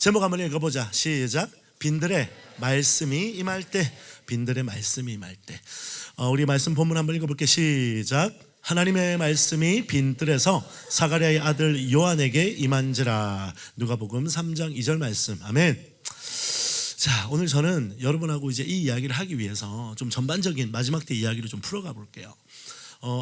제목 한번 읽어보자. 시작. 빈들의 말씀이 임할 때. 빈들의 말씀이 임할 때. 우리 말씀 본문 한번 읽어볼게. 시작. 하나님의 말씀이 빈들에서 사가랴의 아들 요한에게 임한지라. 누가복음 3장 2절 말씀. 아멘. 자, 오늘 저는 여러분하고 이제 이 이야기를 하기 위해서 좀 전반적인 마지막 때 이야기를 좀 풀어가 볼게요.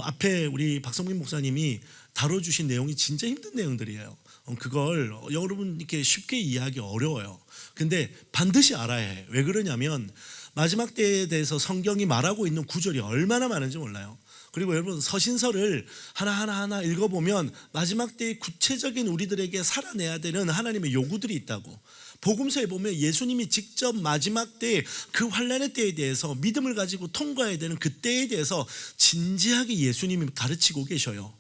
앞에 우리 박성민 목사님이 다뤄주신 내용이 진짜 힘든 내용들이에요. 그걸 여러분 이렇게 쉽게 이해하기 어려워요. 근데 반드시 알아야 해요. 왜 그러냐면 마지막 때에 대해서 성경이 말하고 있는 구절이 얼마나 많은지 몰라요. 그리고 여러분 서신서를 하나하나 읽어보면 마지막 때의 구체적인 우리들에게 살아내야 되는 하나님의 요구들이 있다고. 복음서에 보면 예수님이 직접 마지막 때 그 환난의 때에 대해서 믿음을 가지고 통과해야 되는 그 때에 대해서 진지하게 예수님이 가르치고 계셔요.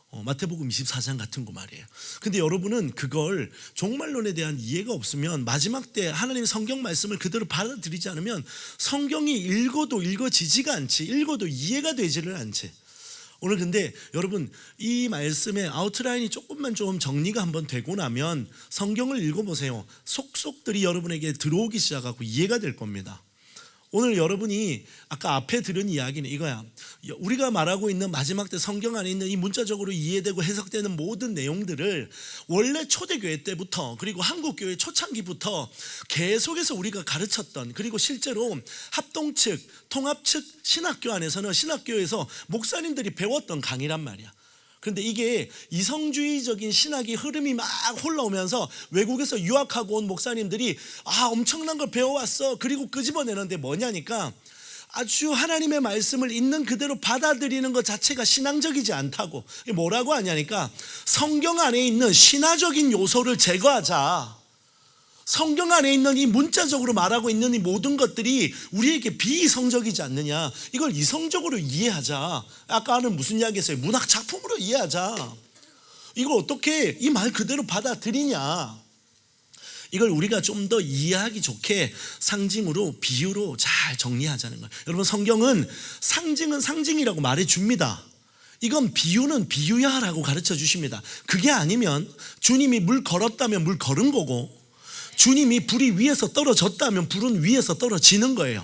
마태복음 24장 같은 거 말이에요. 근데 여러분은 그걸 종말론에 대한 이해가 없으면 마지막 때 하나님의 성경 말씀을 그대로 받아들이지 않으면 성경이 읽어도 읽어지지가 않지, 읽어도 이해가 되지를 않지. 오늘 근데 여러분 이 말씀의 아웃라인이 조금만 좀 정리가 한번 되고 나면 성경을 읽어보세요. 속속들이 여러분에게 들어오기 시작하고 이해가 될 겁니다. 오늘 여러분이 아까 앞에 들은 이야기는 이거야. 우리가 말하고 있는 마지막 때 성경 안에 있는 이 문자적으로 이해되고 해석되는 모든 내용들을 원래 초대교회 때부터 그리고 한국교회 초창기부터 계속해서 우리가 가르쳤던, 그리고 실제로 합동 측, 통합 측 신학교 안에서는 신학교에서 목사님들이 배웠던 강의란 말이야. 그런데 이게 이성주의적인 신학의 흐름이 막 흘러오면서 외국에서 유학하고 온 목사님들이 엄청난 걸 배워왔어. 그리고 끄집어내는데 뭐냐니까 아주 하나님의 말씀을 있는 그대로 받아들이는 것 자체가 신앙적이지 않다고. 뭐라고 하냐니까 성경 안에 있는 신화적인 요소를 제거하자. 성경 안에 있는 이 문자적으로 말하고 있는 이 모든 것들이 우리에게 비이성적이지 않느냐, 이걸 이성적으로 이해하자. 아까는 무슨 이야기 했어요? 문학 작품으로 이해하자. 이걸 어떻게 이 말 그대로 받아들이냐, 이걸 우리가 좀 더 이해하기 좋게 상징으로, 비유로 잘 정리하자는 거예요. 여러분 성경은 상징은 상징이라고 말해줍니다. 이건 비유는 비유야 라고 가르쳐 주십니다. 그게 아니면 주님이 물 걸었다면 물 걸은 거고, 주님이 불이 위에서 떨어졌다면 불은 위에서 떨어지는 거예요.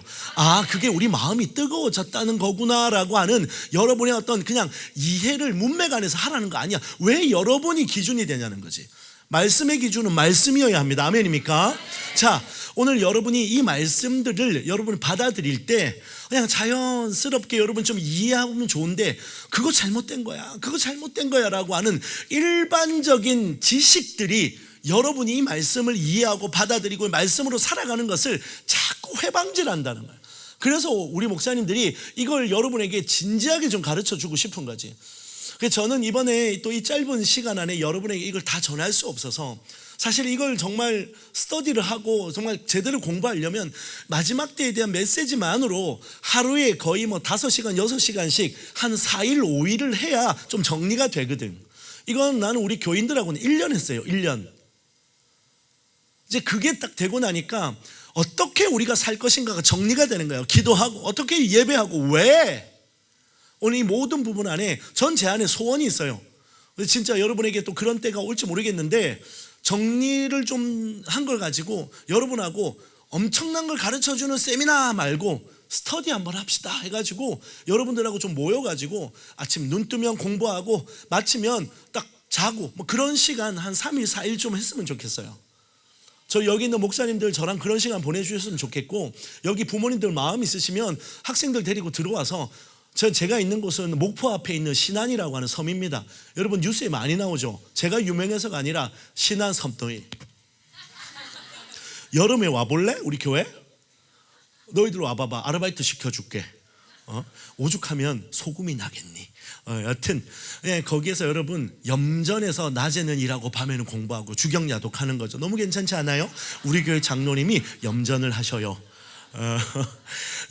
그게 우리 마음이 뜨거워졌다는 거구나라고 하는 여러분의 어떤 그냥 이해를 문맥 안에서 하라는 거 아니야. 왜 여러분이 기준이 되냐는 거지. 말씀의 기준은 말씀이어야 합니다. 아멘입니까? 자, 오늘 여러분이 이 말씀들을 여러분이 받아들일 때 그냥 자연스럽게 여러분 좀 이해하면 좋은데 그거 잘못된 거야, 그거 잘못된 거야 라고 하는 일반적인 지식들이 여러분이 이 말씀을 이해하고 받아들이고 말씀으로 살아가는 것을 자꾸 회방질한다는 거예요. 그래서 우리 목사님들이 이걸 여러분에게 진지하게 좀 가르쳐 주고 싶은 거지. 그래서 저는 이번에 또 이 짧은 시간 안에 여러분에게 이걸 다 전할 수 없어서 사실 이걸 정말 스터디를 하고 정말 제대로 공부하려면 마지막 때에 대한 메시지만으로 하루에 거의 5시간, 6시간씩 한 4일, 5일을 해야 좀 정리가 되거든. 이건 나는 우리 교인들하고는 1년 했어요. 1년. 이제 그게 딱 되고 나니까 어떻게 우리가 살 것인가가 정리가 되는 거예요. 기도하고 어떻게 예배하고 왜. 오늘 이 모든 부분 안에 전 제 안에 소원이 있어요. 진짜 여러분에게 또 그런 때가 올지 모르겠는데 정리를 좀 한 걸 가지고 여러분하고 엄청난 걸 가르쳐주는 세미나 말고 스터디 한번 합시다 해가지고 여러분들하고 좀 모여가지고 아침 눈 뜨면 공부하고 마치면 딱 자고 그런 시간 한 3일 4일 좀 했으면 좋겠어요. 저 여기 있는 목사님들 저랑 그런 시간 보내주셨으면 좋겠고, 여기 부모님들 마음 있으시면 학생들 데리고 들어와서, 제가 있는 곳은 목포 앞에 있는 신안이라고 하는 섬입니다. 여러분 뉴스에 많이 나오죠. 제가 유명해서가 아니라 신안 섬도이. 여름에 와볼래? 우리 교회? 너희들 와봐봐. 아르바이트 시켜줄게. 오죽하면 소금이 나겠니? 여튼 거기에서 여러분 염전에서 낮에는 일하고 밤에는 공부하고 주경야독 하는 거죠. 너무 괜찮지 않아요? 우리 교회 장로님이 염전을 하셔요.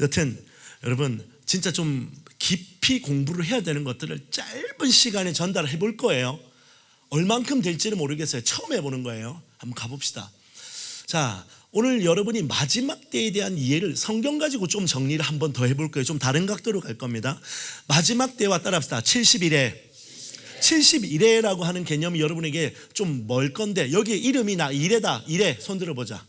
여튼 여러분 진짜 좀 깊이 공부를 해야 되는 것들을 짧은 시간에 전달해 볼 거예요. 얼만큼 될지는 모르겠어요. 처음 해보는 거예요. 한번 가봅시다. 자, 오늘 여러분이 마지막 때에 대한 이해를 성경 가지고 좀 정리를 한번 더 해볼 거예요. 좀 다른 각도로 갈 겁니다. 마지막 때와 따라합시다. 70일에 71회라고 하는 개념이 여러분에게 좀 멀 건데 여기에 이름이 나 이래다. 이래 손 들어보자.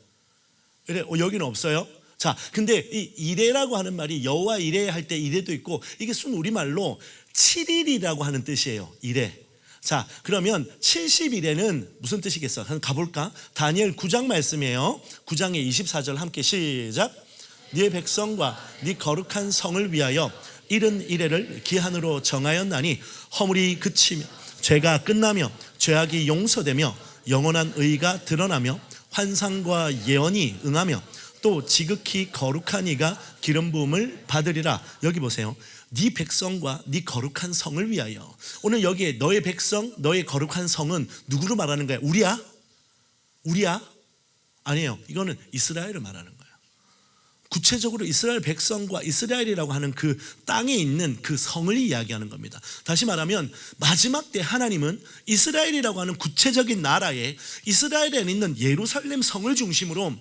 이래 여기는 없어요. 자, 근데 이 이래라고 하는 말이 여호와 이래 할 때 이래도 있고 이게 순 우리말로 7일이라고 하는 뜻이에요. 이래. 자, 그러면 70일에는 무슨 뜻이겠어? 한번 가볼까? 다니엘 9장 말씀이에요. 9장의 24절 함께 시작. 네 백성과 네 거룩한 성을 위하여 71회를 기한으로 정하였나니 허물이 그치며 죄가 끝나며 죄악이 용서되며 영원한 의가 드러나며 환상과 예언이 응하며 또 지극히 거룩한 이가 기름 부음을 받으리라. 여기 보세요. 네 백성과 네 거룩한 성을 위하여. 오늘 여기에 너의 백성, 너의 거룩한 성은 누구로 말하는 거야? 우리야? 우리야? 아니에요. 이거는 이스라엘을 말하는 거예요. 구체적으로 이스라엘 백성과 이스라엘이라고 하는 그 땅에 있는 그 성을 이야기하는 겁니다. 다시 말하면 마지막 때 하나님은 이스라엘이라고 하는 구체적인 나라에 이스라엘에 있는 예루살렘 성을 중심으로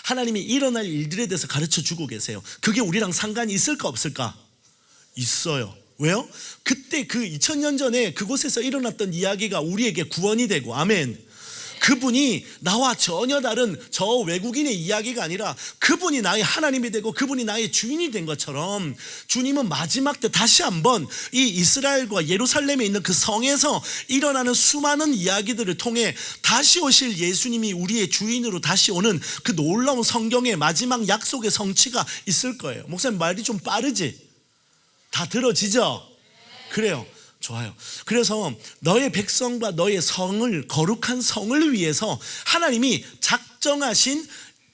하나님이 일어날 일들에 대해서 가르쳐 주고 계세요. 그게 우리랑 상관이 있을까 없을까? 있어요. 왜요? 그때 그 2000년 전에 그곳에서 일어났던 이야기가 우리에게 구원이 되고, 아멘. 그분이 나와 전혀 다른 저 외국인의 이야기가 아니라 그분이 나의 하나님이 되고 그분이 나의 주인이 된 것처럼 주님은 마지막 때 다시 한번 이 이스라엘과 예루살렘에 있는 그 성에서 일어나는 수많은 이야기들을 통해 다시 오실 예수님이 우리의 주인으로 다시 오는 그 놀라운 성경의 마지막 약속의 성취가 있을 거예요. 목사님 말이 좀 빠르지? 다 들어지죠? 그래요. 좋아요. 그래서 너의 백성과 너의 성을, 거룩한 성을 위해서 하나님이 작정하신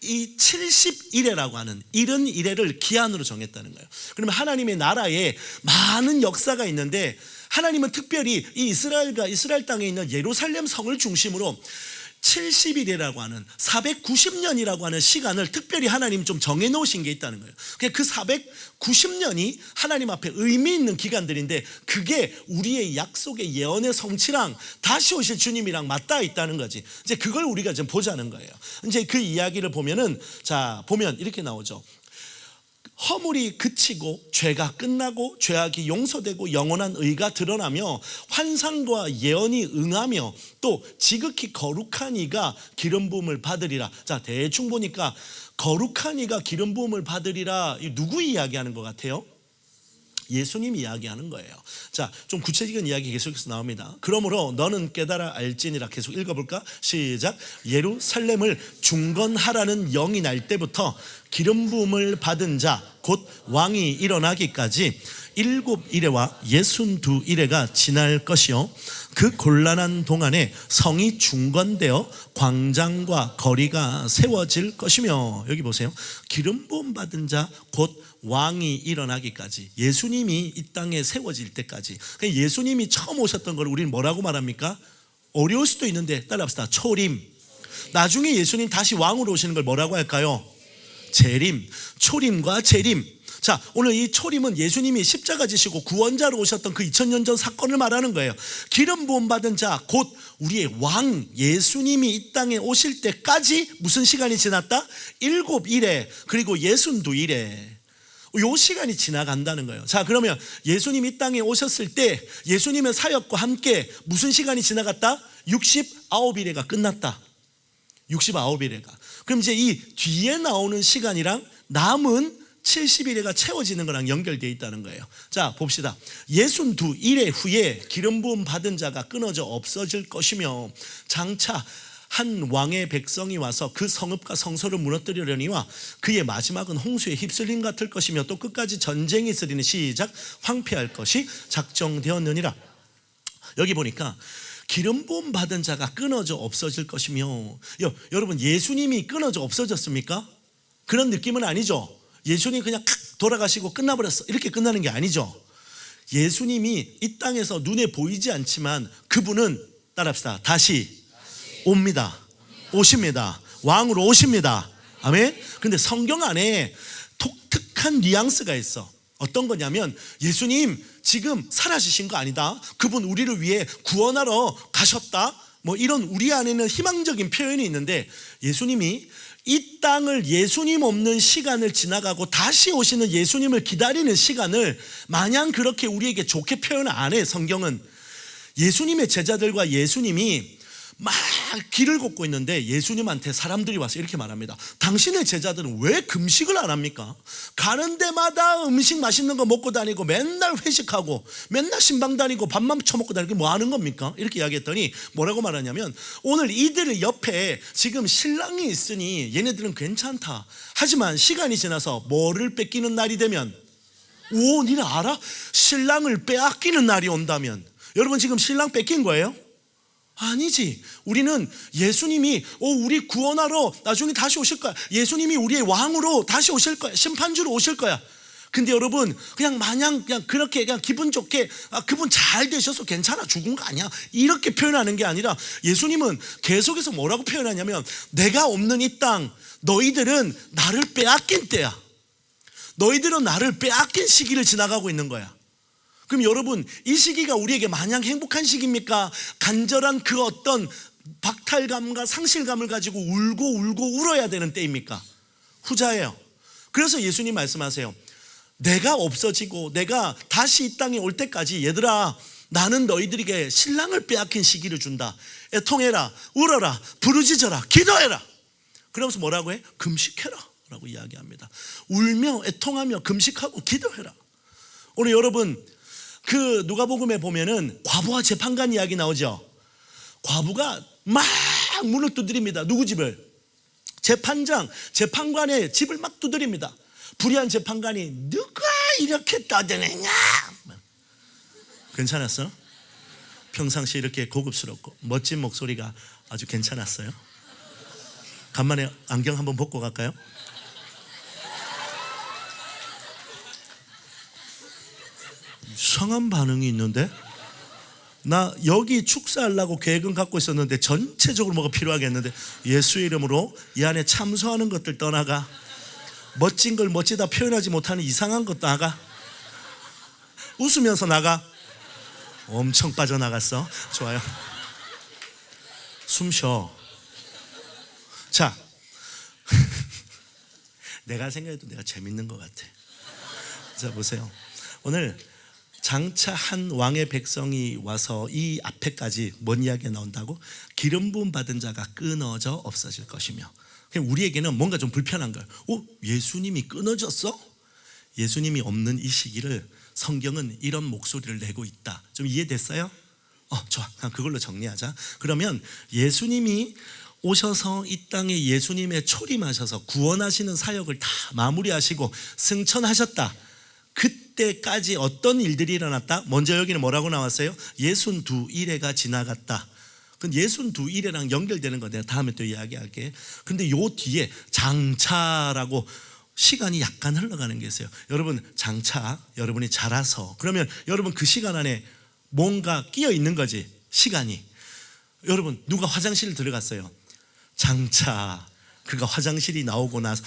이 70일에라고 하는 71회를 기한으로 정했다는 거예요. 그러면 하나님의 나라에 많은 역사가 있는데 하나님은 특별히 이 이스라엘과 이스라엘 땅에 있는 예루살렘 성을 중심으로 70일이라고 하는 490년이라고 하는 시간을 특별히 하나님 좀 정해놓으신 게 있다는 거예요. 그 490년이 하나님 앞에 의미 있는 기간들인데 그게 우리의 약속의 예언의 성취랑 다시 오실 주님이랑 맞닿아 있다는 거지. 이제 그걸 우리가 좀 보자는 거예요. 이제 그 이야기를 보면은, 자, 보면 이렇게 나오죠. 허물이 그치고 죄가 끝나고 죄악이 용서되고 영원한 의가 드러나며 환상과 예언이 응하며 또 지극히 거룩한 이가 기름 부음을 받으리라. 자, 대충 보니까 거룩한 이가 기름 부음을 받으리라, 이 누구 이야기하는 것 같아요? 예수님 이야기하는 거예요. 자, 좀 구체적인 이야기 계속해서 나옵니다. 그러므로 너는 깨달아 알지니라. 계속 읽어볼까? 시작. 예루살렘을 중건하라는 영이 날 때부터 기름 부음을 받은 자 곧 왕이 일어나기까지 7일에와 62일에가 지날 것이요 그 곤란한 동안에 성이 중건되어 광장과 거리가 세워질 것이며. 여기 보세요. 기름 부음 받은 자 곧 왕이 일어나기까지, 예수님이 이 땅에 세워질 때까지. 예수님이 처음 오셨던 걸 우리는 뭐라고 말합니까? 어려울 수도 있는데 따라합시다. 초림. 나중에 예수님 다시 왕으로 오시는 걸 뭐라고 할까요? 재림. 초림과 재림. 자, 오늘 이 초림은 예수님이 십자가 지시고 구원자로 오셨던 그 2000년 전 사건을 말하는 거예요. 기름 부음 받은 자 곧 우리의 왕 예수님이 이 땅에 오실 때까지 무슨 시간이 지났다? 7일에 그리고 62일에 요 시간이 지나간다는 거예요. 자, 그러면 예수님이 이 땅에 오셨을 때 예수님의 사역과 함께 무슨 시간이 지나갔다? 69일에가 끝났다. 69일에가. 그럼 이제 이 뒤에 나오는 시간이랑 남은 70일에가 채워지는 거랑 연결되어 있다는 거예요. 자, 봅시다. 62일의 후에 기름 부음 받은 자가 끊어져 없어질 것이며 장차 한 왕의 백성이 와서 그 성읍과 성소를 무너뜨리려니와 그의 마지막은 홍수에 휩쓸림 같을 것이며 또 끝까지 전쟁이 있으리니 시작. 황폐할 것이 작정되었느니라. 여기 보니까 기름 부음 받은 자가 끊어져 없어질 것이며, 여러분 예수님이 끊어져 없어졌습니까? 그런 느낌은 아니죠. 예수님이 그냥 돌아가시고 끝나버렸어 이렇게 끝나는 게 아니죠. 예수님이 이 땅에서 눈에 보이지 않지만 그분은 따라합시다. 다시 옵니다. 오십니다. 왕으로 오십니다. 아멘. 근데 성경 안에 독특한 뉘앙스가 있어. 어떤 거냐면 예수님 지금 사라지신 거 아니다. 그분 우리를 위해 구원하러 가셨다. 뭐 이런 우리 안에는 희망적인 표현이 있는데 예수님이 이 땅을 예수님 없는 시간을 지나가고 다시 오시는 예수님을 기다리는 시간을 마냥 그렇게 우리에게 좋게 표현 안 해. 성경은 예수님의 제자들과 예수님이 막 길을 걷고 있는데 예수님한테 사람들이 와서 이렇게 말합니다. 당신의 제자들은 왜 금식을 안 합니까? 가는 데마다 음식 맛있는 거 먹고 다니고 맨날 회식하고 맨날 신방 다니고 밥만 처먹고 다니고 뭐 하는 겁니까? 이렇게 이야기했더니 뭐라고 말하냐면, 오늘 이들 옆에 지금 신랑이 있으니 얘네들은 괜찮다. 하지만 시간이 지나서 뭐를 뺏기는 날이 되면, 오, 니네 알아? 신랑을 빼앗기는 날이 온다면. 여러분, 지금 신랑 뺏긴 거예요? 아니지. 우리는 예수님이 우리 구원하러 나중에 다시 오실 거야. 예수님이 우리의 왕으로 다시 오실 거야. 심판주로 오실 거야. 근데 여러분, 그냥 마냥 그냥 그렇게 그냥 기분 좋게 그분 잘 되셔서 괜찮아, 죽은 거 아니야, 이렇게 표현하는 게 아니라, 예수님은 계속해서 뭐라고 표현하냐면, 내가 없는 이 땅 너희들은 나를 빼앗긴 때야. 너희들은 나를 빼앗긴 시기를 지나가고 있는 거야. 그럼 여러분, 이 시기가 우리에게 마냥 행복한 시기입니까? 간절한 그 어떤 박탈감과 상실감을 가지고 울고 울어야 되는 때입니까? 후자예요. 그래서 예수님 말씀하세요. 내가 없어지고 내가 다시 이 땅에 올 때까지, 얘들아, 나는 너희들에게 신랑을 빼앗긴 시기를 준다. 애통해라, 울어라, 부르짖어라, 기도해라. 그러면서 뭐라고 해? 금식해라 라고 이야기합니다. 울며 애통하며 금식하고 기도해라. 오늘 여러분, 그 누가복음에 보면은 과부와 재판관 이야기 나오죠. 과부가 막 문을 두드립니다. 누구 집을? 재판관의 집을 막 두드립니다. 불의한 재판관이 누가 이렇게 떠드느냐. 괜찮았어? 평상시 이렇게 고급스럽고 멋진 목소리가 아주 괜찮았어요. 간만에 안경 한번 벗고 갈까요? 이상한 반응이 있는데? 나 여기 축사하려고 계획은 갖고 있었는데 전체적으로 뭐가 필요하겠는데, 예수의 이름으로 이 안에 참소하는 것들 떠나가, 멋진 걸 멋지다 표현하지 못하는 이상한 것 나가, 웃으면서 나가. 엄청 빠져나갔어. 좋아요. 숨 쉬어. 자, 내가 생각해도 내가 재밌는 것 같아. 자, 보세요. 오늘 장차 한 왕의 백성이 와서 이 앞에까지 뭔 이야기가 나온다고? 기름 부음 받은 자가 끊어져 없어질 것이며. 우리에게는 뭔가 좀 불편한 거예요. 예수님이 끊어졌어? 예수님이 없는 이 시기를 성경은 이런 목소리를 내고 있다. 좀 이해됐어요? 좋아. 그냥 그걸로 정리하자. 그러면 예수님이 오셔서 이 땅에 예수님의 초림하셔서 구원하시는 사역을 다 마무리하시고 승천하셨다. 그때까지 어떤 일들이 일어났다? 먼저 여기는 뭐라고 나왔어요? 62일에가 지나갔다. 그 62일에랑 연결되는 거 내가 다음에 또 이야기할게. 근데 요 뒤에 장차라고 시간이 약간 흘러가는 게 있어요. 여러분, 장차 여러분이 자라서, 그러면 여러분 그 시간 안에 뭔가 끼어 있는 거지, 시간이. 여러분, 누가 화장실 들어갔어요. 장차 그가 화장실이 나오고 나서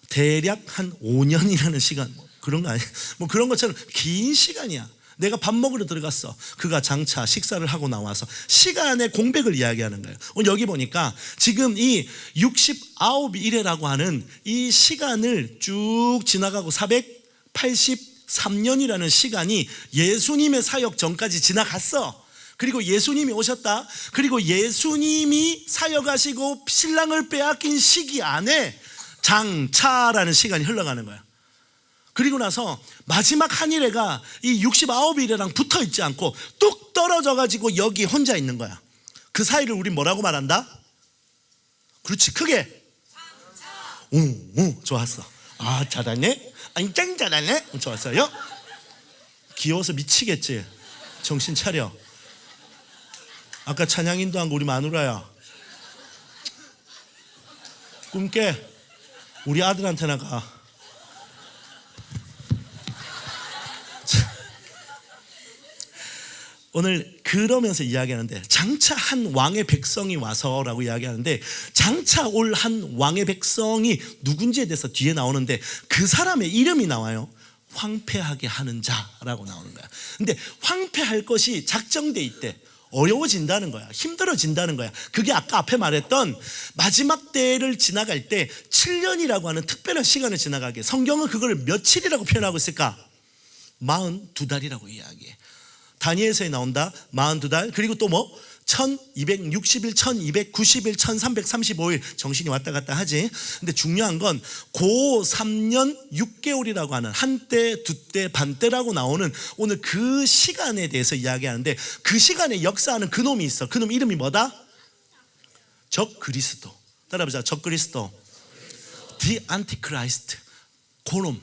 대략 한 5년이라는 시간, 그런 거 아니야? 뭐 그런 것처럼 긴 시간이야. 내가 밥 먹으러 들어갔어. 그가 장차 식사를 하고 나와서 시간의 공백을 이야기하는 거예요. 오늘 여기 보니까 지금 이 69일이라고 하는 이 시간을 쭉 지나가고 483년이라는 시간이 예수님의 사역 전까지 지나갔어. 그리고 예수님이 오셨다. 그리고 예수님이 사역하시고 신랑을 빼앗긴 시기 안에 장차라는 시간이 흘러가는 거야. 그리고 나서 마지막 한 일회가 이 69일이랑 붙어 있지 않고 뚝 떨어져 가지고 여기 혼자 있는 거야. 그 사이를 우리 뭐라고 말한다? 그렇지, 크게. 오, 좋았어. 잘하네. 짱 잘하네. 좋았어요. 귀여워서 미치겠지. 정신 차려. 아까 찬양인도 한 거 우리 마누라야. 꿈 깨. 우리 아들한테나 가. 오늘 그러면서 이야기하는데, 장차 한 왕의 백성이 와서라고 이야기하는데, 장차 올 한 왕의 백성이 누군지에 대해서 뒤에 나오는데 그 사람의 이름이 나와요. 황폐하게 하는 자라고 나오는 거야. 근데 황폐할 것이 작정돼 있대. 어려워진다는 거야. 힘들어진다는 거야. 그게 아까 앞에 말했던 마지막 때를 지나갈 때 7년이라고 하는 특별한 시간을 지나가게, 성경은 그걸 며칠이라고 표현하고 있을까? 42달이라고 이야기해. 다니엘서에 나온다. 42달. 그리고 또 뭐 1260일, 1290일, 1335일 정신이 왔다 갔다 하지. 근데 중요한 건 고 3년 6개월이라고 하는 한때, 두때, 반때라고 나오는 오늘 그 시간에 대해서 이야기하는데, 그 시간에 역사하는 그 놈이 있어. 그 놈 이름이 뭐다? 적그리스도. 따라해보자. 적그리스도. The Antichrist. 그놈.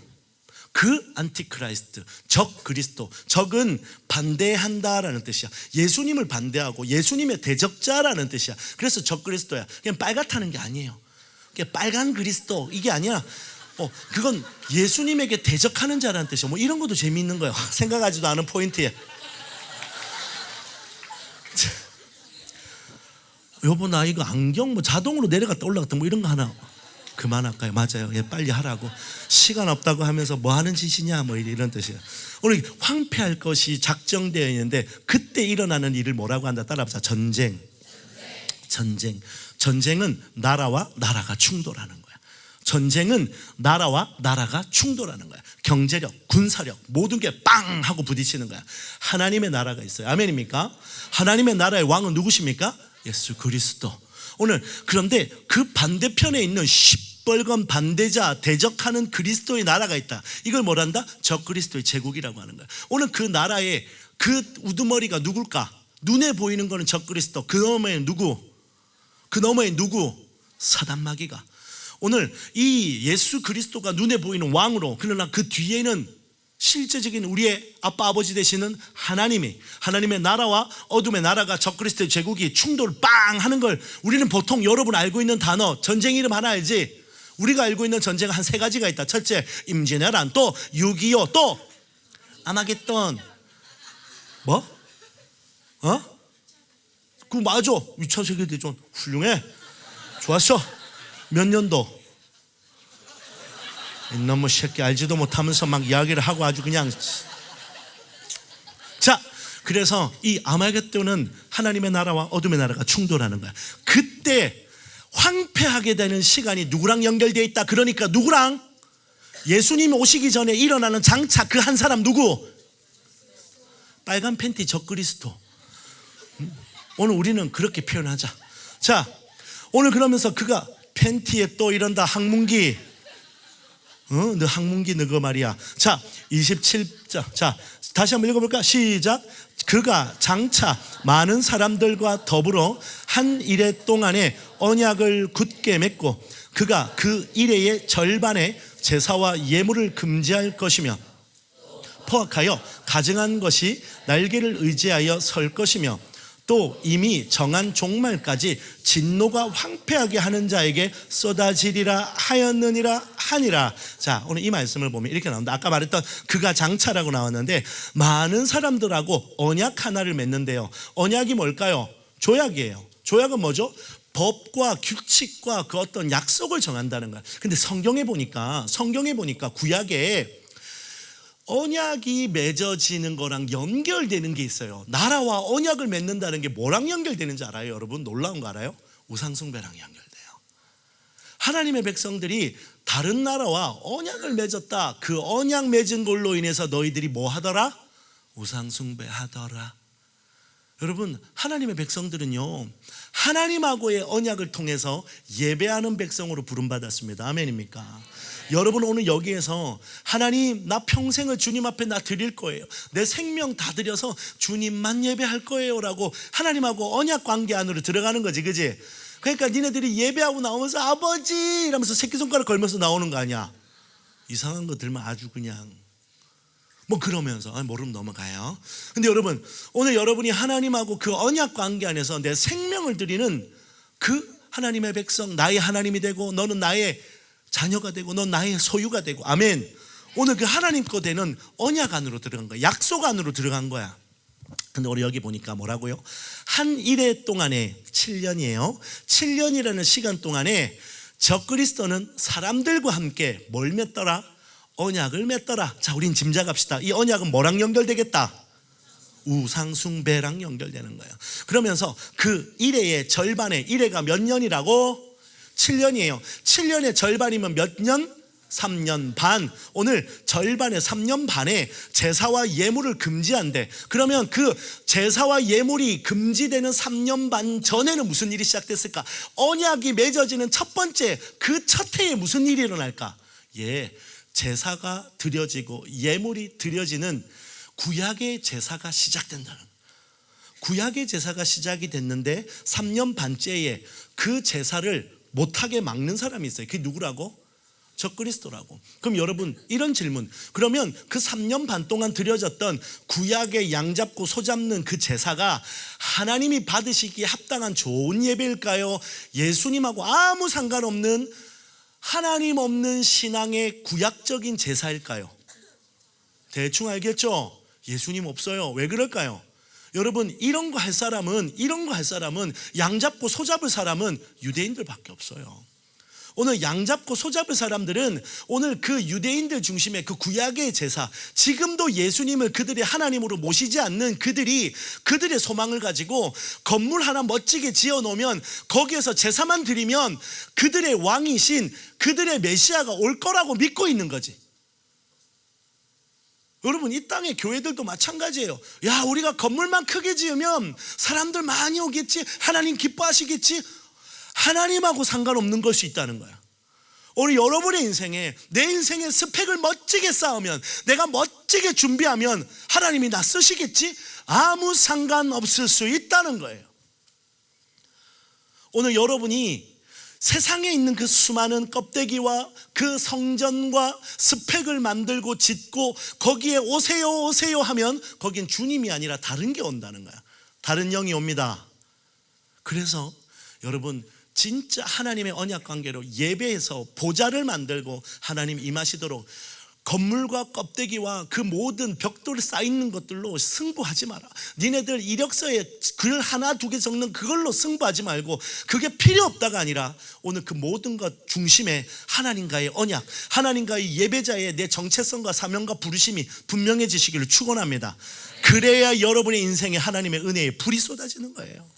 그 안티크라이스트, 적그리스도. 적은 반대한다라는 뜻이야. 예수님을 반대하고 예수님의 대적자라는 뜻이야. 그래서 적그리스도야. 그냥 빨갛다는 게 아니에요. 그냥 빨간 그리스도 이게 아니야. 그건 예수님에게 대적하는 자라는 뜻이야. 뭐 이런 것도 재미있는 거예요. 생각하지도 않은 포인트에. 여보 나 이거 안경 뭐 자동으로 내려갔다 올라갔다 뭐 이런 거 하나 그만할까요? 맞아요. 예, 빨리 하라고. 시간 없다고 하면서 뭐 하는 짓이냐 뭐 이런 뜻이에요. 오늘 황폐할 것이 작정되어 있는데 그때 일어나는 일을 뭐라고 한다? 따라합시다. 전쟁. 전쟁은 나라와 나라가 충돌하는 거야. 전쟁은 나라와 나라가 충돌하는 거야. 경제력, 군사력 모든 게 빵 하고 부딪히는 거야. 하나님의 나라가 있어요. 아멘입니까? 하나님의 나라의 왕은 누구십니까? 예수 그리스도. 오늘 그런데 그 반대편에 있는 시뻘건 반대자, 대적하는 그리스도의 나라가 있다. 이걸 뭐란다? 적그리스도의 제국이라고 하는 거야. 오늘 그 나라의 그 우두머리가 누굴까? 눈에 보이는 거는 적그리스도. 그 너머에 누구? 그 너머에 누구? 사단마귀가. 오늘 이 예수 그리스도가 눈에 보이는 왕으로, 그러나 그 뒤에는 실제적인 우리의 아빠 아버지 되시는 하나님의 나라와 어둠의 나라가, 적그리스도의 제국이 충돌 빵 하는 걸 우리는 보통 여러분 알고 있는 단어, 전쟁 이름 하나 알지? 우리가 알고 있는 전쟁은 한 3가지가 있다. 첫째 임진왜란, 또 6.25, 또 아마겟돈. 뭐? 그 맞아. 2차 세계대전 훌륭해. 좋았어. 몇 년도? 이놈의 새끼 알지도 못하면서 막 이야기를 하고 아주 그냥. 자, 그래서 이 아마겟돈은 하나님의 나라와 어둠의 나라가 충돌하는 거야. 그때 황폐하게 되는 시간이 누구랑 연결되어 있다? 그러니까 누구랑? 예수님 오시기 전에 일어나는 장차 그 한 사람 누구? 빨간 팬티 적그리스도. 오늘 우리는 그렇게 표현하자. 자, 오늘 그러면서 그가 팬티에 또 이런다. 항문기. 너 항문기 너거 말이야. 자, 27자. 자, 다시 한번 읽어볼까? 시작. 그가 장차 많은 사람들과 더불어 한 일해 동안에 언약을 굳게 맺고 그가 그 일해의 절반의 제사와 예물을 금지할 것이며 포악하여 가증한 것이 날개를 의지하여 설 것이며 또 이미 정한 종말까지 진노가 황폐하게 하는 자에게 쏟아지리라 하였느니라 하니라. 자, 오늘 이 말씀을 보면 이렇게 나온다. 아까 말했던 그가 장차라고 나왔는데 많은 사람들하고 언약 하나를 맺는데요. 언약이 뭘까요? 조약이에요. 조약은 뭐죠? 법과 규칙과 그 어떤 약속을 정한다는 거야. 근데 성경에 보니까 구약에 언약이 맺어지는 거랑 연결되는 게 있어요. 나라와 언약을 맺는다는 게 뭐랑 연결되는지 알아요? 여러분 놀라운 거 알아요? 우상숭배랑 연결돼요. 하나님의 백성들이 다른 나라와 언약을 맺었다. 그 언약 맺은 걸로 인해서 너희들이 뭐 하더라? 우상숭배하더라. 여러분 하나님의 백성들은요 하나님하고의 언약을 통해서 예배하는 백성으로 부름받았습니다. 아멘입니까? 여러분 오늘 여기에서 하나님 나 평생을 주님 앞에 나 드릴 거예요. 내 생명 다 드려서 주님만 예배할 거예요 라고 하나님하고 언약 관계 안으로 들어가는 거지, 그지? 그러니까 니네들이 예배하고 나오면서 아버지 이러면서 새끼손가락 걸면서 나오는 거 아니야. 이상한 거 들면 아주 그냥 뭐 그러면서 모르면 넘어가요. 근데 여러분 오늘 여러분이 하나님하고 그 언약 관계 안에서 내 생명을 드리는 그 하나님의 백성, 나의 하나님이 되고 너는 나의 자녀가 되고 넌 나의 소유가 되고, 아멘. 오늘 그 하나님 거 되는 언약 안으로 들어간 거야. 약속 안으로 들어간 거야. 근데 우리 여기 보니까 뭐라고요? 한 일해 동안에 7년이에요 7년이라는 시간 동안에 적그리스도는 사람들과 함께 뭘 맺더라? 언약을 맺더라. 자, 우린 짐작합시다. 이 언약은 뭐랑 연결되겠다? 우상숭배랑 연결되는 거예요. 그러면서 그 일해의 절반의 일해가 몇 년이라고? 7년이에요 7년의 절반이면 몇 년? 3년 반. 오늘 절반의 3년 반에 제사와 예물을 금지한대. 그러면 그 제사와 예물이 금지되는 3년 반 전에는 무슨 일이 시작됐을까? 언약이 맺어지는 첫 번째 그 첫 해에 무슨 일이 일어날까? 제사가 드려지고 예물이 드려지는 구약의 제사가 시작된다는 거예요. 구약의 제사가 시작이 됐는데 3년 반째에 그 제사를 못하게 막는 사람이 있어요. 그게 누구라고? 적그리스도라고. 그럼 여러분 이런 질문, 그러면 그 3년 반 동안 드려졌던 구약의 양 잡고 소 잡는 그 제사가 하나님이 받으시기에 합당한 좋은 예배일까요? 예수님하고 아무 상관없는 하나님 없는 신앙의 구약적인 제사일까요? 대충 알겠죠? 예수님 없어요. 왜 그럴까요? 여러분 이런 거 할 사람은 양 잡고 소 잡을 사람은 유대인들밖에 없어요. 오늘 양 잡고 소 잡을 사람들은 오늘 그 유대인들 중심의 그 구약의 제사, 지금도 예수님을 그들의 하나님으로 모시지 않는 그들이 그들의 소망을 가지고 건물 하나 멋지게 지어 놓으면 거기에서 제사만 드리면 그들의 왕이신 그들의 메시아가 올 거라고 믿고 있는 거지. 여러분 이 땅의 교회들도 마찬가지예요. 야, 우리가 건물만 크게 지으면 사람들 많이 오겠지, 하나님 기뻐하시겠지. 하나님하고 상관없는 것이 있다는 거야. 우리 여러분의 인생에, 내 인생의 스펙을 멋지게 쌓으면, 내가 멋지게 준비하면 하나님이 나 쓰시겠지? 아무 상관없을 수 있다는 거예요. 오늘 여러분이 세상에 있는 그 수많은 껍데기와 그 성전과 스펙을 만들고 짓고 거기에 오세요 오세요 하면 거긴 주님이 아니라 다른 게 온다는 거야. 다른 영이 옵니다. 그래서 여러분 진짜 하나님의 언약 관계로 예배에서 보좌를 만들고 하나님 임하시도록 건물과 껍데기와 그 모든 벽돌 쌓이는 것들로 승부하지 마라. 니네들 이력서에 글 하나 두 개 적는 그걸로 승부하지 말고, 그게 필요 없다가 아니라 오늘 그 모든 것 중심에 하나님과의 언약, 하나님과의 예배자의 내 정체성과 사명과 부르심이 분명해지시기를 축원합니다. 그래야 여러분의 인생에 하나님의 은혜의 불이 쏟아지는 거예요.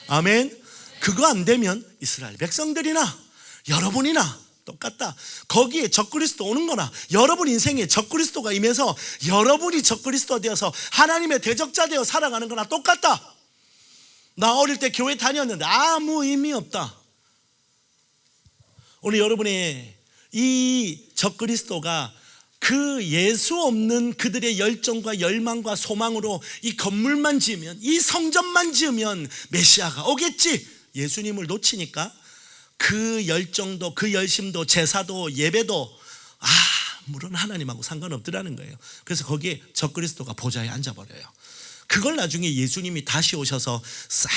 아멘. 그거 안 되면 이스라엘 백성들이나 여러분이나 똑같다. 거기에 적그리스도 오는 거나 여러분 인생에 적그리스도가 임해서 여러분이 적그리스도 되어서 하나님의 대적자 되어 살아가는 거나 똑같다. 나 어릴 때 교회 다녔는데 아무 의미 없다. 오늘 여러분의 이 적그리스도가 그 예수 없는 그들의 열정과 열망과 소망으로 이 건물만 지으면, 이 성전만 지으면 메시아가 오겠지. 예수님을 놓치니까 그 열정도 그 열심도 제사도 예배도 아무런 하나님하고 상관없더라는 거예요. 그래서 거기에 적그리스도가 보좌에 앉아버려요. 그걸 나중에 예수님이 다시 오셔서 싹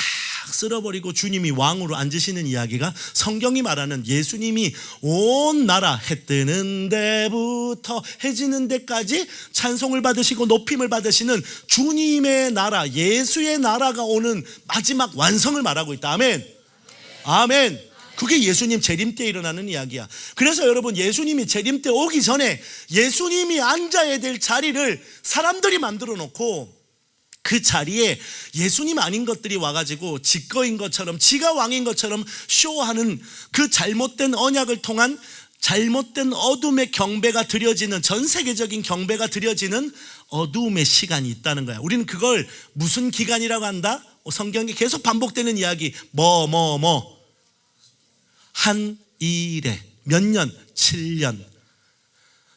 쓸어버리고 주님이 왕으로 앉으시는 이야기가 성경이 말하는, 예수님이 온 나라 해 뜨는 데부터 해 지는 데까지 찬송을 받으시고 높임을 받으시는 주님의 나라, 예수의 나라가 오는 마지막 완성을 말하고 있다. 아멘. 아멘. 그게 예수님 재림 때 일어나는 이야기야. 그래서 여러분 예수님이 재림 때 오기 전에 예수님이 앉아야 될 자리를 사람들이 만들어 놓고 그 자리에 예수님 아닌 것들이 와가지고 지거인 것처럼, 지가 왕인 것처럼 쇼하는 그 잘못된 언약을 통한 잘못된 어둠의 경배가 드려지는, 전 세계적인 경배가 드려지는 어두움의 시간이 있다는 거야. 우리는 그걸 무슨 기간이라고 한다? 성경에 계속 반복되는 이야기, 한 일에 몇 년, 7년.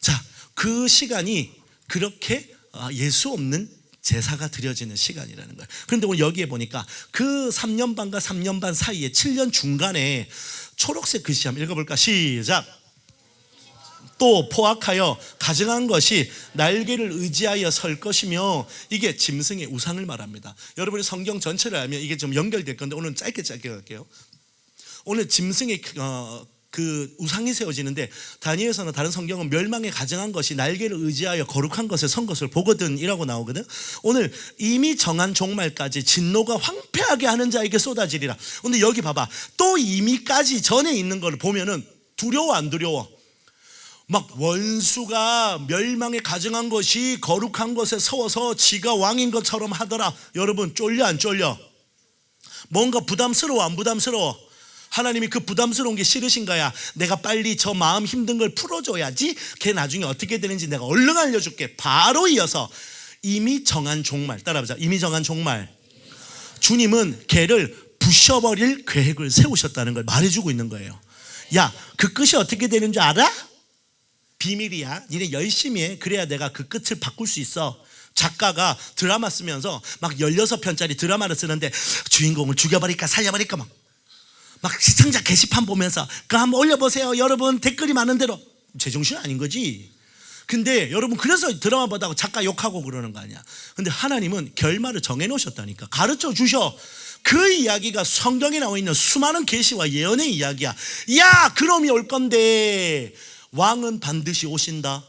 자, 그 시간이 그렇게 예수 없는 제사가 드려지는 시간이라는 거예요. 그런데 오늘 여기에 보니까 그 3년 반과 3년 반 사이에 7년 중간에 초록색 글씨 한번 읽어볼까? 시작. 또 포악하여 가증한 것이 날개를 의지하여 설 것이며, 이게 짐승의 우상을 말합니다. 여러분이 성경 전체를 알면 이게 좀 연결될 건데 오늘 짧게 갈게요. 오늘 짐승의 그 우상이 세워지는데, 다니엘서나 다른 성경은 멸망에 가증한 것이 날개를 의지하여 거룩한 것에 선 것을 보거든 이라고 나오거든. 오늘 이미 정한 종말까지 진노가 황폐하게 하는 자에게 쏟아지리라. 근데 여기 봐봐, 또 이미까지 전에 있는 걸 보면은 두려워 안 두려워? 막 원수가 멸망에 가증한 것이 거룩한 것에 서워서 지가 왕인 것처럼 하더라. 여러분 쫄려 안 쫄려? 뭔가 부담스러워 안 부담스러워? 하나님이 그 부담스러운 게 싫으신 거야. 내가 빨리 저 마음 힘든 걸 풀어줘야지 걔 나중에 어떻게 되는지 내가 얼른 알려줄게. 바로 이어서 이미 정한 종말. 따라보자. 이미 정한 종말. 주님은 걔를 부셔버릴 계획을 세우셨다는 걸 말해주고 있는 거예요. 야, 그 끝이 어떻게 되는 줄 알아? 비밀이야. 니네 열심히 해. 그래야 내가 그 끝을 바꿀 수 있어. 작가가 드라마 쓰면서 막 16편짜리 드라마를 쓰는데 주인공을 죽여버릴까 살려버릴까 막 시청자 게시판 보면서 그거 한번 올려보세요. 여러분 댓글이 많은 대로. 제정신 아닌 거지. 근데 여러분 그래서 드라마 보다가 작가 욕하고 그러는 거 아니야. 근데 하나님은 결말을 정해놓으셨다니까. 가르쳐 주셔. 그 이야기가 성경에 나와 있는 수많은 계시와 예언의 이야기야. 야, 그럼이 올 건데 왕은 반드시 오신다.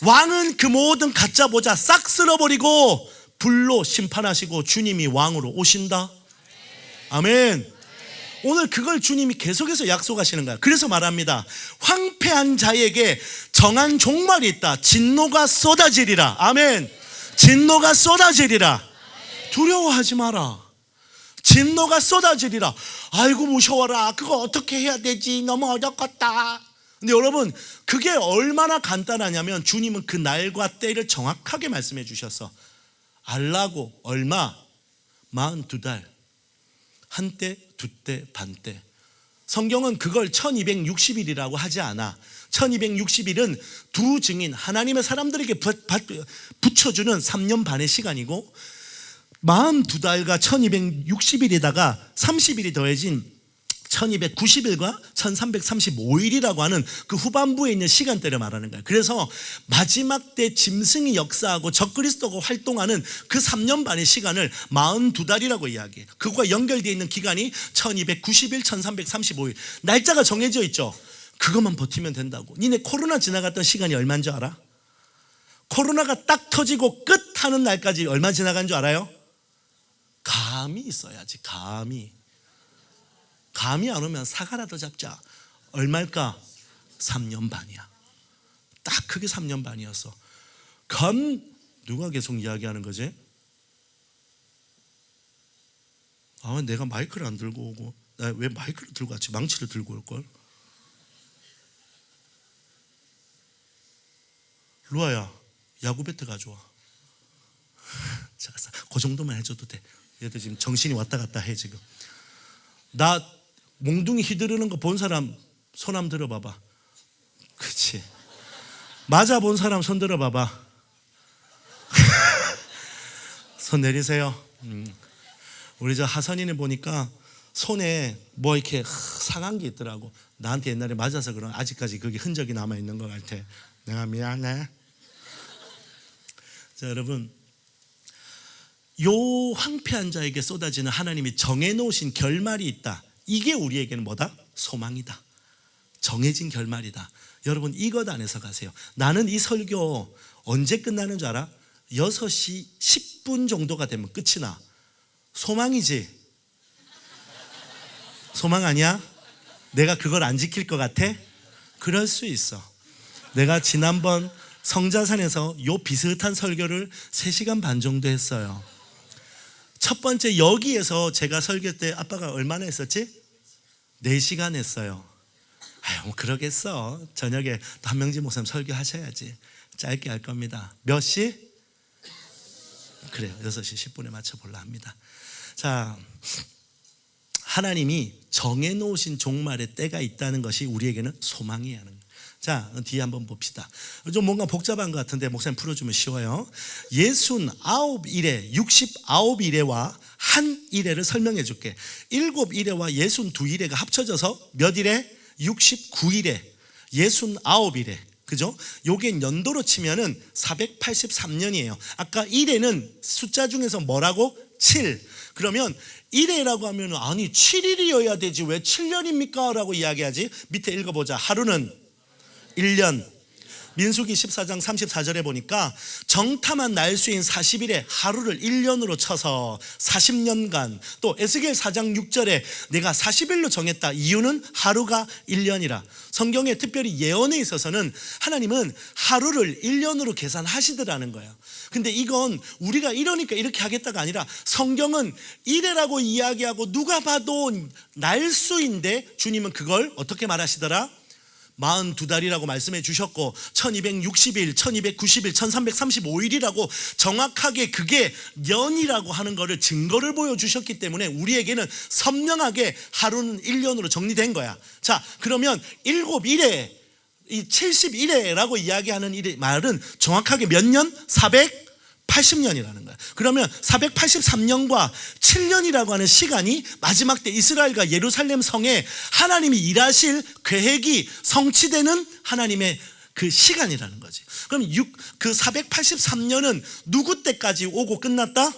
왕은 그 모든 가짜 보자 싹 쓸어버리고 불로 심판하시고 주님이 왕으로 오신다. 아멘. 오늘 그걸 주님이 계속해서 약속하시는 거야. 그래서 말합니다. 황폐한 자에게 정한 종말이 있다. 진노가 쏟아지리라. 아멘. 진노가 쏟아지리라. 두려워하지 마라. 진노가 쏟아지리라. 아이고 무서워라. 그거 어떻게 해야 되지? 너무 어렵겠다. 근데 여러분 그게 얼마나 간단하냐면 주님은 그 날과 때를 정확하게 말씀해 주셔서 알라고 얼마? 42달. 한때, 두때, 반때. 성경은 그걸 1260일이라고 하지 않아. 1260일은 두 증인 하나님의 사람들에게 붙여주는 3년 반의 시간이고 42달과 1260일에다가 30일이 더해진 1290일과 1335일이라고 하는 그 후반부에 있는 시간대를 말하는 거예요. 그래서 마지막 때 짐승이 역사하고 적그리스도가 활동하는 그 3년 반의 시간을 42달이라고 이야기해요. 그거와 연결되어 있는 기간이 1290일, 1335일. 날짜가 정해져 있죠. 그것만 버티면 된다고. 니네 코로나 지나갔던 시간이 얼마인 줄 알아? 코로나가 딱 터지고 끝 하는 날까지 얼마 지나간 줄 알아요? 감이 있어야지. 감이 안 오면 사과라도 잡자. 얼마일까? 3년 반이야. 딱 그게 3년 반이었어. 누가 계속 이야기하는 거지? 내가 마이크를 안 들고 오고 나 왜 마이크를 들고 왔지? 망치를 들고 올걸? 루아야, 야구 배트 가져와. 그 정도만 해줘도 돼. 얘들 지금 정신이 왔다 갔다 해 지금. 나 몽둥이 휘두르는 거 본 사람 손 한번 들어봐봐. 그치? 맞아 본 사람 손 들어봐봐. 손 내리세요. 우리 저 하선이는 보니까 손에 뭐 이렇게 상한 게 있더라고. 나한테 옛날에 맞아서 그런 아직까지 그게 흔적이 남아있는 것 같아. 내가 미안해. 자, 여러분 요 황폐한 자에게 쏟아지는 하나님이 정해놓으신 결말이 있다. 이게 우리에게는 뭐다? 소망이다. 정해진 결말이다. 여러분 이것 안에서 가세요. 나는 이 설교 언제 끝나는 줄 알아? 6시 10분 정도가 되면 끝이 나. 소망이지? 소망 아니야? 내가 그걸 안 지킬 것 같아? 그럴 수 있어. 내가 지난번 성자산에서 요 비슷한 설교를 3시간 반 정도 했어요. 첫 번째 여기에서 제가 설교 때 아빠가 얼마나 했었지? 4시간 했어요. 뭐 그러겠어. 저녁에 한명진 목사님 설교하셔야지. 짧게 할 겁니다. 몇 시? 그래요. 6시 10분에 맞춰보려 합니다. 자, 하나님이 정해놓으신 종말의 때가 있다는 것이 우리에게는 소망이에요. 자, 뒤에 한번 봅시다. 좀 뭔가 복잡한 것 같은데 목사님 풀어주면 쉬워요. 69일에 69일에와 한 일회를 설명해 줄게. 7일회와 62일회가 합쳐져서 몇 일에? 69일에 69일에. 그죠? 요게 연도로 치면은 483년이에요. 아까 1회는 숫자 중에서 뭐라고? 7. 그러면 1회라고 하면 아니 7일이어야 되지 왜 7년입니까? 라고 이야기하지. 밑에 읽어보자. 하루는 1년, 민수기 14장 34절에 보니까 정탐한 날수인 40일에 하루를 1년으로 쳐서 40년간, 또 에스겔 4장 6절에 내가 40일로 정했다. 이유는 하루가 1년이라. 성경에 특별히 예언에 있어서는 하나님은 하루를 1년으로 계산하시더라는 거예요. 근데 이건 우리가 이러니까 이렇게 하겠다가 아니라 성경은 이래라고 이야기하고 누가 봐도 날수인데 주님은 그걸 어떻게 말하시더라? 42달이라고 말씀해 주셨고 1260일, 1290일, 1335일이라고 정확하게 그게 년이라고 하는 거를 증거를 보여주셨기 때문에 우리에게는 선명하게 하루는 1년으로 정리된 거야. 자, 그러면 7일에 이 70일에라고 이야기하는 이 말은 정확하게 몇 년? 480년이라는 거야. 그러면 483년과 7년이라고 하는 시간이 마지막 때 이스라엘과 예루살렘 성에 하나님이 일하실 계획이 성취되는 하나님의 그 시간이라는 거지. 그럼 그 483년은 누구 때까지 오고 끝났다?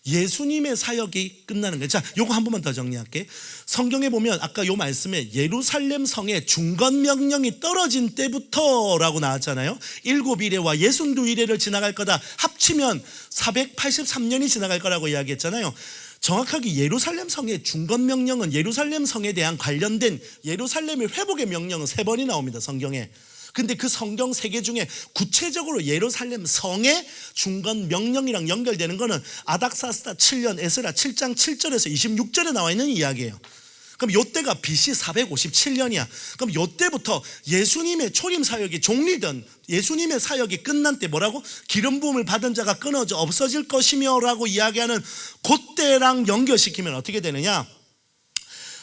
예수님의 사역이 끝나는 거예요. 자, 요거 한 번만 더 정리할게. 성경에 보면 아까 요 말씀에 예루살렘 성에 중건 명령이 떨어진 때부터라고 나왔잖아요. 7일에와 62일에를 지나갈 거다. 합치면 483년이 지나갈 거라고 이야기했잖아요. 정확하게 예루살렘 성의 중건 명령은 예루살렘 성에 대한 관련된 예루살렘의 회복의 명령은 3번이 나옵니다, 성경에. 근데 그 성경 3개 중에 구체적으로 예루살렘 성의 중건 명령이랑 연결되는 거는 아닥사스다 7년 에스라 7장 7절에서 26절에 나와 있는 이야기예요. 그럼 요때가 BC 457년이야. 그럼 요때부터 예수님의 초림 사역이 종리된, 예수님의 사역이 끝난 때 뭐라고? 기름 부음을 받은 자가 끊어져 없어질 것이며 라고 이야기하는 그때랑 연결시키면 어떻게 되느냐?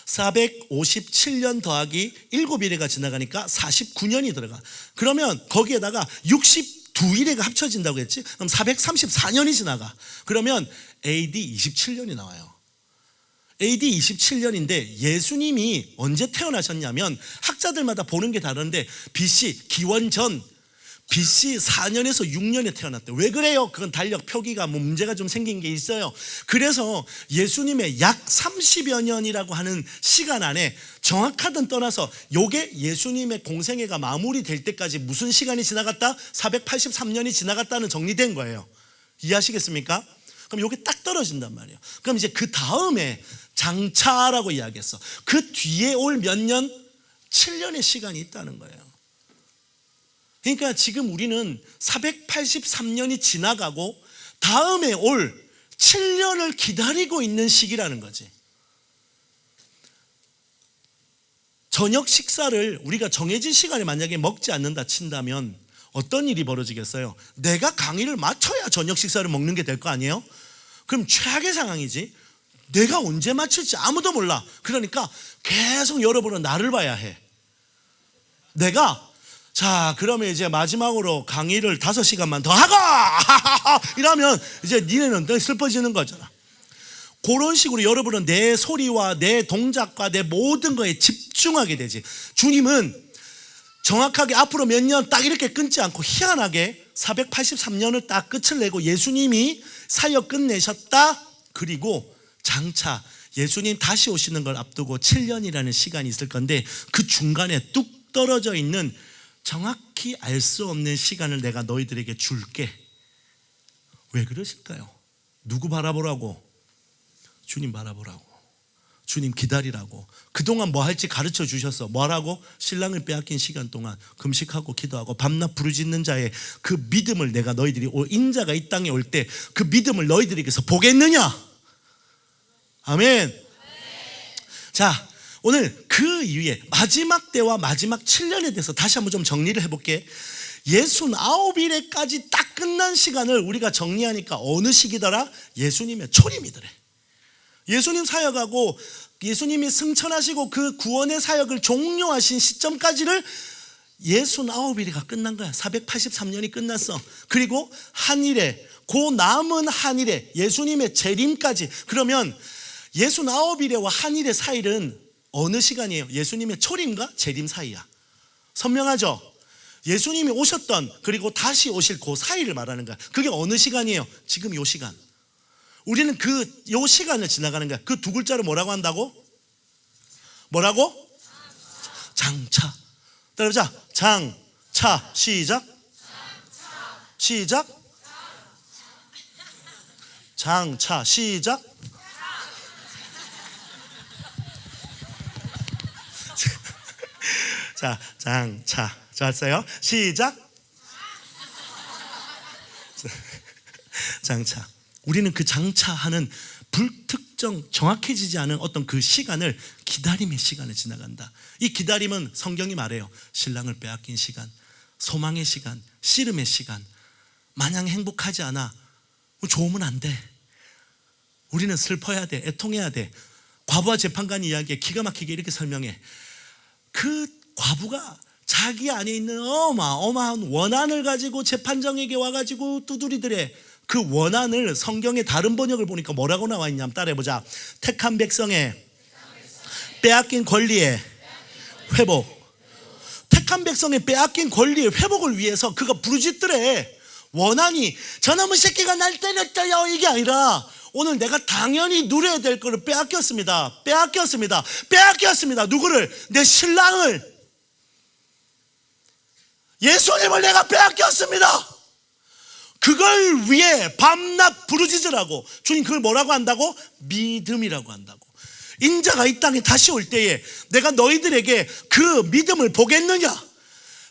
457년 더하기 7일에가 지나가니까 49년이 들어가. 그러면 거기에다가 62일에가 합쳐진다고 했지? 그럼 434년이 지나가. 그러면 AD 27년이 나와요. AD 27년인데 예수님이 언제 태어나셨냐면 학자들마다 보는 게 다른데 BC 기원전 BC 4년에서 6년에 태어났대요. 왜 그래요? 그건 달력 표기가 뭐 문제가 좀 생긴 게 있어요. 그래서 예수님의 약 30여 년이라고 하는 시간 안에 정확하든 떠나서 요게 예수님의 공생애가 마무리될 때까지 무슨 시간이 지나갔다? 483년이 지나갔다는 정리된 거예요. 이해하시겠습니까? 그럼 요게 딱 떨어진단 말이에요. 그럼 이제 그 다음에 장차라고 이야기했어. 그 뒤에 올 몇 년? 7년의 시간이 있다는 거예요. 그러니까 지금 우리는 483년이 지나가고 다음에 올 7년을 기다리고 있는 시기라는 거지. 저녁 식사를 우리가 정해진 시간에 만약에 먹지 않는다 친다면 어떤 일이 벌어지겠어요? 내가 강의를 마쳐야 저녁 식사를 먹는 게 될 거 아니에요? 그럼 최악의 상황이지. 내가 언제 마칠지 아무도 몰라. 그러니까 계속 여러분은 나를 봐야 해. 내가 자, 그러면 이제 마지막으로 강의를 5시간만 더 하고 이러면 이제 니네는 더 슬퍼지는 거잖아. 그런 식으로 여러분은 내 소리와 내 동작과 내 모든 거에 집중하게 되지. 주님은 정확하게 앞으로 몇 년 딱 이렇게 끊지 않고 희한하게 483년을 딱 끝을 내고 예수님이 사역 끝내셨다. 그리고 장차 예수님 다시 오시는 걸 앞두고 7년이라는 시간이 있을 건데 그 중간에 뚝 떨어져 있는 정확히 알 수 없는 시간을 내가 너희들에게 줄게. 왜 그러실까요? 누구 바라보라고? 주님 바라보라고. 주님 기다리라고. 그동안 뭐 할지 가르쳐 주셨어. 뭐라고? 신랑을 빼앗긴 시간 동안 금식하고 기도하고 밤낮 부르짖는 자의 그 믿음을 내가 너희들이 인자가 이 땅에 올 때 그 믿음을 너희들에게서 보겠느냐? 아멘. 자, 오늘 그 이후에 마지막 때와 마지막 7년에 대해서 다시 한번 좀 정리를 해볼게. 69일에까지 딱 끝난 시간을 우리가 정리하니까 어느 시기더라? 예수님의 초림이더래. 예수님 사역하고 예수님이 승천하시고 그 구원의 사역을 종료하신 시점까지를 69일이가 끝난 거야. 483년이 끝났어. 그리고 한일에, 그 남은 한일에 예수님의 재림까지. 그러면 69일에와 한일의 사이는 어느 시간이에요? 예수님의 초림과 재림 사이야. 선명하죠? 예수님이 오셨던 그리고 다시 오실 그 사이를 말하는 거야. 그게 어느 시간이에요? 지금 요 시간. 우리는 요 시간을 지나가는 거야. 그 두 글자를 뭐라고 한다고? 뭐라고? 장차. 따라해보자. 차 시작. 시작. 장차 시작. 자, 장차. 좋았어요. 시작. 장차. 우리는 그 장차하는 불특정 정확해지지 않은 어떤 그 시간을 기다림의 시간을 지나간다. 이 기다림은 성경이 말해요. 신랑을 빼앗긴 시간, 소망의 시간, 씨름의 시간. 마냥 행복하지 않아. 좋으면 안 돼. 우리는 슬퍼야 돼. 애통해야 돼. 과부와 재판관 이야기에 기가 막히게 이렇게 설명해. 그 과부가 자기 안에 있는 어마어마한 원한을 가지고 재판장에게 와가지고 두드리더래. 그 원한을 성경의 다른 번역을 보니까 뭐라고 나와 있냐면 따라해보자. 택한 백성의 빼앗긴 권리의 회복. 택한 백성의 빼앗긴 권리의 회복을 위해서 그가 부르짖더래. 원한이 저놈의 새끼가 날 때렸어요 이게 아니라 오늘 내가 당연히 누려야 될 거를 빼앗겼습니다. 누구를? 내 신랑을, 예수님을 내가 빼앗겼습니다. 그걸 위해 밤낮 부르짖으라고. 주님 그걸 뭐라고 한다고? 믿음이라고 한다고. 인자가 이 땅에 다시 올 때에 내가 너희들에게 그 믿음을 보겠느냐?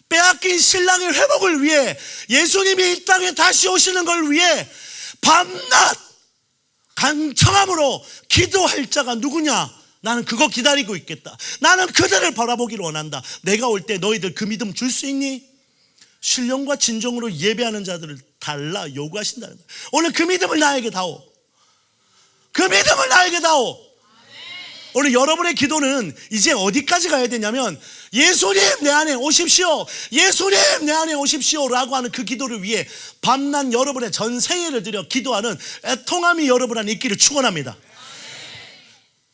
빼앗긴 신랑의 회복을 위해 예수님이 이 땅에 다시 오시는 걸 위해 밤낮 간청함으로 기도할 자가 누구냐? 나는 그거 기다리고 있겠다. 나는 그들을 바라보기를 원한다. 내가 올 때 너희들 그 믿음 줄 수 있니? 신령과 진정으로 예배하는 자들을 달라 요구하신다는 거예요. 오늘 그 믿음을 나에게 다오. 그 믿음을 나에게 다오. 오늘 여러분의 기도는 이제 어디까지 가야 되냐면 예수님 내 안에 오십시오. 예수님 내 안에 오십시오 라고 하는 그 기도를 위해 밤낮 여러분의 전생애를 들여 기도하는 애통함이 여러분 안에 있기를 축원합니다.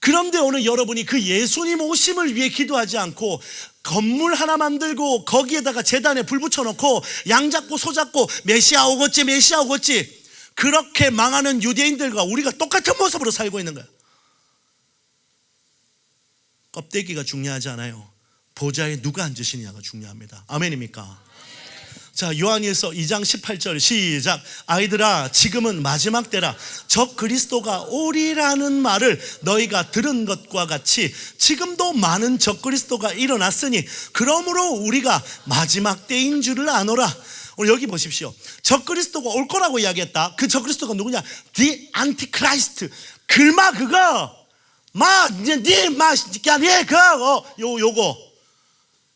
그런데 오늘 여러분이 그 예수님 오심을 위해 기도하지 않고 건물 하나 만들고 거기에다가 제단에 불 붙여놓고 양 잡고 소 잡고 메시아 오겠지 그렇게 망하는 유대인들과 우리가 똑같은 모습으로 살고 있는 거야. 껍데기가 중요하지 않아요. 보좌에 누가 앉으시냐가 중요합니다. 아멘입니까? 자, 요한일서 2장 18절 시작. 아이들아 지금은 마지막 때라. 적 그리스도가 오리라는 말을 너희가 들은 것과 같이 지금도 많은 적 그리스도가 일어났으니 그러므로 우리가 마지막 때인 줄을 아노라. 오늘 여기 보십시오. 적 그리스도가 올 거라고 이야기했다. 그 적 그리스도가 누구냐? The Antichrist. 글마 그거. 요거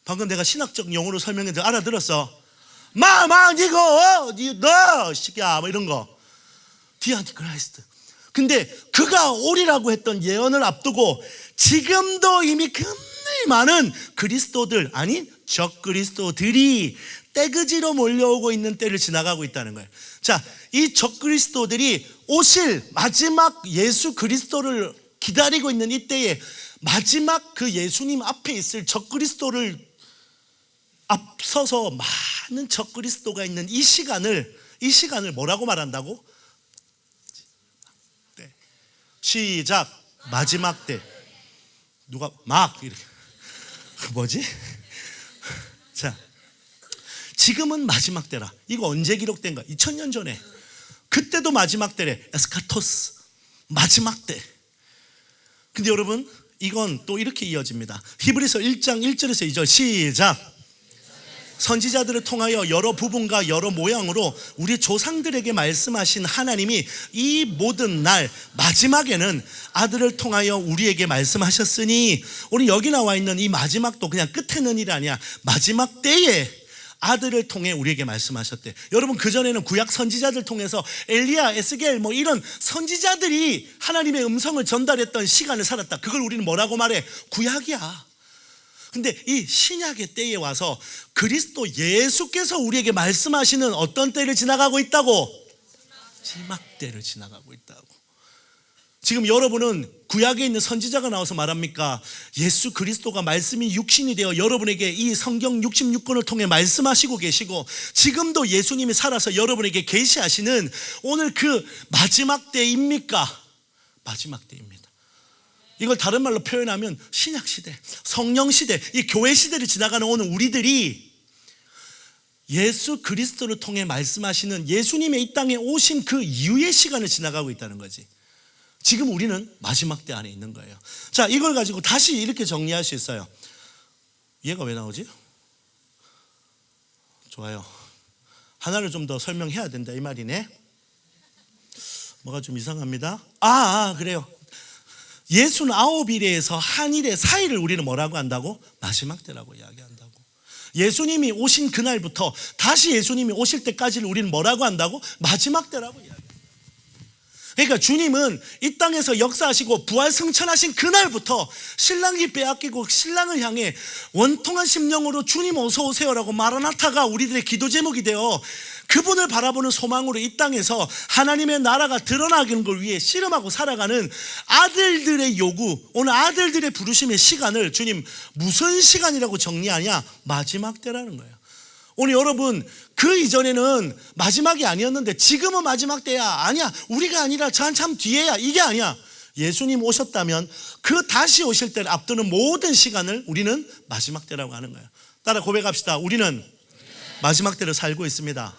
방금 내가 신학적 용어로 설명했는데 알아들었어? 너 시끼야 뭐 이런 거. The Antichrist. 근데 그가 오리라고 했던 예언을 앞두고 지금도 이미 굉장히 많은 그리스도들 아니 적 그리스도들이 떼그지로 몰려오고 있는 때를 지나가고 있다는 거예요. 자, 이 적 그리스도들이 오실 마지막 예수 그리스도를 기다리고 있는 이때에 마지막 그 예수님 앞에 있을 적 그리스도를 앞서서 많은 적 그리스도가 있는 이 시간을 뭐라고 말한다고? 때. 시작. 마지막 때. 누가 막 이렇게 뭐지? 자, 지금은 마지막 때라. 이거 언제 기록된가? 2000년 전에. 그때도 마지막 때래. 에스카토스. 마지막 때. 근데 여러분 이건 또 이렇게 이어집니다. 히브리서 1장 1절에서 2절 시작. 선지자들을 통하여 여러 부분과 여러 모양으로 우리 조상들에게 말씀하신 하나님이 이 모든 날 마지막에는 아들을 통하여 우리에게 말씀하셨으니 오늘 여기 나와 있는 이 마지막도 그냥 끝에는 일이 아니야. 마지막 때에 아들을 통해 우리에게 말씀하셨대. 여러분 그전에는 구약 선지자들 통해서 엘리야, 에스겔 뭐 이런 선지자들이 하나님의 음성을 전달했던 시간을 살았다. 그걸 우리는 뭐라고 말해? 구약이야. 근데 이 신약의 때에 와서 그리스도 예수께서 우리에게 말씀하시는 어떤 때를 지나가고 있다고? 마지막 때를 지나가고 있다고. 지금 여러분은 구약에 있는 선지자가 나와서 말합니까? 예수 그리스도가 말씀이 육신이 되어 여러분에게 이 성경 66권을 통해 말씀하시고 계시고 지금도 예수님이 살아서 여러분에게 계시하시는 오늘 그 마지막 때입니까? 마지막 때입니다. 이걸 다른 말로 표현하면 신약시대, 성령시대, 이 교회시대를 지나가는 오늘 우리들이 예수 그리스도를 통해 말씀하시는 예수님의 이 땅에 오신 그 이후의 시간을 지나가고 있다는 거지. 지금 우리는 마지막 때 안에 있는 거예요. 자, 이걸 가지고 다시 이렇게 정리할 수 있어요. 얘가 왜 나오지? 좋아요. 하나를 좀 더 설명해야 된다 이 말이네. 뭐가 좀 이상합니다. 그래요. 69일에서 한 일의 사이를 우리는 뭐라고 한다고? 마지막 때라고 이야기한다고. 예수님이 오신 그날부터 다시 예수님이 오실 때까지를 우리는 뭐라고 한다고? 마지막 때라고 이야기합니다. 그러니까 주님은 이 땅에서 역사하시고 부활 승천하신 그날부터 신랑이 빼앗기고 신랑을 향해 원통한 심령으로 주님 어서 오세요라고 마라나타가 우리들의 기도 제목이 되어 그분을 바라보는 소망으로 이 땅에서 하나님의 나라가 드러나는 걸 위해 씨름하고 살아가는 아들들의 요구, 오늘 아들들의 부르심의 시간을 주님 무슨 시간이라고 정리하냐? 마지막 때라는 거예요. 오늘 여러분, 그 이전에는 마지막이 아니었는데 지금은 마지막 때야. 아니야, 우리가 아니라 저 한참 뒤에야. 이게 아니야. 예수님 오셨다면 그 다시 오실 때를 앞두는 모든 시간을 우리는 마지막 때라고 하는 거예요. 따라 고백합시다. 우리는 마지막 때를 살고 있습니다.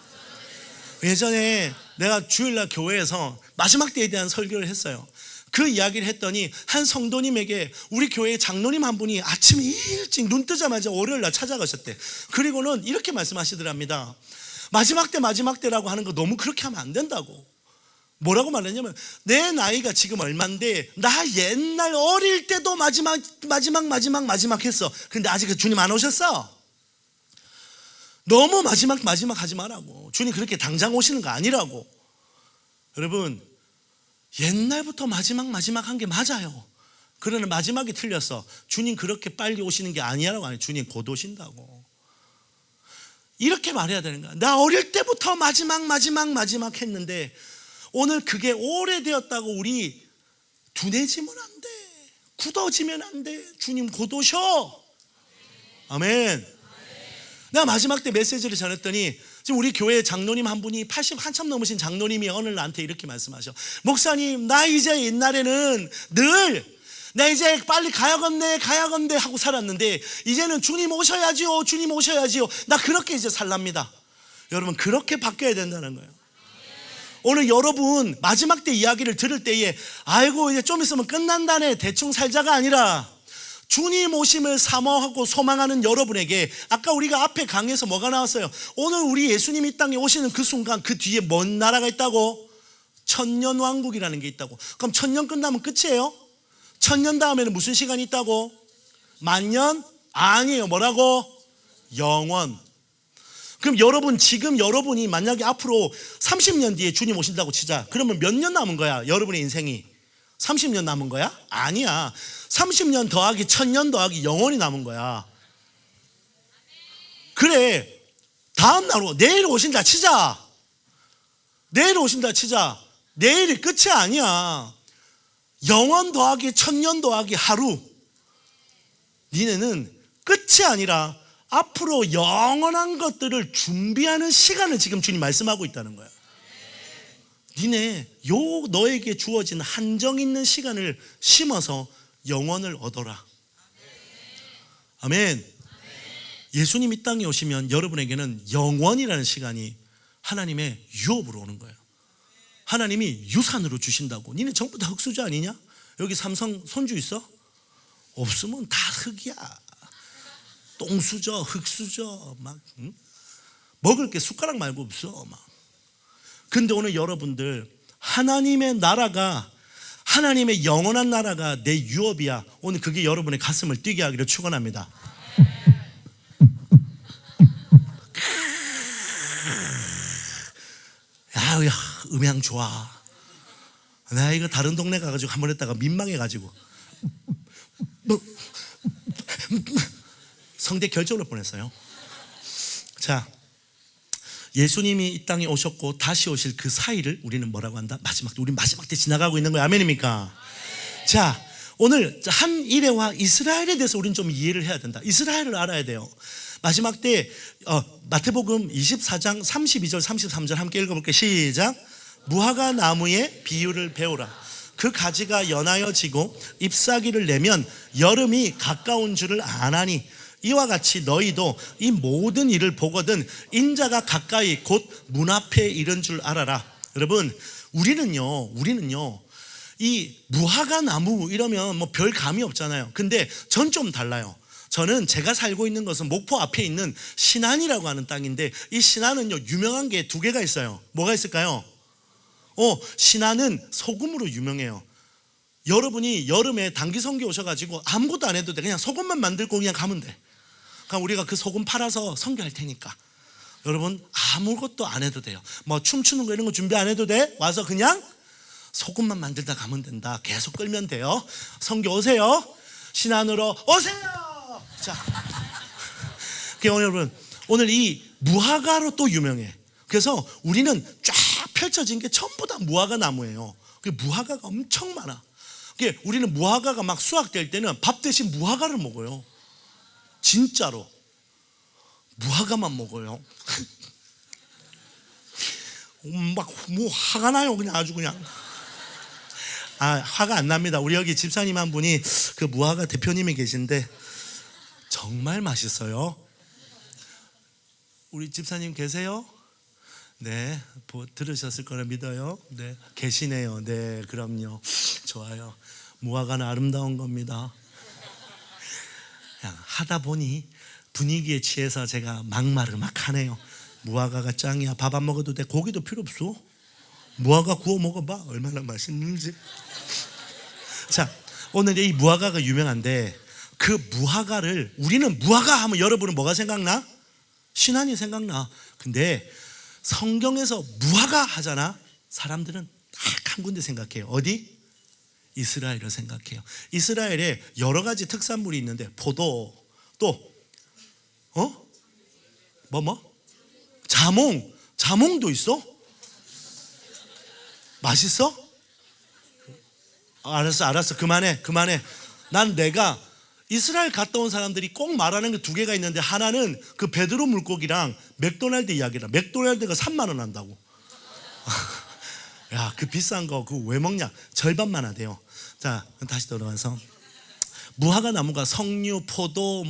예전에 내가 주일날 교회에서 마지막 때에 대한 설교를 했어요. 그 이야기를 했더니 한 성도님에게 우리 교회 장로님 한 분이 아침에 일찍 눈 뜨자마자 월요일날 찾아가셨대. 그리고는 이렇게 말씀하시더랍니다. 마지막 때라고 하는 거 너무 그렇게 하면 안 된다고. 뭐라고 말했냐면, 내 나이가 지금 얼만데 나 옛날 어릴 때도 마지막 했어. 근데 아직 주님 안 오셨어. 너무 마지막 하지 말라고. 주님 그렇게 당장 오시는 거 아니라고. 여러분, 옛날부터 마지막 한 게 맞아요. 그러나 마지막이 틀렸어. 주님 그렇게 빨리 오시는 게 아니라고. 아니, 주님 곧 오신다고. 이렇게 말해야 되는 거야. 나 어릴 때부터 마지막 했는데 오늘 그게 오래되었다고 우리 둔해지면 안 돼. 굳어지면 안 돼. 주님 곧 오셔. 아멘. 내가 마지막 때 메시지를 전했더니 지금 우리 교회 장로님 한 분이 80 한참 넘으신 장로님이 오늘 나한테 이렇게 말씀하셔. 목사님, 나 이제 옛날에는 늘 나 이제 빨리 가야겠네 하고 살았는데 이제는 주님 오셔야지요. 나 그렇게 이제 살랍니다. 여러분, 그렇게 바뀌어야 된다는 거예요. 오늘 여러분 마지막 때 이야기를 들을 때에 아이고 이제 좀 있으면 끝난다네 대충 살자가 아니라 주님 오심을 사모하고 소망하는 여러분에게 아까 우리가 앞에 강의에서 뭐가 나왔어요? 오늘 우리 예수님 이 땅에 오시는 그 순간 그 뒤에 뭔 나라가 있다고? 천년왕국이라는 게 있다고. 그럼 천년 끝나면 끝이에요? 천년 다음에는 무슨 시간이 있다고? 만년? 아니에요. 뭐라고? 영원. 그럼 여러분, 지금 여러분이 만약에 앞으로 30년 뒤에 주님 오신다고 치자. 그러면 몇 년 남은 거야? 여러분의 인생이 30년 남은 거야? 아니야. 30년 더하기 1000년 더하기 영원히 남은 거야. 그래, 다음 날 내일 오신다 치자. 내일이 끝이 아니야. 영원 더하기 1000년 더하기 하루. 니네는 끝이 아니라 앞으로 영원한 것들을 준비하는 시간을 지금 주님 말씀하고 있다는 거야. 니네 너에게 주어진 한정 있는 시간을 심어서 영원을 얻어라. 아멘. 예수님 이 땅에 오시면 여러분에게는 영원이라는 시간이 하나님의 유업으로 오는 거예요. 하나님이 유산으로 주신다고. 니네 전부 다 흙수저 아니냐? 여기 삼성 손주 있어? 없으면 다 흙이야. 똥수저, 흙수저, 막 먹을 게 숟가락 말고 없어. 막. 근데 오늘 여러분들 하나님의 나라가, 하나님의 영원한 나라가 내 유업이야. 오늘 그게 여러분의 가슴을 뛰게 하기를 축원합니다. 야, 음향 좋아. 나 이거 다른 동네 가가지고 한번 했다가 민망해가지고 성대 결절을 뻔했어요. 자, 예수님이 이 땅에 오셨고 다시 오실 그 사이를 우리는 뭐라고 한다? 마지막 때. 우리 마지막 때 지나가고 있는 거야. 아멘입니까? 자, 오늘 한 일회와 이스라엘에 대해서 우리는 좀 이해를 해야 된다. 이스라엘을 알아야 돼요. 마지막 때 마태복음 24장 32절 33절 함께 읽어볼게요. 시작. 무화과 나무의 비유를 배우라. 그 가지가 연하여지고 잎사귀를 내면 여름이 가까운 줄을 아나니 이와 같이 너희도 이 모든 일을 보거든 인자가 가까이 곧 문 앞에 이른 줄 알아라. 여러분, 우리는요 이 무화과 나무 이러면 뭐 별 감이 없잖아요. 근데 전 좀 달라요. 저는 제가 살고 있는 것은 목포 앞에 있는 신안이라고 하는 땅인데, 이 신안은요 유명한 게 두 개가 있어요. 뭐가 있을까요? 신안은 소금으로 유명해요. 여러분이 여름에 단기 선교 오셔가지고 아무것도 안 해도 돼. 그냥 소금만 만들고 그냥 가면 돼. 그러니까 우리가 그 소금 팔아서 선교할 테니까 여러분 아무것도 안 해도 돼요. 뭐 춤추는 거 이런 거 준비 안 해도 돼. 와서 그냥 소금만 만들다 가면 된다. 계속 끌면 돼요. 선교 오세요. 신안으로 오세요. 자, 여러분 오늘 이 무화과로 또 유명해. 그래서 우리는 쫙 펼쳐진 게 전부 다 무화과 나무예요. 무화과가 엄청 많아. 우리는 무화과가 막 수확될 때는 밥 대신 무화과를 먹어요. 진짜로 무화과만 먹어요. 막 뭐 화가 나요. 그냥 아주 그냥. 화가 안 납니다. 우리 여기 집사님 한 분이 그 무화과 대표님이 계신데 정말 맛있어요. 우리 집사님 계세요? 네, 들으셨을 거라 믿어요. 네, 계시네요. 네, 그럼요. 좋아요. 무화과는 아름다운 겁니다. 그냥 하다 보니 분위기에 취해서 제가 막말을 막 하네요. 무화과가 짱이야. 밥 안 먹어도 돼. 고기도 필요 없어. 무화과 구워 먹어봐. 얼마나 맛있는지. 자, 오늘 이 무화과가 유명한데 그 무화과를, 우리는 무화과 하면 여러분은 뭐가 생각나? 신안이 생각나. 근데 성경에서 무화과 하잖아. 사람들은 딱 한 군데 생각해요. 어디? 이스라엘을 생각해요. 이스라엘에 여러 가지 특산물이 있는데 포도, 또 자몽도 있어? 맛있어? 알았어. 그만해. 난 내가 이스라엘 갔다 온 사람들이 꼭 말하는 게 두 개가 있는데, 하나는 그 베드로 물고기랑 맥도날드 이야기라. 맥도날드가 3만 원 한다고. 야, 그 비싼 거 그거 왜 먹냐? 절반만 하대요. 자, 다시 돌아와서 무화과 나무가 석류, 포도,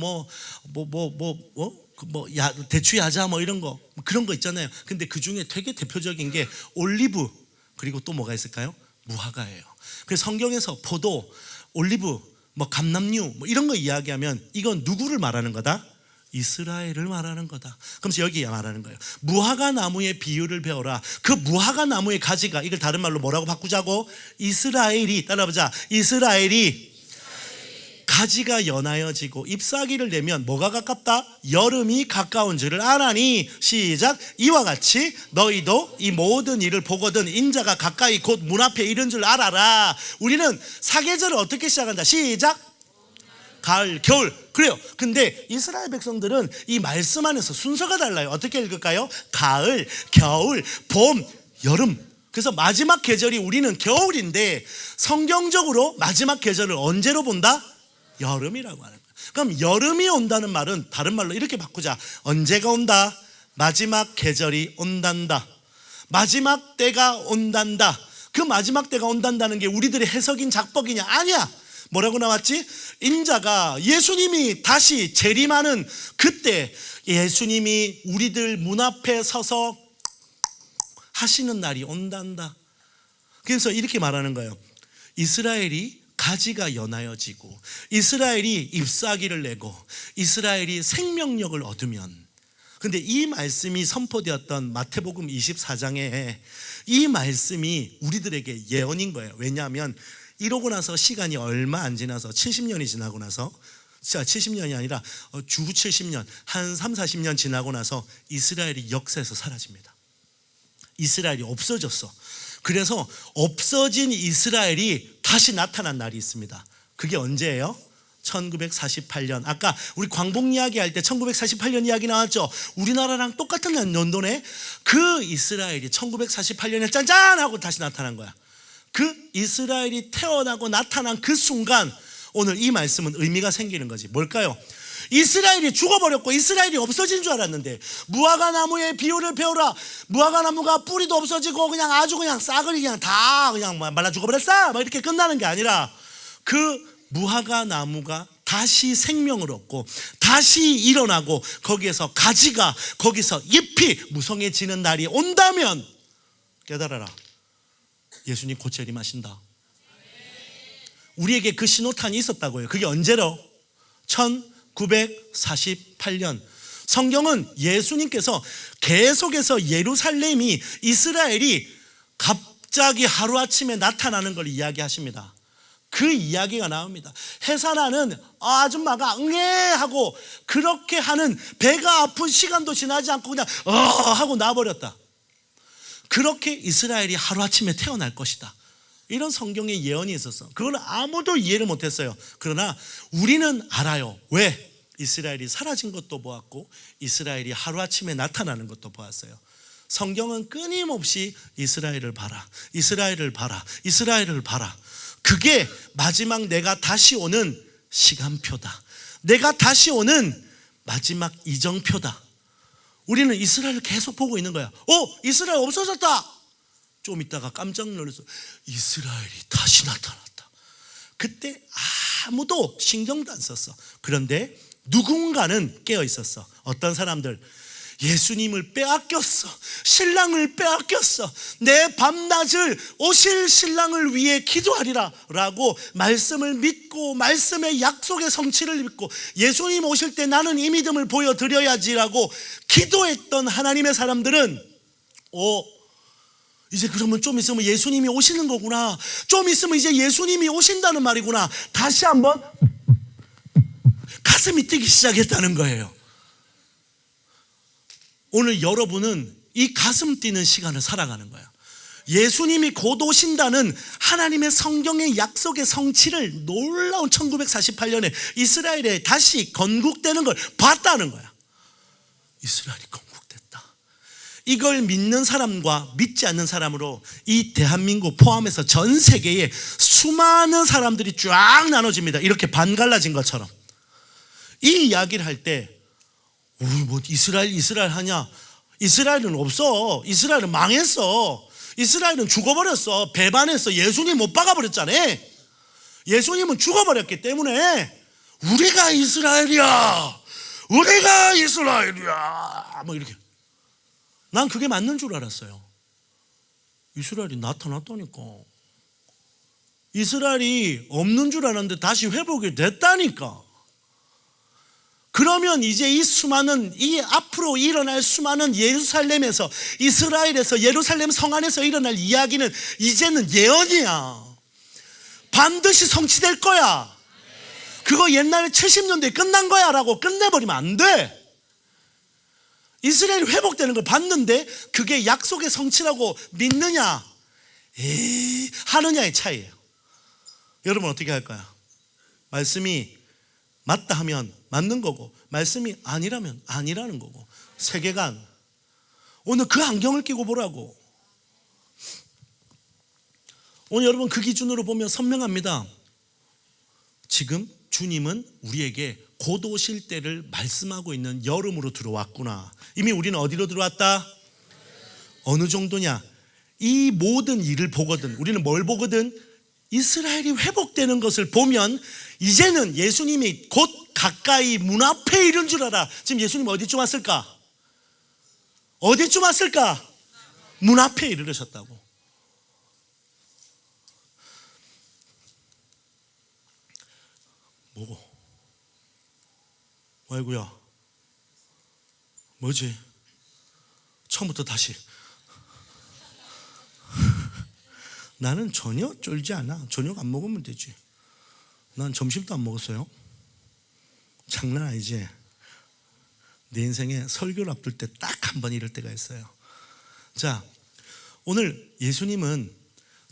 대추 야자 이런 거, 그런 거 있잖아요. 근데 그 중에 되게 대표적인 게 올리브, 그리고 또 뭐가 있을까요? 무화과예요. 그래서 성경에서 포도, 올리브, 감람류 이런 거 이야기하면 이건 누구를 말하는 거다? 이스라엘을 말하는 거다. 그러면서 여기 말하는 거예요. 무화과 나무의 비유를 배워라. 그 무화과 나무의 가지가, 이걸 다른 말로 뭐라고 바꾸자고? 이스라엘이, 따라보자. 이스라엘이 가지가 연하여지고 잎사귀를 내면 뭐가 가깝다? 여름이 가까운 줄을 아나니. 시작. 이와 같이 너희도 이 모든 일을 보거든 인자가 가까이 곧 문 앞에 이른 줄 알아라. 우리는 사계절을 어떻게 시작한다? 시작. 가을, 겨울. 그래요. 근데 이스라엘 백성들은 이 말씀 안에서 순서가 달라요. 어떻게 읽을까요? 가을, 겨울, 봄, 여름. 그래서 마지막 계절이 우리는 겨울인데 성경적으로 마지막 계절을 언제로 본다? 여름이라고 하는 거예요. 그럼 여름이 온다는 말은 다른 말로 이렇게 바꾸자. 언제가 온다? 마지막 계절이 온단다. 마지막 때가 온단다. 그 마지막 때가 온단다는 게 우리들의 해석인 작법이냐? 아니야. 뭐라고 나왔지? 인자가, 예수님이 다시 재림하는 그때 예수님이 우리들 문 앞에 서서 하시는 날이 온단다. 그래서 이렇게 말하는 거예요. 이스라엘이 가지가 연하여지고 이스라엘이 잎사귀를 내고 이스라엘이 생명력을 얻으면, 근데 이 말씀이 선포되었던 마태복음 24장에 이 말씀이 우리들에게 예언인 거예요. 왜냐하면 이러고 나서 시간이 얼마 안 지나서 70년이 지나고 나서, 70년이 아니라 주 70년, 한 3, 40년 지나고 나서 이스라엘이 역사에서 사라집니다. 이스라엘이 없어졌어. 그래서 없어진 이스라엘이 다시 나타난 날이 있습니다. 그게 언제예요? 1948년. 아까 우리 광복 이야기 할 때 1948년 이야기 나왔죠. 우리나라랑 똑같은 연도네. 그 이스라엘이 1948년에 짠짠 하고 다시 나타난 거야. 그 이스라엘이 태어나고 나타난 그 순간 오늘 이 말씀은 의미가 생기는 거지. 뭘까요? 이스라엘이 죽어버렸고 이스라엘이 없어진 줄 알았는데, 무화과 나무의 비유를 배우라. 무화과 나무가 뿌리도 없어지고 그냥 아주 그냥 싸그리 그냥 다 그냥 말라 죽어버렸어 막 이렇게 끝나는 게 아니라, 그 무화과 나무가 다시 생명을 얻고 다시 일어나고 거기에서 가지가, 거기서 잎이 무성해지는 날이 온다면 깨달아라, 예수님 곧 재림하신다. 우리에게 그 신호탄이 있었다고요. 그게 언제로? 1948년. 성경은 예수님께서 계속해서 예루살렘이, 이스라엘이 갑자기 하루아침에 나타나는 걸 이야기하십니다. 그 이야기가 나옵니다. 해산하는 아줌마가 응애 하고 그렇게 하는, 배가 아픈 시간도 지나지 않고 그냥 하고 나버렸다. 그렇게 이스라엘이 하루아침에 태어날 것이다. 이런 성경의 예언이 있었어. 그걸 아무도 이해를 못했어요. 그러나 우리는 알아요. 왜? 이스라엘이 사라진 것도 보았고 이스라엘이 하루아침에 나타나는 것도 보았어요. 성경은 끊임없이 이스라엘을 봐라, 이스라엘을 봐라, 이스라엘을 봐라. 그게 마지막 내가 다시 오는 시간표다. 내가 다시 오는 마지막 이정표다. 우리는 이스라엘을 계속 보고 있는 거야. 이스라엘 없어졌다. 좀 있다가 깜짝 놀라서 이스라엘이 다시 나타났다. 그때 아무도 신경도 안 썼어. 그런데 누군가는 깨어 있었어. 어떤 사람들, 예수님을 빼앗겼어. 신랑을 빼앗겼어. 내 밤낮을 오실 신랑을 위해 기도하리라 라고 말씀을 믿고, 말씀의 약속의 성취를 믿고, 예수님 오실 때 나는 이 믿음을 보여드려야지라고 기도했던 하나님의 사람들은 이제 그러면 좀 있으면 예수님이 오시는 거구나, 좀 있으면 이제 예수님이 오신다는 말이구나, 다시 한번 가슴이 뛰기 시작했다는 거예요. 오늘 여러분은 이 가슴 뛰는 시간을 살아가는 거예요. 예수님이 곧 오신다는 하나님의 성경의 약속의 성취를 놀라운 1948년에 이스라엘에 다시 건국되는 걸 봤다는 거야. 이스라엘이 건국됐다. 이걸 믿는 사람과 믿지 않는 사람으로 이 대한민국 포함해서 전 세계에 수많은 사람들이 쫙 나눠집니다. 이렇게 반갈라진 것처럼. 이 이야기를 할 때 뭐 이스라엘 하냐? 이스라엘은 없어. 이스라엘은 망했어. 이스라엘은 죽어버렸어. 배반했어. 예수님 못 박아버렸잖아. 예수님은 죽어버렸기 때문에 우리가 이스라엘이야, 우리가 이스라엘이야, 뭐 이렇게. 난 그게 맞는 줄 알았어요. 이스라엘이 나타났다니까. 이스라엘이 없는 줄 알았는데 다시 회복이 됐다니까. 그러면 이제 이 수많은, 이 앞으로 일어날 수많은 예루살렘에서, 이스라엘에서, 예루살렘 성 안에서 일어날 이야기는 이제는 예언이야. 반드시 성취될 거야. 그거 옛날에 70년대에 끝난 거야 라고 끝내버리면 안 돼. 이스라엘이 회복되는 걸 봤는데 그게 약속의 성취라고 믿느냐 하느냐의 차이예요. 여러분 어떻게 할까요? 말씀이 맞다 하면 맞는 거고, 말씀이 아니라면 아니라는 거고. 세계관, 오늘 그 안경을 끼고 보라고. 오늘 여러분 그 기준으로 보면 선명합니다. 지금 주님은 우리에게 곧 오실 때를 말씀하고 있는 여름으로 들어왔구나. 이미 우리는 어디로 들어왔다? 어느 정도냐? 이 모든 일을 보거든. 우리는 뭘 보거든? 이스라엘이 회복되는 것을 보면 이제는 예수님이 곧 가까이 문 앞에 이른 줄 알아. 지금 예수님 어디쯤 왔을까? 어디쯤 왔을까? 문 앞에 이르셨다고. 뭐고? 아이고야, 뭐지? 처음부터 다시. 나는 전혀 쫄지 않아. 저녁 안 먹으면 되지. 난 점심도 안 먹었어요. 장난 아니지. 내 인생에 설교를 앞둘 때 딱 한 번 이럴 때가 있어요. 자, 오늘 예수님은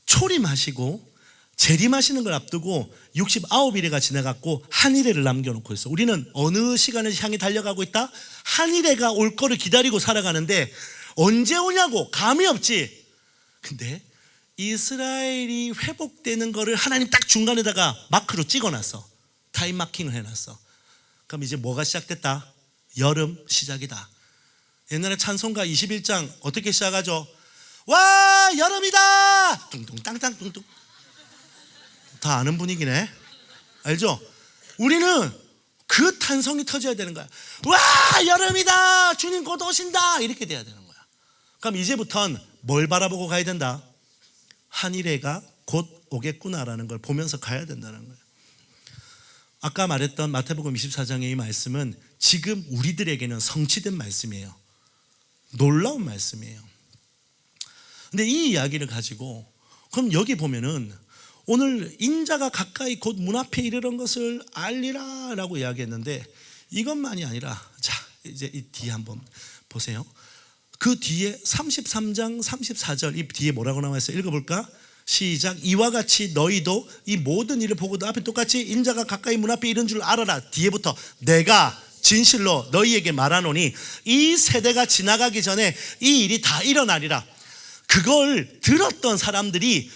초림하시고 재림하시는 걸 앞두고 69일에가 지나갔고 한일회를 남겨놓고 있어. 우리는 어느 시간을 향해 달려가고 있다? 한일회가 올 거를 기다리고 살아가는데 언제 오냐고 감이 없지. 근데 이스라엘이 회복되는 거를 하나님 딱 중간에다가 마크로 찍어놨어. 타임 마킹을 해놨어. 그럼 이제 뭐가 시작됐다? 여름 시작이다. 옛날에 찬송가 21장 어떻게 시작하죠? 와 여름이다 뚱뚱 땅땅 뚱뚱. 다 아는 분위기네. 알죠? 우리는 그 탄성이 터져야 되는 거야. 와 여름이다 주님 곧 오신다 이렇게 돼야 되는 거야. 그럼 이제부턴 뭘 바라보고 가야 된다? 한일해가 곧 오겠구나라는 걸 보면서 가야 된다는 거예요. 아까 말했던 마태복음 24장의 이 말씀은 지금 우리들에게는 성취된 말씀이에요. 놀라운 말씀이에요. 근데 이 이야기를 가지고 그럼 여기 보면은 오늘 인자가 가까이 곧 문 앞에 이르는 것을 알리라 라고 이야기했는데 이것만이 아니라 자 이제 이 뒤에 한번 보세요. 그 뒤에 33장 34절 이 뒤에 뭐라고 나와 있어요? 읽어볼까? 시작. 이와 같이 너희도 이 모든 일을 보고도 앞에 똑같이 인자가 가까이 문 앞에 이른 줄 알아라. 뒤에부터 내가 진실로 너희에게 말하노니 이 세대가 지나가기 전에 이 일이 다 일어나리라. 그걸 들었던 사람들이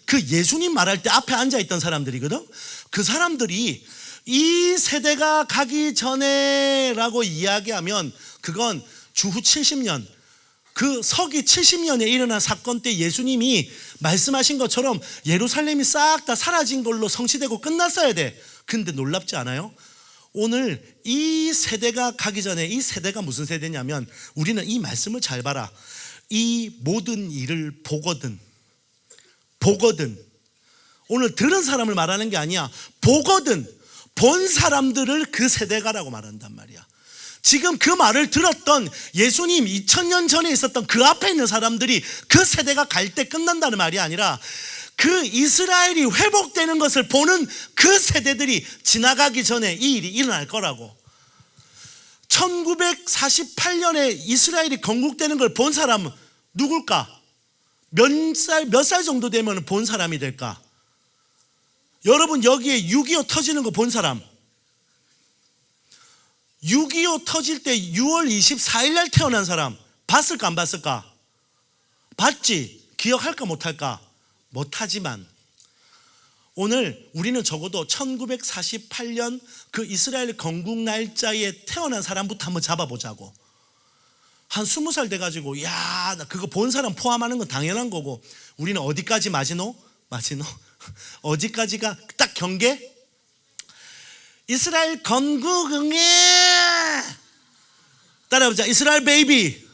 그 예수님 말할 때 앞에 앉아있던 사람들이거든. 그 사람들이 이 세대가 가기 전에 라고 이야기하면 그건 주후 70년 그 서기 70년에 일어난 사건 때 예수님이 말씀하신 것처럼 예루살렘이 싹 다 사라진 걸로 성취되고 끝났어야 돼. 근데 놀랍지 않아요? 오늘 이 세대가 가기 전에 이 세대가 무슨 세대냐면 우리는 이 말씀을 잘 봐라. 이 모든 일을 보거든 오늘 들은 사람을 말하는 게 아니야. 보거든 본 사람들을 그 세대가라고 말한단 말이야. 지금 그 말을 들었던 예수님 2000년 전에 있었던 그 앞에 있는 사람들이 그 세대가 갈 때 끝난다는 말이 아니라 그 이스라엘이 회복되는 것을 보는 그 세대들이 지나가기 전에 이 일이 일어날 거라고. 1948년에 이스라엘이 건국되는 걸 본 사람은 누굴까? 몇 살 정도 되면 본 사람이 될까? 여러분 여기에 6.25 터지는 거 본 사람, 6.25 터질 때 6월 24일 날 태어난 사람 봤을까 안 봤을까? 봤지? 기억할까 못할까? 못하지만 오늘 우리는 적어도 1948년 그 이스라엘 건국 날짜에 태어난 사람부터 한번 잡아보자고. 한 20살 돼가지고 야, 나 그거 본 사람 포함하는 건 당연한 거고 우리는 어디까지 마지노? 어디까지가 딱 경계? 이스라엘 건국 응애 따라해보자. 이스라엘 베이비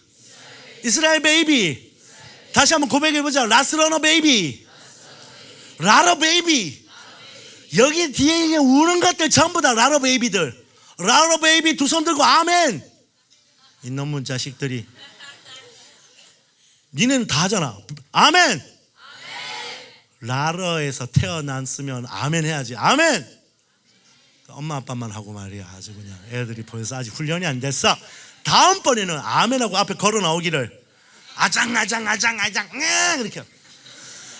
다시 한번 고백해보자. 라스러너 베이비 라러 베이비. 여기 뒤에 우는 것들 전부 다 라러 베이비들. 라러 베이비 두 손 들고 아멘. 이놈의 자식들이 니네는 다 하잖아. 아멘. 라러에서 태어났으면 아멘 해야지. 아멘. 엄마 아빠만 하고 말이야. 아주 그냥 애들이 벌써 아직 훈련이 안 됐어. 다음번에는 아멘하고 앞에 걸어 나오기를 아장 이렇게.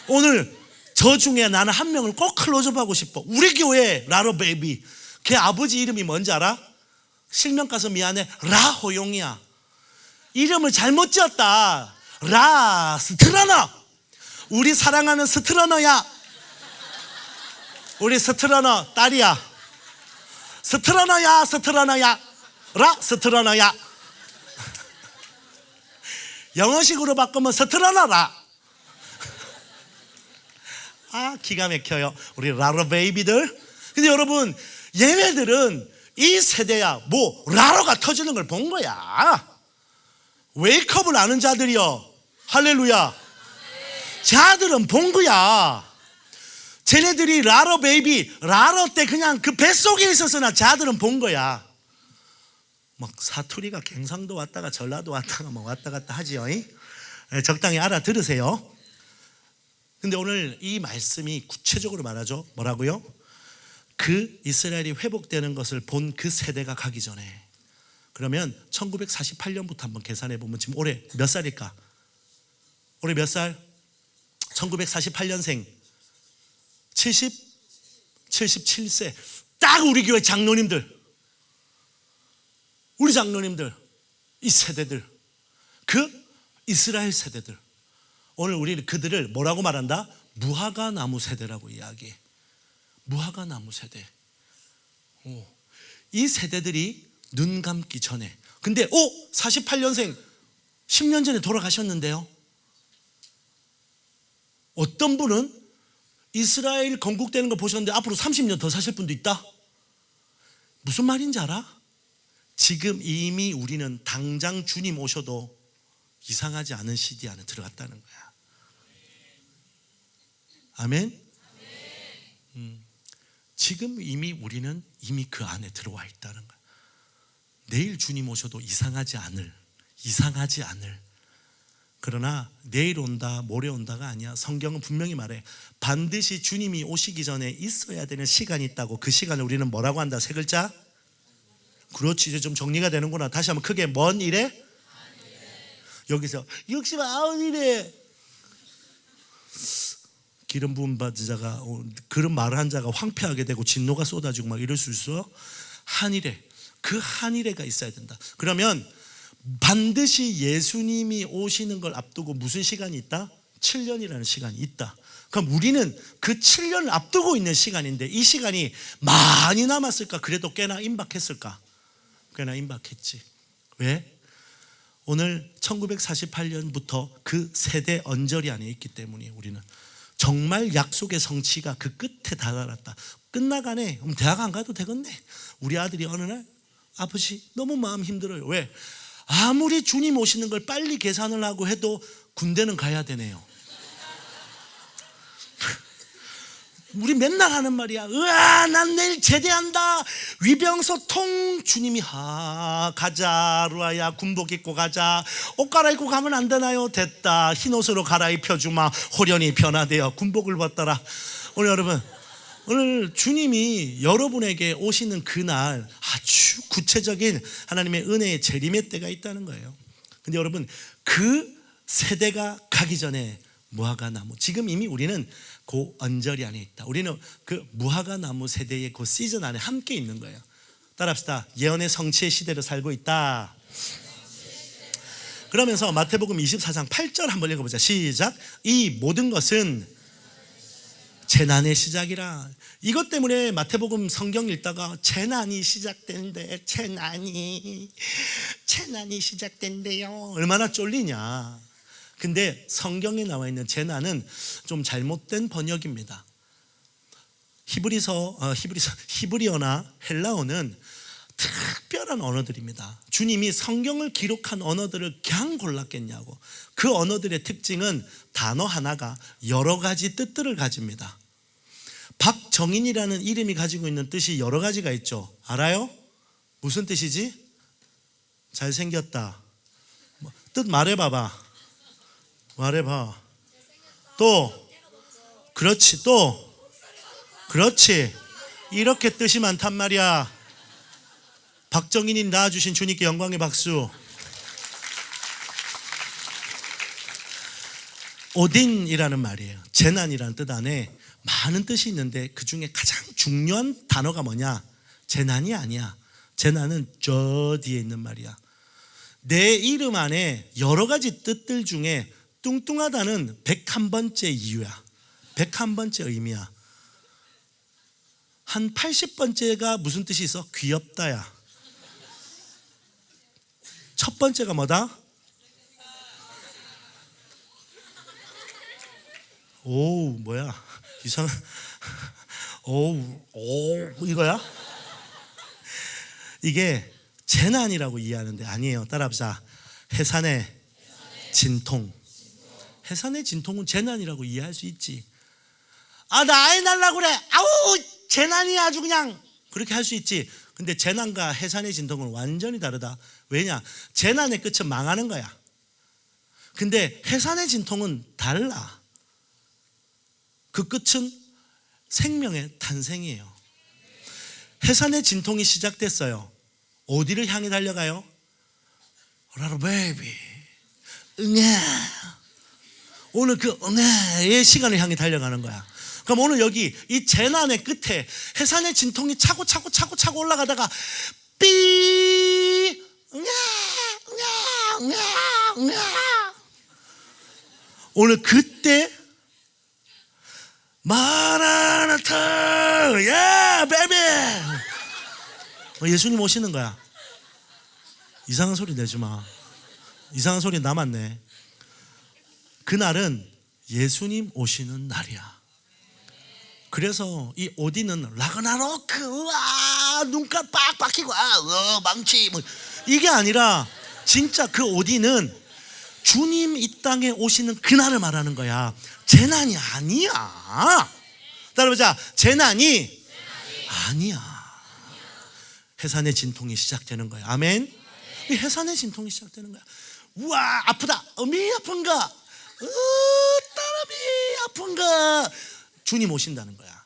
오늘 저 중에 나는 한 명을 꼭 클로즈업하고 싶어. 우리 교회 라러 베이비. 걔 아버지 이름이 뭔지 알아? 실명 가서 미안해. 라호용이야. 이름을 잘못 지었다. 라 스트러너. 우리 사랑하는 스트러너야. 우리 스트러너 딸이야. 스트러너야 라 스트러너야. 영어식으로 바꾸면 스트러너라. 아 기가 막혀요 우리 라러 베이비들. 근데 여러분 얘네들은 이 세대야 뭐 라러가 터지는 걸 본 거야. 웨이크업을 아는 자들이여. 할렐루야. 자들은 본 거야. 쟤네들이 라러 베이비 라러 때 그냥 그 뱃속에 있었으나 자들은 본 거야. 막 사투리가 경상도 왔다가 전라도 왔다가 뭐 왔다 갔다 하지요. 적당히 알아들으세요. 근데 오늘 이 말씀이 구체적으로 말하죠. 뭐라고요? 그 이스라엘이 회복되는 것을 본 그 세대가 가기 전에. 그러면 1948년부터 한번 계산해 보면 지금 올해 몇 살일까? 올해 몇 살? 1948년생 77세. 딱 우리 교회 장로님들, 우리 장로님들, 이 세대들, 그 이스라엘 세대들. 오늘 우리는 그들을 뭐라고 말한다? 무화과 나무 세대라고 이야기해. 무화과 나무 세대. 이 세대들이 눈 감기 전에, 근데 48년생 10년 전에 돌아가셨는데요. 어떤 분은 이스라엘 건국되는 거 보셨는데 앞으로 30년 더 사실 분도 있다. 무슨 말인지 알아? 지금 이미 우리는 당장 주님 오셔도 이상하지 않은 시대 안에 들어갔다는 거야. 아멘? 지금 이미 우리는 이미 그 안에 들어와 있다는 거야. 내일 주님 오셔도 이상하지 않을. 그러나 내일 온다, 모레 온다가 아니야. 성경은 분명히 말해. 반드시 주님이 오시기 전에 있어야 되는 시간이 있다고. 그 시간을 우리는 뭐라고 한다? 세 글자? 그렇지, 이제 좀 정리가 되는구나. 다시 한번 크게, 먼 일에? 여기서 69일에 기름 부음 받은 자가, 그런 말을 한 자가 황폐하게 되고 진노가 쏟아지고 막 이럴 수 있어. 한일에, 그 한일에가 있어야 된다. 그러면 반드시 예수님이 오시는 걸 앞두고 무슨 시간이 있다? 7년이라는 시간이 있다. 그럼 우리는 그 7년을 앞두고 있는 시간인데, 이 시간이 많이 남았을까? 그래도 꽤나 임박했을까? 꽤나 임박했지. 왜? 오늘 1948년부터 그 세대 언저리 안에 있기 때문에 우리는 정말 약속의 성취가 그 끝에 다다랐다. 끝나가네. 그럼 대학 안 가도 되겠네. 우리 아들이 어느 날, 아버지 너무 마음 힘들어요. 왜? 아무리 주님 오시는 걸 빨리 계산을 하고 해도 군대는 가야 되네요. 우리 맨날 하는 말이야. 으아, 난 내일 제대한다. 위병소 통. 주님이 가자 루아야, 군복 입고 가자. 옷 갈아입고 가면 안 되나요? 됐다. 흰 옷으로 갈아입혀주마. 호련히 변화되어 군복을 벗더라. 오늘 여러분, 오늘 주님이 여러분에게 오시는 그날 아주 구체적인 하나님의 은혜의 재림의 때가 있다는 거예요. 근데 여러분, 그 세대가 가기 전에 무화과 나무, 지금 이미 우리는 그 언저리 안에 있다. 우리는 그 무화과 나무 세대의 그 시즌 안에 함께 있는 거예요. 따라합시다. 예언의 성취의 시대로 살고 있다. 그러면서 마태복음 24장 8절 한번 읽어보자. 시작. 이 모든 것은 재난의 시작이라. 이것 때문에 마태복음 성경 읽다가 재난이 시작된대. 재난이 시작된대요. 얼마나 쫄리냐. 근데 성경에 나와 있는 재난은 좀 잘못된 번역입니다. 히브리어나 헬라어는 특별한 언어들입니다. 주님이 성경을 기록한 언어들을 그냥 골랐겠냐고. 그 언어들의 특징은 단어 하나가 여러 가지 뜻들을 가집니다. 박정인이라는 이름이 가지고 있는 뜻이 여러 가지가 있죠. 알아요? 무슨 뜻이지? 잘생겼다. 뜻 말해봐봐. 말해봐. 또, 그렇지. 또, 그렇지. 이렇게 뜻이 많단 말이야. 박정인이 낳아주신 주님께 영광의 박수. 오딘이라는 말이에요. 재난이라는 뜻 안에 많은 뜻이 있는데 그 중에 가장 중요한 단어가 뭐냐? 재난이 아니야. 재난은 저 뒤에 있는 말이야. 내 이름 안에 여러 가지 뜻들 중에 뚱뚱하다는 101번째 이유야. 101번째 의미야. 한 80번째가 무슨 뜻이 있어? 귀엽다야. 첫 번째가 뭐다? 오, 뭐야? 이상한. 오, 이거야? 이게 재난이라고 이해하는데 아니에요. 따라합시다. 해산의 진통. 해산의 진통은 재난이라고 이해할 수 있지. 아, 나 아이 날라고 그래. 아우, 재난이 아주 그냥. 그렇게 할 수 있지. 근데 재난과 해산의 진통은 완전히 다르다. 왜냐? 재난의 끝은 망하는 거야. 근데 해산의 진통은 달라. 그 끝은 생명의 탄생이에요. 해산의 진통이 시작됐어요. 어디를 향해 달려가요? 라라 베이비. 응애. 오늘 그 응애의 시간을 향해 달려가는 거야. 그럼 오늘 여기 이 재난의 끝에 해산의 진통이 차고 올라가다가 삐 응애. 오늘 그때 마라나타 야 베이비 예수님 오시는 거야. 이상한 소리 내지 마. 이상한 소리 남았네. 그날은 예수님 오시는 날이야. 그래서 이 오디는 라그나로크, 우와, 눈깔 빡 박히고, 망치, 뭐 이게 아니라 진짜 그 오디는 주님 이 땅에 오시는 그날을 말하는 거야. 재난이 아니야. 따라보자. 재난이 아니야. 해산의 진통이 시작되는 거야. 아멘. 이 해산의 진통이 시작되는 거야. 우와, 아프다. 어미 아픈가? 딸아미 아픈가? 주님 오신다는 거야.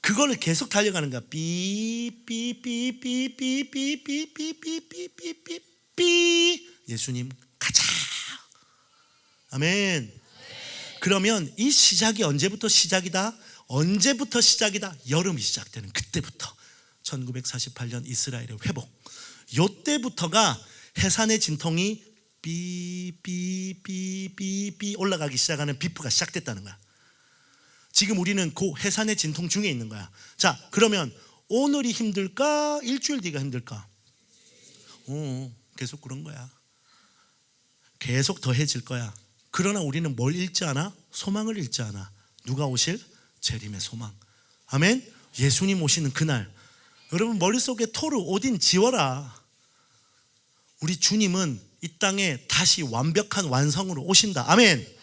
그거를 계속 달려가는 거야. 삐삐삐삐삐삐삐삐삐삐삐삐삐. 예수님 가자. 아멘. 그러면 이 시작이 언제부터 시작이다? 언제부터 시작이다? 여름이 시작되는 그때부터. 1948년 이스라엘의 회복. 요때부터가 해산의 진통이 삐삐삐삐삐 올라가기 시작하는 비프가 시작됐다는 거야. 지금 우리는 그 해산의 진통 중에 있는 거야. 자, 그러면 오늘이 힘들까? 일주일 뒤가 힘들까? 계속 그런 거야. 계속 더해질 거야. 그러나 우리는 뭘 잃지 않아? 소망을 잃지 않아. 누가 오실? 재림의 소망. 아멘. 예수님 오시는 그날. 여러분 머릿속에 토르 오딘 지워라. 우리 주님은 이 땅에 다시 완벽한 완성으로 오신다. 아멘.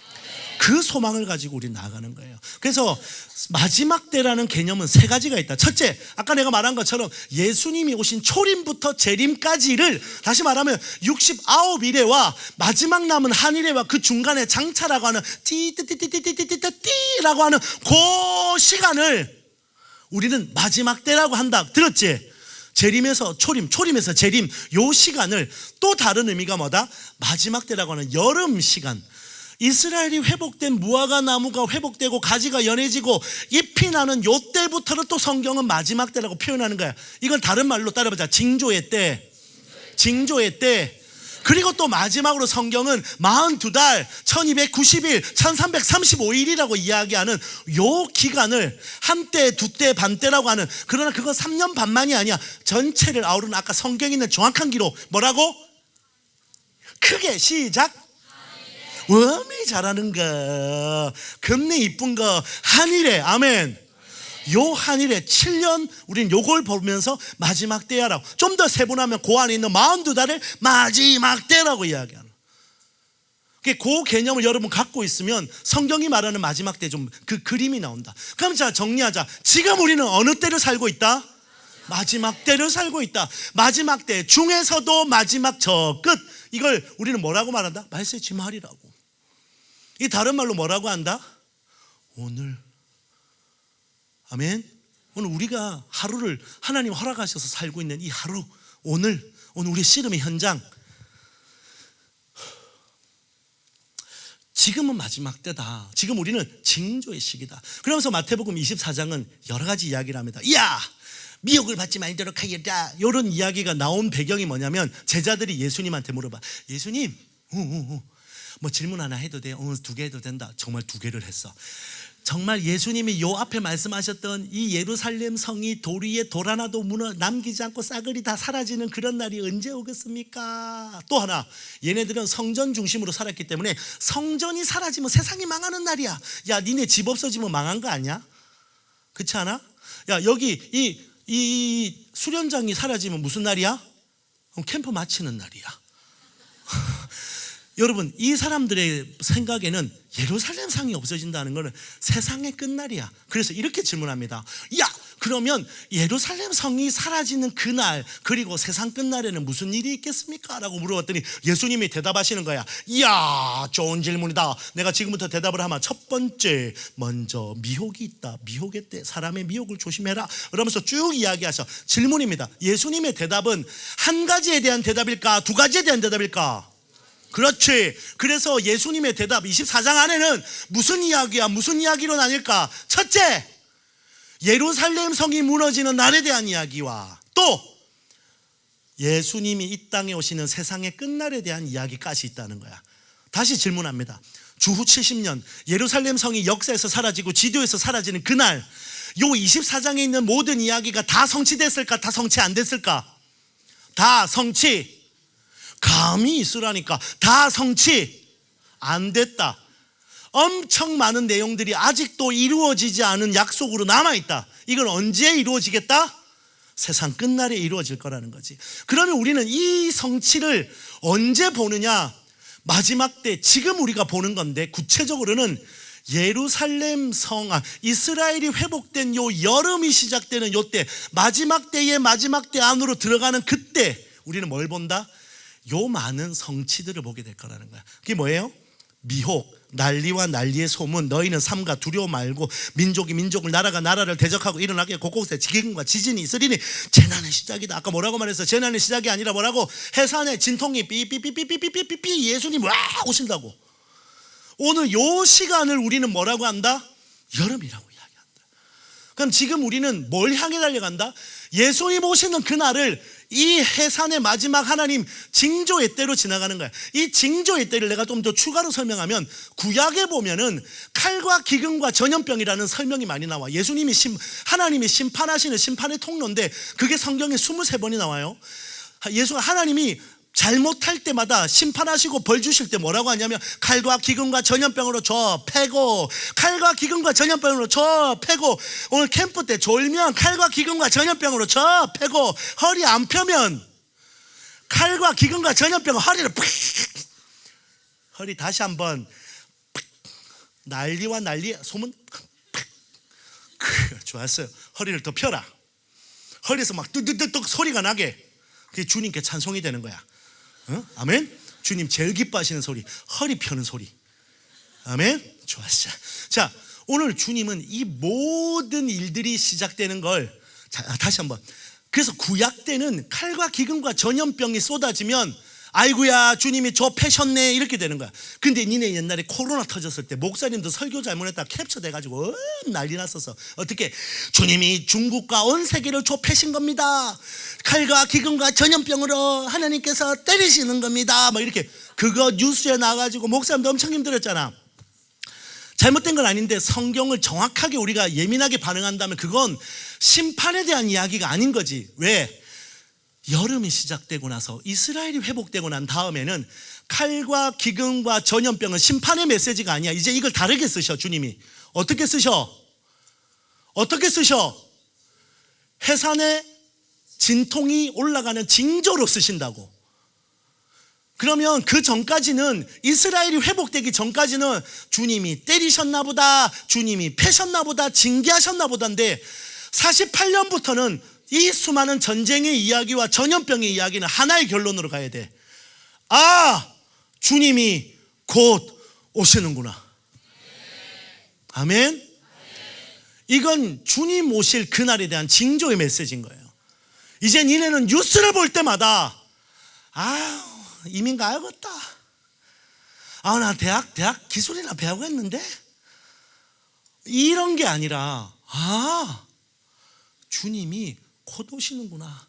그 소망을 가지고 우리 나아가는 거예요. 그래서 마지막 때라는 개념은 세 가지가 있다. 첫째, 아까 내가 말한 것처럼 예수님이 오신 초림부터 재림까지를 다시 말하면 69일에와 마지막 남은 한일에와 그 중간에 장차라고 하는 띠라고 하는 그 시간을 우리는 마지막 때라고 한다. 들었지? 재림에서 초림, 초림에서 재림, 요 시간을 또 다른 의미가 뭐다? 마지막 때라고 하는 여름 시간. 이스라엘이 회복된 무화과 나무가 회복되고 가지가 연해지고 잎이 나는 요 때부터는 또 성경은 마지막 때라고 표현하는 거야. 이건 다른 말로 따라보자. 징조의 때, 징조의 때. 그리고 또 마지막으로 성경은 42달, 1290일, 1335일이라고 이야기하는 요 기간을 한때, 두때, 반때라고 하는, 그러나 그건 3년 반만이 아니야. 전체를 아우르는 아까 성경에 있는 정확한 기록 뭐라고? 크게 시작. 웜이 잘하는 거, 겁내 이쁜 거, 한일에. 아멘. 요 한일에 7년 우린 요걸 보면서 마지막 때야라고. 좀 더 세분하면 그 안에 있는 42달을 마지막 때라고 이야기하는. 그 개념을 여러분 갖고 있으면 성경이 말하는 마지막 때 좀 그 그림이 나온다. 그럼 자, 정리하자. 지금 우리는 어느 때를 살고 있다? 마지막 때를 살고 있다. 마지막 때 중에서도 마지막 저 끝. 이걸 우리는 뭐라고 말한다? 말세 지말이라고. 이 다른 말로 뭐라고 한다? 오늘. 아멘. 오늘 우리가 하루를 하나님 허락하셔서 살고 있는 이 하루, 오늘 우리 씨름의 현장. 지금은 마지막 때다. 지금 우리는 징조의 시기다. 그러면서 마태복음 24장은 여러 가지 이야기를 합니다. 야, 미혹을 받지 말도록 하여라. 이런 이야기가 나온 배경이 뭐냐면 제자들이 예수님한테 물어봐. 예수님, 뭐 질문 하나 해도 돼요? 2개 해도 된다. 정말 2개를 했어. 정말 예수님이 요 앞에 말씀하셨던 이 예루살렘 성이 돌 위에 돌 하나도 남기지 않고 싸그리 다 사라지는 그런 날이 언제 오겠습니까? 또 하나, 얘네들은 성전 중심으로 살았기 때문에 성전이 사라지면 세상이 망하는 날이야. 야, 니네 집 없어지면 망한 거 아니야? 그렇지 않아? 야, 여기 이 수련장이 사라지면 무슨 날이야? 캠프 마치는 날이야. 여러분, 이 사람들의 생각에는 예루살렘 상이 없어진다는 것은 세상의 끝날이야. 그래서 이렇게 질문합니다. 야, 그러면 예루살렘 성이 사라지는 그날, 그리고 세상 끝날에는 무슨 일이 있겠습니까? 라고 물어봤더니 예수님이 대답하시는 거야. 이야, 좋은 질문이다. 내가 지금부터 대답을 하면 첫 번째, 먼저 미혹이 있다. 미혹의 때 사람의 미혹을 조심해라. 그러면서 쭉 이야기하셔. 질문입니다. 예수님의 대답은 한 가지에 대한 대답일까? 2가지에 대한 대답일까? 그렇지. 그래서 예수님의 대답 24장 안에는 무슨 이야기야? 무슨 이야기로 나뉠까? 첫째, 예루살렘 성이 무너지는 날에 대한 이야기와 또 예수님이 이 땅에 오시는 세상의 끝날에 대한 이야기까지 있다는 거야. 다시 질문합니다. 주후 70년 예루살렘 성이 역사에서 사라지고 지도에서 사라지는 그날 요 24장에 있는 모든 이야기가 다 성취됐을까? 다 성취 안 됐을까? 다 성취. 감이 있으라니까. 다 성취 안 됐다. 엄청 많은 내용들이 아직도 이루어지지 않은 약속으로 남아있다. 이건 언제 이루어지겠다? 세상 끝날에 이루어질 거라는 거지. 그러면 우리는 이 성취를 언제 보느냐? 마지막 때, 지금 우리가 보는 건데, 구체적으로는 예루살렘 성, 이스라엘이 회복된 요 여름이 시작되는 요 때, 마지막 때의 마지막 때 안으로 들어가는 그때 우리는 뭘 본다? 요 많은 성취들을 보게 될 거라는 거야. 그게 뭐예요? 미혹, 난리와 난리의 소문, 너희는 삼가 두려워 말고 민족이 민족을, 나라가 나라를 대적하고 일어나게 곳곳에 지진과 지진이 있으리니 재난의 시작이다. 아까 뭐라고 말했어? 재난의 시작이 아니라 뭐라고? 해산의 진통이 삐삐삐삐삐삐삐삐 예수님 와 오신다고. 오늘 요 시간을 우리는 뭐라고 한다? 여름이라고 이야기한다. 그럼 지금 우리는 뭘 향해 달려간다? 예수님 오시는 그날을 이 해산의 마지막 하나님 징조의 때로 지나가는 거야. 이 징조의 때를 내가 좀 더 추가로 설명하면 구약에 보면은 칼과 기근과 전염병이라는 설명이 많이 나와. 예수님이 하나님이 심판하시는 심판의 통로인데 그게 성경에 23번이 나와요. 하나님이 잘못할 때마다 심판하시고 벌 주실 때 뭐라고 하냐면 칼과 기근과 전염병으로 저 패고, 칼과 기근과 전염병으로 저 패고, 오늘 캠프 때 졸면 칼과 기근과 전염병으로 저 패고, 허리 안 펴면 칼과 기근과 전염병 허리를 팍, 허리 다시 한번 난리와 난리 소문 좋았어요. 허리를 더 펴라. 허리에서 막 뚝뚝뚝뚝 소리가 나게. 그게 주님께 찬송이 되는 거야. 아멘. 주님 제일 기뻐하시는 소리, 허리 펴는 소리. 아멘. 좋았어. 자, 오늘 주님은 이 모든 일들이 시작되는 걸, 자, 다시 한번. 그래서 구약 때는 칼과 기근과 전염병이 쏟아지면 아이고야 주님이 저 패셨네 이렇게 되는 거야. 근데 니네 옛날에 코로나 터졌을 때 목사님도 설교 잘못했다 캡처 돼가지고 난리 났었어. 어떻게? 주님이 중국과 온 세계를 저 패신 겁니다. 칼과 기근과 전염병으로 하나님께서 때리시는 겁니다. 막 이렇게 그거 뉴스에 나와가지고 목사님도 엄청 힘들었잖아. 잘못된 건 아닌데 성경을 정확하게 우리가 예민하게 반응한다면 그건 심판에 대한 이야기가 아닌 거지. 왜? 여름이 시작되고 나서 이스라엘이 회복되고 난 다음에는 칼과 기근과 전염병은 심판의 메시지가 아니야. 이제 이걸 다르게 쓰셔. 주님이 어떻게 쓰셔? 어떻게 쓰셔? 해산의 진통이 올라가는 징조로 쓰신다고. 그러면 그 전까지는, 이스라엘이 회복되기 전까지는 주님이 때리셨나 보다, 주님이 패셨나 보다, 징계하셨나 보다인데 48년부터는 이 수많은 전쟁의 이야기와 전염병의 이야기는 하나의 결론으로 가야 돼. 아, 주님이 곧 오시는구나. 아멘. 이건 주님 오실 그날에 대한 징조의 메시지인 거예요. 이제 니네는 뉴스를 볼 때마다 이민 가야겠다. 나 대학 기술이나 배우겠는데? 이런 게 아니라 주님이 곧 오시는구나.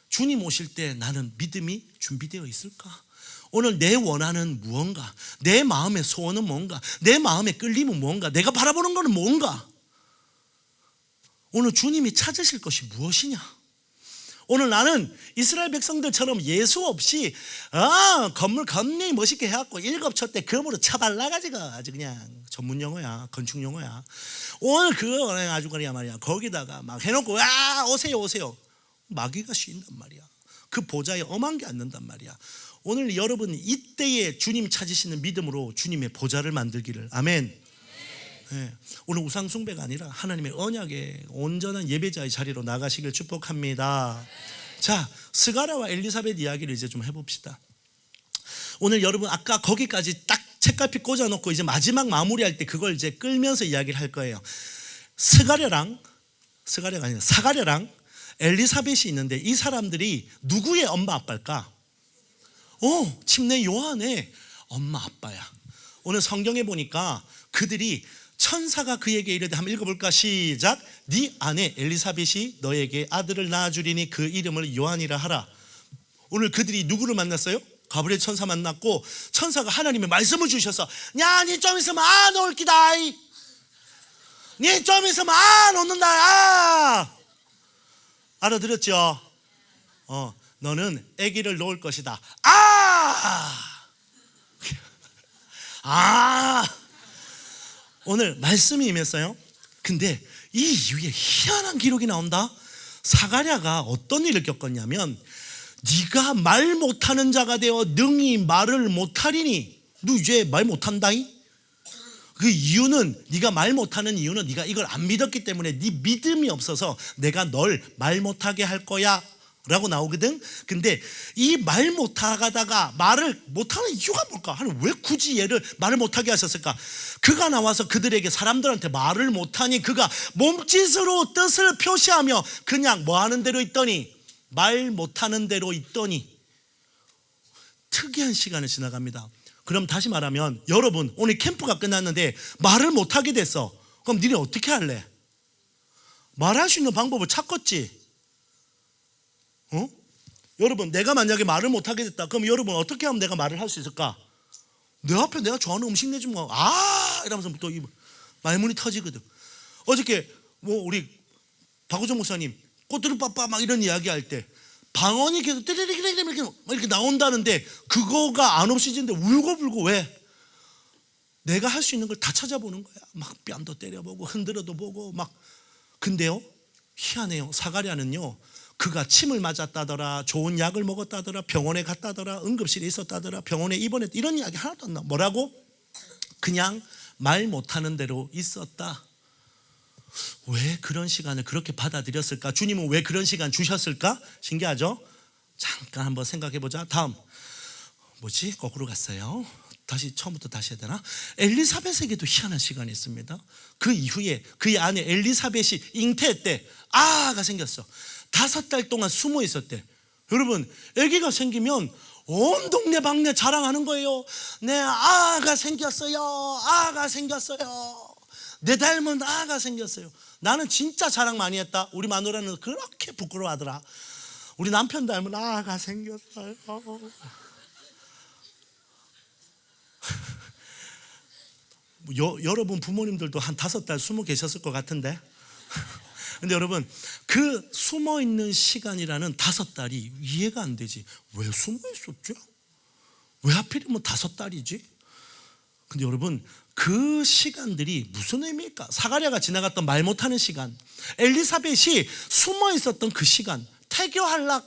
주님 오실 때 나는 믿음이 준비되어 있을까? 오늘 내 원하는 무언가, 내 마음의 소원은 뭔가, 내 마음의 끌림은 뭔가, 내가 바라보는 것은 뭔가. 오늘 주님이 찾으실 것이 무엇이냐? 오늘 나는 이스라엘 백성들처럼 예수 없이 건물 겁내 멋있게 해갖고 일곱초 때 검으로 쳐발라가지고 아주 그냥 전문 용어야, 건축 용어야. 오늘 그거 아주 그냥 말이야. 거기다가 막 해놓고 오세요. 마귀가 쉰단 말이야. 그 보좌에 엄한 게 앉는단 말이야. 오늘 여러분 이때에 주님 찾으시는 믿음으로 주님의 보좌를 만들기를. 아멘. 네. 오늘 우상 숭배가 아니라 하나님의 언약의 온전한 예배자의 자리로 나가시길 축복합니다. 자, 스가랴와 엘리사벳 이야기를 이제 좀 해봅시다. 오늘 여러분 아까 거기까지 딱 책갈피 꽂아놓고 이제 마지막 마무리할 때 그걸 이제 끌면서 이야기를 할 거예요. 사가랴랑 엘리사벳이 있는데 이 사람들이 누구의 엄마 아빠일까? 침례 요한의 엄마 아빠야. 오늘 성경에 보니까 그들이 천사가 그에게 이르되 한번 읽어볼까? 시작. 네 아내 엘리사벳이 너에게 아들을 낳아주리니 그 이름을 요한이라 하라. 오늘 그들이 누구를 만났어요? 가브리엘 천사 만났고 천사가 하나님의 말씀을 주셔서 야, 니 좀 있으면 안 올 기다. 니 좀 있으면 안 온는다. 알아들었죠? 너는 아기를 놓을 것이다. 오늘 말씀이 임했어요. 근데 이 이후에 희한한 기록이 나온다. 사가랴가 어떤 일을 겪었냐면 네가 말 못하는 자가 되어 능히 말을 못하리니 너 이제 말 못한다이? 그 이유는 네가 말 못하는 이유는 네가 이걸 안 믿었기 때문에 네 믿음이 없어서 내가 널 말 못하게 할 거야 라고 나오거든. 근데 이 말 못하다가 말을 못하는 이유가 뭘까? 왜 굳이 얘를 말을 못하게 하셨을까? 그가 나와서 그들에게 사람들한테 말을 못하니 그가 몸짓으로 뜻을 표시하며 그냥 뭐 하는 대로 있더니 말 못하는 대로 있더니 특이한 시간을 지나갑니다. 그럼 다시 말하면 여러분 오늘 캠프가 끝났는데 말을 못하게 됐어. 그럼 니네 어떻게 할래? 말할 수 있는 방법을 찾겠지. 여러분 내가 만약에 말을 못하게 됐다. 그럼 여러분 어떻게 하면 내가 말을 할 수 있을까? 내 앞에 내가 좋아하는 음식 내주면 이러면서 또 이 말문이 터지거든. 어저께 우리 박우정 목사님 꼬투리빠빠 막 이런 이야기 할 때 방언이 계속 이렇게 나온다는데 그거가 안 없어지는데 울고불고 왜? 내가 할 수 있는 걸 다 찾아보는 거야. 막 뺨도 때려보고 흔들어도 보고 막. 근데요 희한해요. 사가랴는요 그가 침을 맞았다더라, 좋은 약을 먹었다더라, 병원에 갔다더라, 응급실에 있었다더라, 병원에 입원했다 이런 이야기 하나도 안 나와. 뭐라고? 그냥 말 못하는 대로 있었다. 왜 그런 시간을 그렇게 받아들였을까? 주님은 왜 그런 시간 주셨을까? 신기하죠? 잠깐 한번 생각해보자. 다음 거꾸로 갔어요. 다시 처음부터 다시 해야 되나? 엘리사벳에게도 희한한 시간이 있습니다. 그 이후에 그의 아내 엘리사벳이 잉태했대. 아가 생겼어. 5달 동안 숨어 있었대. 여러분 아기가 생기면 온 동네 방네 자랑하는 거예요. 내 아가 생겼어요. 아가 생겼어요. 내 닮은 아가 생겼어요. 나는 진짜 자랑 많이 했다. 우리 마누라는 그렇게 부끄러워하더라. 우리 남편 닮은 아가 생겼어요. 여러분 부모님들도 한 5달 숨어 계셨을 것 같은데. 근데 여러분 그 숨어 있는 시간이라는 5달이 이해가 안 되지. 왜 숨어 있었죠? 왜 하필이면 5달이지? 근데 여러분 그 시간들이 무슨 의미일까? 사가랴가 지나갔던 말 못하는 시간, 엘리사벳이 숨어 있었던 그 시간, 태교하는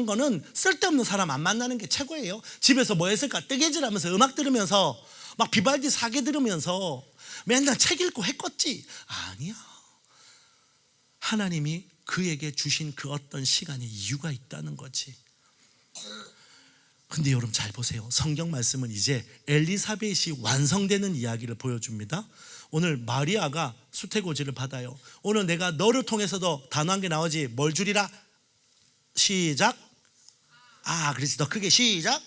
거는 쓸데없는 사람 안 만나는 게 최고예요. 집에서 뭐 했을까? 뜨개질하면서 음악 들으면서 막 비발디 사계 들으면서 맨날 책 읽고 했겠지. 아니야. 하나님이 그에게 주신 그 어떤 시간에 이유가 있다는 거지. 근데 여러분 잘 보세요. 성경 말씀은 이제 엘리사벳이 완성되는 이야기를 보여줍니다. 오늘 마리아가 수태고지를 받아요. 오늘 내가 너를 통해서도 단호한 게 나오지. 뭘 주리라? 시작. 그렇지. 더 크게 시작.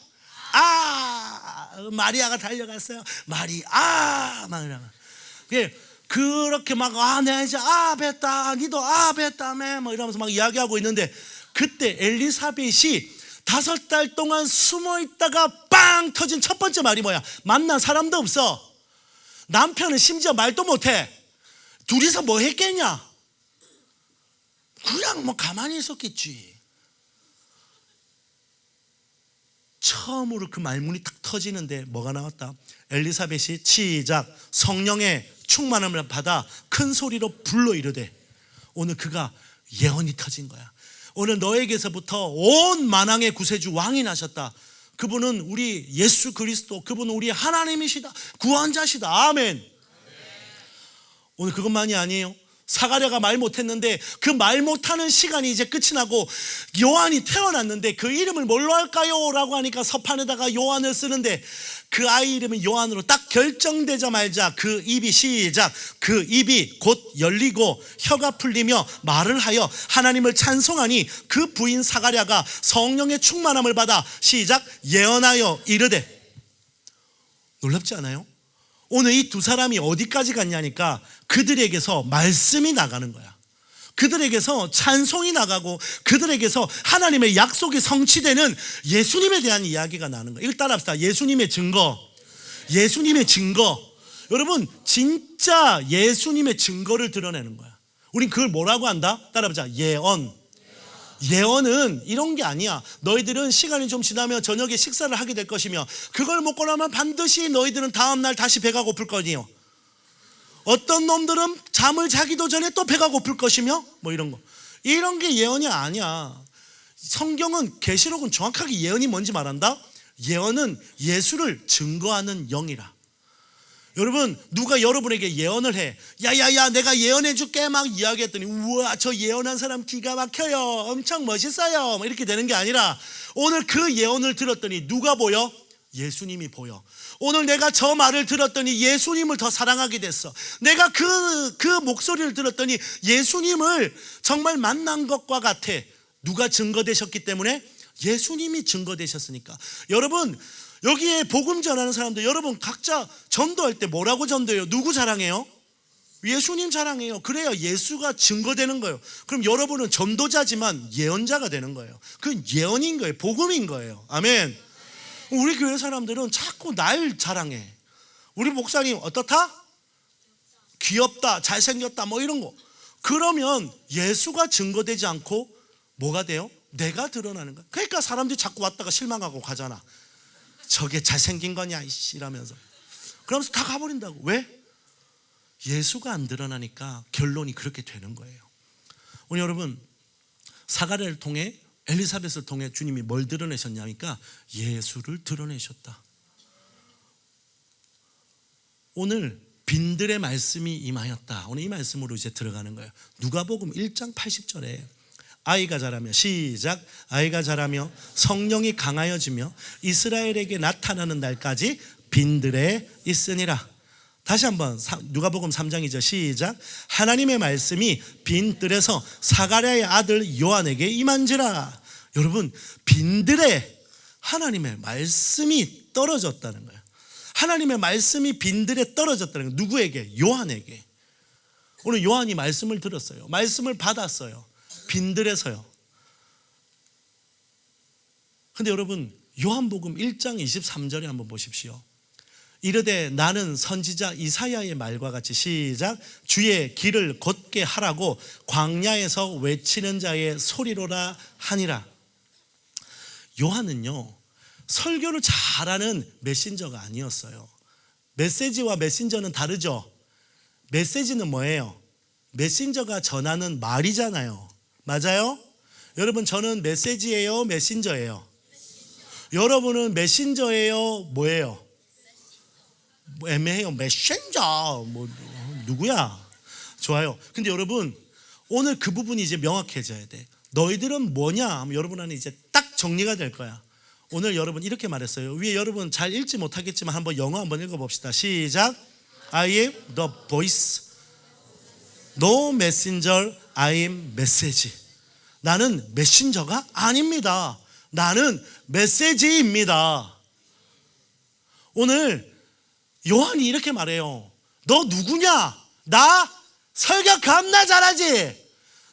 마리아가 달려갔어요. 마리아. 그렇게 막 내가 이제 뵀다. 니도 뵀다며 뭐 이러면서 막 이야기하고 있는데 그때 엘리사벳이 5달 동안 숨어 있다가 빵 터진 첫 번째 말이 뭐야? 만난 사람도 없어. 남편은 심지어 말도 못해. 둘이서 뭐 했겠냐? 그냥 뭐 가만히 있었겠지. 처음으로 그 말문이 탁 터지는데 뭐가 나왔다? 엘리사벳이 시작. 성령의 충만함을 받아 큰 소리로 불러 이르되. 오늘 그가 예언이 터진 거야. 오늘 너에게서부터 온 만왕의 구세주 왕이 나셨다. 그분은 우리 예수 그리스도, 그분은 우리 하나님이시다. 구원자시다. 아멘. 오늘 그것만이 아니에요. 사가랴가 말 못했는데 그 말 못하는 시간이 이제 끝이 나고 요한이 태어났는데 그 이름을 뭘로 할까요? 라고 하니까 서판에다가 요한을 쓰는데 그 아이 이름은 요한으로 딱 결정되자마자 그 입이 시작. 그 입이 곧 열리고 혀가 풀리며 말을 하여 하나님을 찬송하니 그 부인 사가랴가 성령의 충만함을 받아 시작. 예언하여 이르되. 놀랍지 않아요? 오늘 이 두 사람이 어디까지 갔냐니까 그들에게서 말씀이 나가는 거야. 그들에게서 찬송이 나가고 그들에게서 하나님의 약속이 성취되는 예수님에 대한 이야기가 나는 거예요. 이걸 따라합시다. 예수님의 증거. 예수님의 증거. 여러분, 진짜 예수님의 증거를 드러내는 거야. 우린 그걸 뭐라고 한다? 따라해보자. 예언. 예언은 이런 게 아니야. 너희들은 시간이 좀 지나면 저녁에 식사를 하게 될 것이며 그걸 먹고 나면 반드시 너희들은 다음날 다시 배가 고플 거니요. 어떤 놈들은 잠을 자기도 전에 또 배가 고플 것이며 뭐 이런 거. 이런 게 예언이 아니야. 성경은, 계시록은 정확하게 예언이 뭔지 말한다. 예언은 예수를 증거하는 영이라. 여러분, 누가 여러분에게 예언을 해. 야야야, 내가 예언해 줄게 막 이야기했더니 우와, 저 예언한 사람 기가 막혀요, 엄청 멋있어요, 뭐 이렇게 되는 게 아니라 오늘 그 예언을 들었더니 누가 보여? 예수님이 보여. 오늘 내가 저 말을 들었더니 예수님을 더 사랑하게 됐어. 내가 그 목소리를 들었더니 예수님을 정말 만난 것과 같아. 누가 증거되셨기 때문에? 예수님이 증거되셨으니까. 여러분, 여기에 복음 전하는 사람들, 여러분 각자 전도할 때 뭐라고 전도해요? 누구 자랑해요? 예수님 자랑해요. 그래야 예수가 증거되는 거예요. 그럼 여러분은 전도자지만 예언자가 되는 거예요. 그건 예언인 거예요. 복음인 거예요. 아멘. 우리 교회 사람들은 자꾸 날 자랑해. 우리 목사님 어떻다? 귀엽다, 잘생겼다, 뭐 이런 거. 그러면 예수가 증거되지 않고 뭐가 돼요? 내가 드러나는 거야. 그러니까 사람들이 자꾸 왔다가 실망하고 가잖아. 저게 잘생긴 거냐 이러면서. 그러면서 다 가버린다고. 왜? 예수가 안 드러나니까 결론이 그렇게 되는 거예요. 오늘 여러분, 사가랴를 통해, 엘리사벳을 통해 주님이 뭘 드러내셨냐니까 예수를 드러내셨다. 오늘 빈들의 말씀이 임하였다. 오늘 이 말씀으로 이제 들어가는 거예요. 누가복음 1장 80절에 아이가 자라며, 시작. 아이가 자라며 성령이 강하여지며 이스라엘에게 나타나는 날까지 빈들에 있으니라. 다시 한번 누가복음 3장 2절 시작. 하나님의 말씀이 빈들에서 사가랴의 아들 요한에게 임한지라. 여러분, 빈들에 하나님의 말씀이 떨어졌다는 거예요. 하나님의 말씀이 빈들에 떨어졌다는 거예요. 누구에게? 요한에게. 오늘 요한이 말씀을 들었어요. 말씀을 받았어요. 빈들에서요. 근데 여러분, 요한복음 1장 23절에 한번 보십시오. 이르되 나는 선지자 이사야의 말과 같이, 시작. 주의 길을 곧게 하라고 광야에서 외치는 자의 소리로라 하니라. 요한은요, 설교를 잘하는 메신저가 아니었어요. 메시지와 메신저는 다르죠. 메시지는 뭐예요? 메신저가 전하는 말이잖아요. 맞아요? 여러분, 저는 메시지예요, 메신저예요? 여러분은 메신저예요, 뭐예요? 뭐 애매해요. 메신저 뭐 누구야? 좋아요. 근데 여러분, 오늘 그 부분이 이제 명확해져야 돼. 너희들은 뭐냐 하면 여러분한테 이제 딱 정리가 될 거야. 오늘 여러분 이렇게 말했어요. 위에 여러분 잘 읽지 못하겠지만 한번 영어 한번 읽어봅시다. 시작. I am the voice, no messenger, I am message. 나는 메신저가 아닙니다. 나는 메시지입니다. 오늘 요한이 이렇게 말해요. 너 누구냐? 나 설교 겁나 잘하지?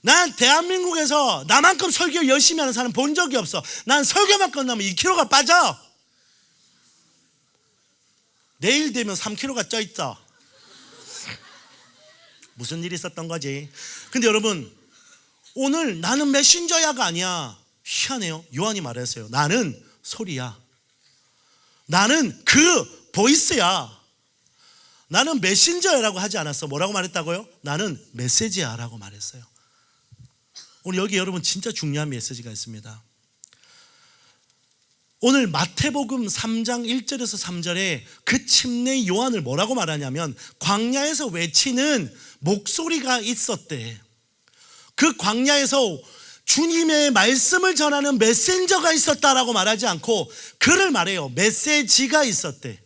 난 대한민국에서 나만큼 설교 열심히 하는 사람 본 적이 없어. 난 설교만 끝나면 2kg가 빠져. 내일 되면 3kg가 쪄 있어. 무슨 일이 있었던 거지? 근데 여러분, 오늘 나는 메신저야가 아니야. 희한해요. 요한이 말했어요. 나는 소리야. 나는 그 보이스야. 나는 메신저라고 하지 않았어. 뭐라고 말했다고요? 나는 메시지야라고 말했어요. 오늘 여기 여러분 진짜 중요한 메시지가 있습니다. 오늘 마태복음 3장 1절에서 3절에 그 침례 요한을 뭐라고 말하냐면 광야에서 외치는 목소리가 있었대. 그 광야에서 주님의 말씀을 전하는 메신저가 있었다라고 말하지 않고 그를 말해요. 메시지가 있었대.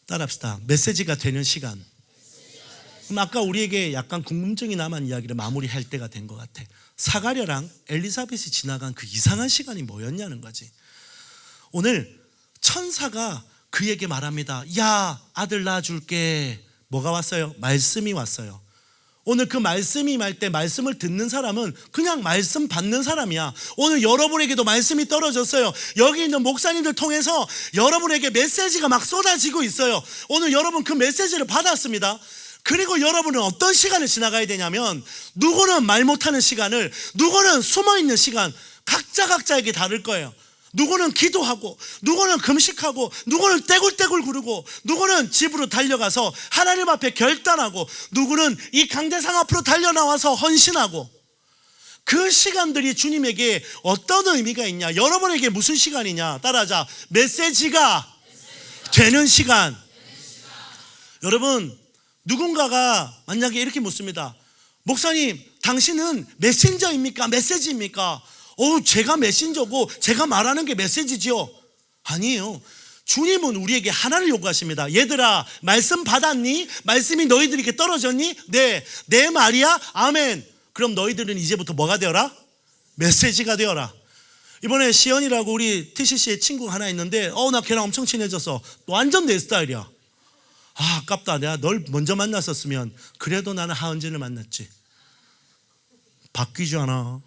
따라합시다. 메시지가 되는 시간. 그럼 아까 우리에게 약간 궁금증이 남은 이야기를 마무리할 때가 된 것 같아. 사가랴랑 엘리사벳이 지나간 그 이상한 시간이 뭐였냐는 거지. 오늘 천사가 그에게 말합니다. 야, 아들 낳아줄게. 뭐가 왔어요? 말씀이 왔어요. 오늘 그 말씀이 임할 때 말씀을 듣는 사람은 그냥 말씀 받는 사람이야. 오늘 여러분에게도 말씀이 떨어졌어요. 여기 있는 목사님들 통해서 여러분에게 메시지가 막 쏟아지고 있어요. 오늘 여러분 그 메시지를 받았습니다. 그리고 여러분은 어떤 시간을 지나가야 되냐면, 누구는 말 못하는 시간을, 누구는 숨어있는 시간, 각자에게 다를 거예요. 누구는 기도하고, 누구는 금식하고, 누구는 떼굴떼굴 구르고, 누구는 집으로 달려가서 하나님 앞에 결단하고, 누구는 이 강대상 앞으로 달려나와서 헌신하고. 그 시간들이 주님에게 어떤 의미가 있냐? 여러분에게 무슨 시간이냐? 따라하자. 메시지가 되는 시간. 여러분, 누군가가 만약에 이렇게 묻습니다. 목사님, 당신은 메신저입니까? 메시지입니까? 제가 메신저고 제가 말하는 게 메시지지요. 아니에요. 주님은 우리에게 하나를 요구하십니다. 얘들아, 말씀 받았니? 말씀이 너희들에게 떨어졌니? 네, 내 말이야? 아멘. 그럼 너희들은 이제부터 뭐가 되어라? 메시지가 되어라. 이번에 시연이라고 우리 TCC의 친구가 하나 있는데 나 걔랑 엄청 친해졌어. 완전 내 스타일이야. 아깝다. 내가 널 먼저 만났었으면. 그래도 나는 하은진을 만났지. 바뀌지 않아.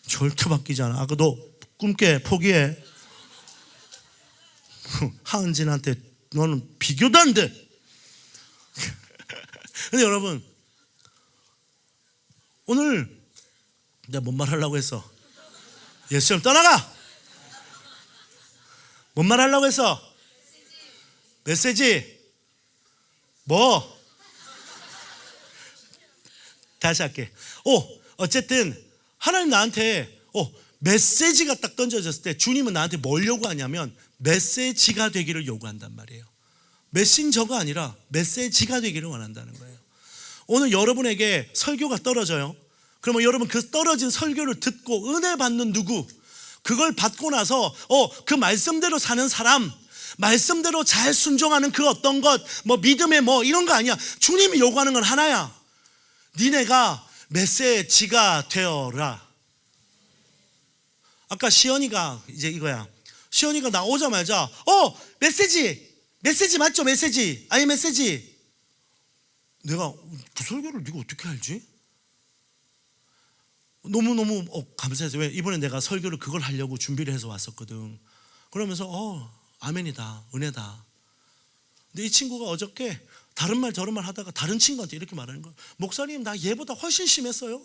절대 바뀌지 않아. 아까 너 꿈깨, 포기해. 하은진한테 너는 비교도 안 돼. 근데 여러분, 오늘 내가 뭔 말 하려고 했어? 예수님 떠나가! 뭔 말 하려고 했어? 메시지. 뭐? 다시 할게. 어쨌든 하나님 나한테 메시지가 딱 던져졌을 때 주님은 나한테 뭘 요구하냐면 메시지가 되기를 요구한단 말이에요. 메신저가 아니라 메시지가 되기를 원한다는 거예요. 오늘 여러분에게 설교가 떨어져요. 그러면 여러분 그 떨어진 설교를 듣고 은혜 받는 누구, 그걸 받고 나서 그 말씀대로 사는 사람, 말씀대로 잘 순종하는 그 어떤 것, 뭐 믿음의 뭐 이런 거 아니야. 주님이 요구하는 건 하나야. 니네가 메시지가 되어라. 아까 시연이가 이제 이거야. 시연이가 나오자마자 메시지 맞죠? 메시지. 아니 메시지. 내가 그 설교를 네가 어떻게 알지? 너무너무 감사해서. 왜? 이번에 내가 설교를 그걸 하려고 준비를 해서 왔었거든. 그러면서 아멘이다, 은혜다. 근데 이 친구가 어저께 다른 말 저런 말 하다가 다른 친구한테 이렇게 말하는 거야. 목사님, 나 얘보다 훨씬 심했어요.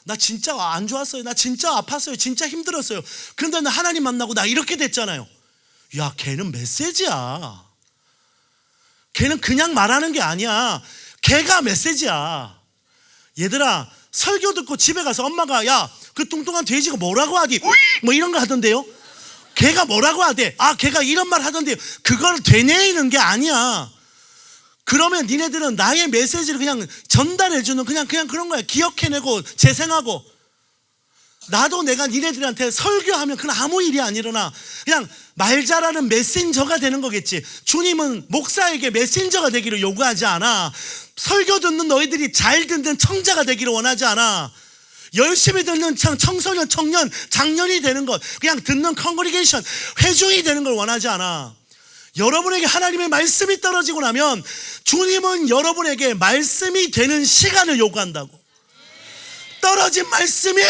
나 진짜 안 좋았어요. 나 진짜 아팠어요. 진짜 힘들었어요. 그런데 나 하나님 만나고 나 이렇게 됐잖아요. 야, 걔는 메시지야. 걔는 그냥 말하는 게 아니야. 걔가 메시지야. 얘들아, 설교 듣고 집에 가서 엄마가 야, 그 뚱뚱한 돼지가 뭐라고 하디? 뭐 이런 거 하던데요. 걔가 뭐라고 하대? 걔가 이런 말 하던데요. 그걸 되뇌이는 게 아니야. 그러면 니네들은 나의 메시지를 그냥 전달해주는 그냥 그런 거야. 기억해내고 재생하고. 나도 내가 니네들한테 설교하면 그건 아무 일이 안 일어나. 그냥 말 잘하는 메신저가 되는 거겠지. 주님은 목사에게 메신저가 되기를 요구하지 않아. 설교 듣는 너희들이 잘 듣는 청자가 되기를 원하지 않아. 열심히 듣는 청소년, 청년, 장년이 되는 것, 그냥 듣는 컨그리게이션, 회중이 되는 걸 원하지 않아. 여러분에게 하나님의 말씀이 떨어지고 나면 주님은 여러분에게 말씀이 되는 시간을 요구한다고. 떨어진 말씀이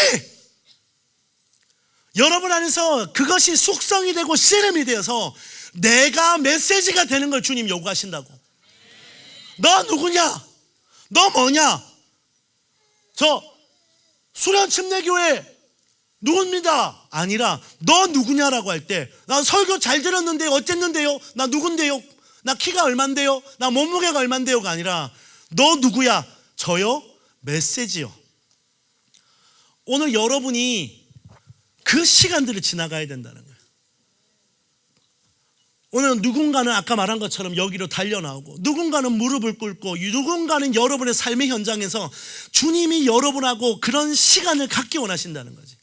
여러분 안에서 그것이 숙성이 되고 씨름이 되어서 내가 메시지가 되는 걸 주님 요구하신다고. 너 누구냐? 너 뭐냐? 저 수련침례교회 누굽니다 아니라 너 누구냐라고 할 때, 나 설교 잘 들었는데요, 어쨌는데요, 나 누군데요, 나 키가 얼만데요, 나 몸무게가 얼만데요가 아니라 너 누구야? 저요? 메시지요. 오늘 여러분이 그 시간들을 지나가야 된다는 거예요. 오늘 누군가는 아까 말한 것처럼 여기로 달려나오고, 누군가는 무릎을 꿇고, 누군가는 여러분의 삶의 현장에서 주님이 여러분하고 그런 시간을 갖기 원하신다는 거지.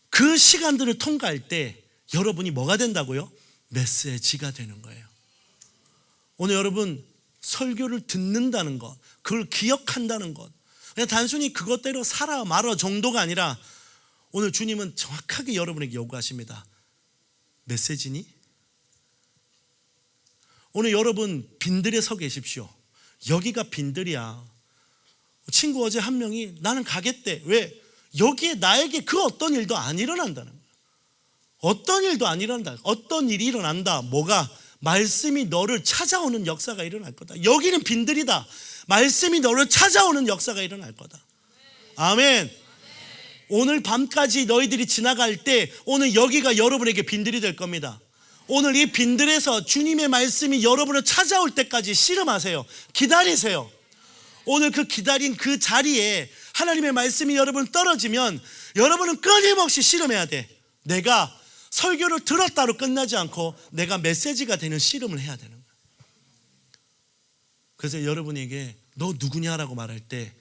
그 시간들을 통과할 때 여러분이 뭐가 된다고요? 메시지가 되는 거예요. 오늘 여러분 설교를 듣는다는 것, 그걸 기억한다는 것, 그냥 단순히 그것대로 살아 말아 정도가 아니라 오늘 주님은 정확하게 여러분에게 요구하십니다. 메시지니? 오늘 여러분 빈들에 서 계십시오. 여기가 빈들이야. 친구 어제 한 명이 나는 가겠대. 왜? 여기에 나에게 그 어떤 일도 안 일어난다는 거야. 어떤 일도 안 일어난다. 어떤 일이 일어난다. 뭐가? 말씀이 너를 찾아오는 역사가 일어날 거다. 여기는 빈들이다. 말씀이 너를 찾아오는 역사가 일어날 거다. 아멘. 오늘 밤까지 너희들이 지나갈 때 오늘 여기가 여러분에게 빈들이 될 겁니다. 오늘 이 빈들에서 주님의 말씀이 여러분을 찾아올 때까지 씨름하세요. 기다리세요. 오늘 그 기다린 그 자리에 하나님의 말씀이 여러분 떨어지면 여러분은 끊임없이 씨름해야 돼. 내가 설교를 들었다로 끝나지 않고 내가 메시지가 되는 씨름을 해야 되는 거야. 그래서 여러분에게 너 누구냐라고 말할 때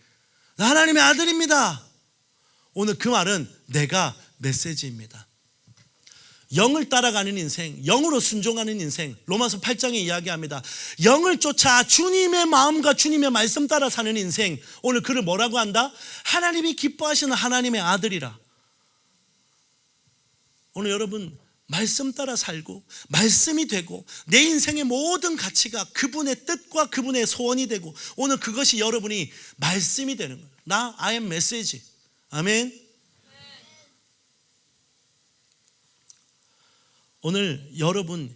나 하나님의 아들입니다. 오늘 그 말은 내가 메시지입니다. 영을 따라가는 인생, 영으로 순종하는 인생. 로마서 8장에 이야기합니다. 영을 쫓아 주님의 마음과 주님의 말씀 따라 사는 인생. 오늘 그를 뭐라고 한다? 하나님이 기뻐하시는 하나님의 아들이라. 오늘 여러분 말씀 따라 살고 말씀이 되고 내 인생의 모든 가치가 그분의 뜻과 그분의 소원이 되고 오늘 그것이 여러분이 말씀이 되는 거예요. 나 I am 메시지. 아멘. 오늘 여러분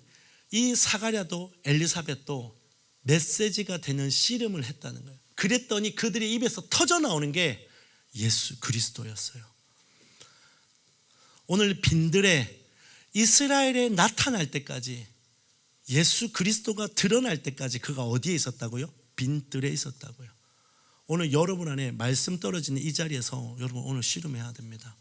이 사가랴도 엘리사벳도 메시지가 되는 씨름을 했다는 거예요. 그랬더니 그들의 입에서 터져 나오는 게 예수 그리스도였어요. 오늘 빈들에 이스라엘에 나타날 때까지 예수 그리스도가 드러날 때까지 그가 어디에 있었다고요? 빈들에 있었다고요. 오늘 여러분 안에 말씀 떨어지는 이 자리에서 여러분 오늘 씨름해야 됩니다.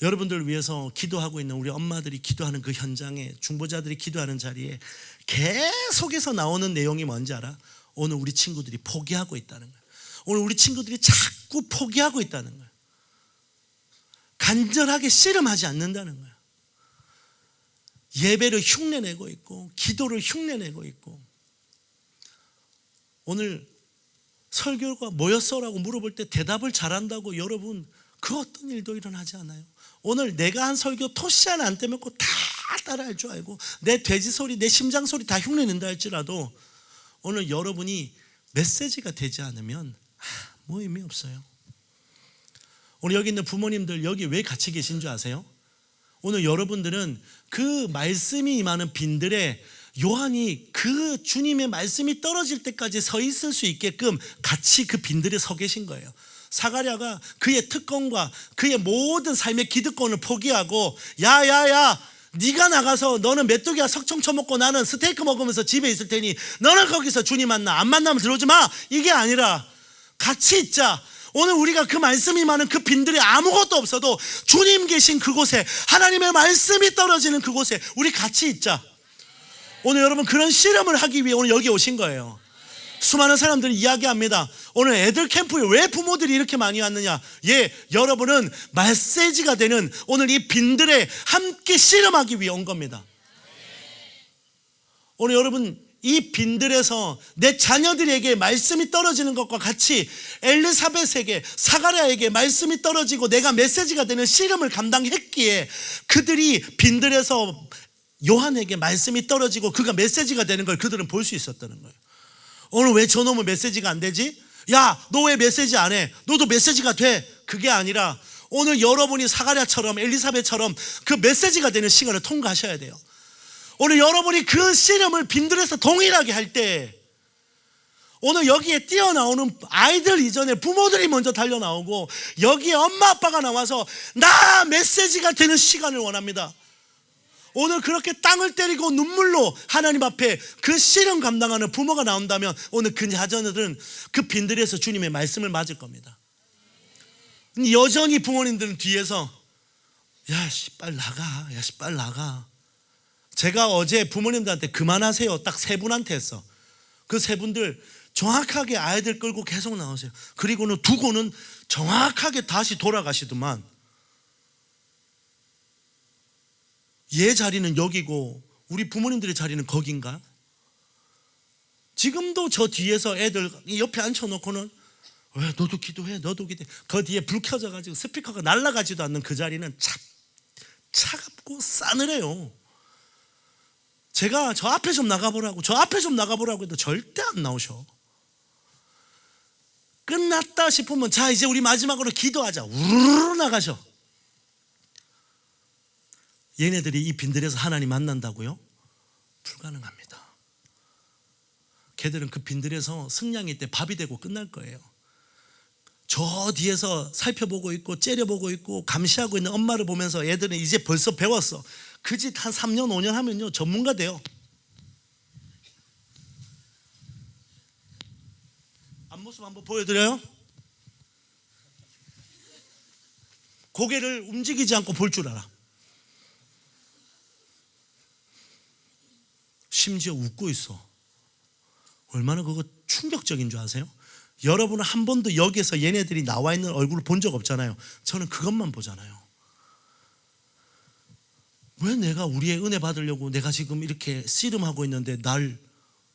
여러분들을 위해서 기도하고 있는 우리 엄마들이 기도하는 그 현장에 중보자들이 기도하는 자리에 계속해서 나오는 내용이 뭔지 알아? 오늘 우리 친구들이 포기하고 있다는 거예요. 오늘 우리 친구들이 자꾸 포기하고 있다는 거예요. 간절하게 씨름하지 않는다는 거예요. 예배를 흉내내고 있고 기도를 흉내내고 있고 오늘 설교가 뭐였어라고 물어볼 때 대답을 잘한다고 여러분 그 어떤 일도 일어나지 않아요. 오늘 내가 한 설교 토시 하나 안 떼먹고 다 따라할 줄 알고 내 돼지 소리 내 심장 소리 다 흉내낸다 할지라도 오늘 여러분이 메시지가 되지 않으면 뭐 의미 없어요. 오늘 여기 있는 부모님들 여기 왜 같이 계신 줄 아세요? 오늘 여러분들은 그 말씀이 임하는 빈들에 요한이 그 주님의 말씀이 떨어질 때까지 서 있을 수 있게끔 같이 그 빈들에 서 계신 거예요. 사가랴가 그의 특권과 그의 모든 삶의 기득권을 포기하고 야야야 네가 나가서 너는 메뚜기와 석청 쳐먹고 나는 스테이크 먹으면서 집에 있을 테니 너는 거기서 주님 만나 안 만나면 들어오지 마 이게 아니라 같이 있자. 오늘 우리가 그 말씀이 많은 그 빈들에 아무것도 없어도 주님 계신 그곳에 하나님의 말씀이 떨어지는 그곳에 우리 같이 있자. 오늘 여러분 그런 씨름을 하기 위해 오늘 여기 오신 거예요. 수많은 사람들이 이야기합니다. 오늘 애들 캠프에 왜 부모들이 이렇게 많이 왔느냐. 여러분은 메시지가 되는 오늘 이 빈들에 함께 씨름하기 위해 온 겁니다. 오늘 여러분 이 빈들에서 내 자녀들에게 말씀이 떨어지는 것과 같이 엘리사벳에게 사가랴에게 말씀이 떨어지고 내가 메시지가 되는 씨름을 감당했기에 그들이 빈들에서 요한에게 말씀이 떨어지고 그가 메시지가 되는 걸 그들은 볼 수 있었다는 거예요. 오늘 왜 저놈은 메시지가 안 되지? 야, 너 왜 메시지 안 해? 너도 메시지가 돼. 그게 아니라 오늘 여러분이 사가랴처럼 엘리사벳처럼 그 메시지가 되는 시간을 통과하셔야 돼요. 오늘 여러분이 그 씨름을 빈들에서 동일하게 할 때 오늘 여기에 뛰어나오는 아이들 이전에 부모들이 먼저 달려나오고 여기에 엄마 아빠가 나와서 나 메시지가 되는 시간을 원합니다. 오늘 그렇게 땅을 때리고 눈물로 하나님 앞에 그 씨름 감당하는 부모가 나온다면 오늘 그 자녀들은 그 빈들에서 주님의 말씀을 맞을 겁니다. 여전히 부모님들은 뒤에서 야씨 빨리 나가 야씨 빨리 나가. 제가 어제 부모님들한테 그만하세요 딱 세 분한테 했어. 그 세 분들 정확하게 아이들 끌고 계속 나오세요. 그리고는 두고는 정확하게 다시 돌아가시더만 얘 자리는 여기고 우리 부모님들의 자리는 거긴가? 지금도 저 뒤에서 애들 옆에 앉혀놓고는 왜 너도 기도해 너도 기도해 그 뒤에 불 켜져가지고 스피커가 날아가지도 않는 그 자리는 차갑고 싸늘해요. 제가 저 앞에 좀 나가보라고, 저 앞에 좀 나가보라고 해도 절대 안 나오셔. 끝났다 싶으면 자 이제 우리 마지막으로 기도하자, 우르르 나가셔. 얘네들이 이 빈들에서 하나님 만난다고요? 불가능합니다. 걔들은 그 빈들에서 승냥이 때 밥이 되고 끝날 거예요. 저 뒤에서 살펴보고 있고 째려보고 있고 감시하고 있는 엄마를 보면서 애들은 이제 벌써 배웠어. 그 짓 한 3년 5년 하면요 전문가 돼요. 앞모습 한번 보여드려요. 고개를 움직이지 않고 볼 줄 알아. 심지어 웃고 있어. 얼마나 그거 충격적인 줄 아세요? 여러분은 한 번도 여기에서 얘네들이 나와 있는 얼굴을 본 적 없잖아요. 저는 그것만 보잖아요. 왜 내가 우리의 은혜 받으려고 내가 지금 이렇게 씨름하고 있는데 날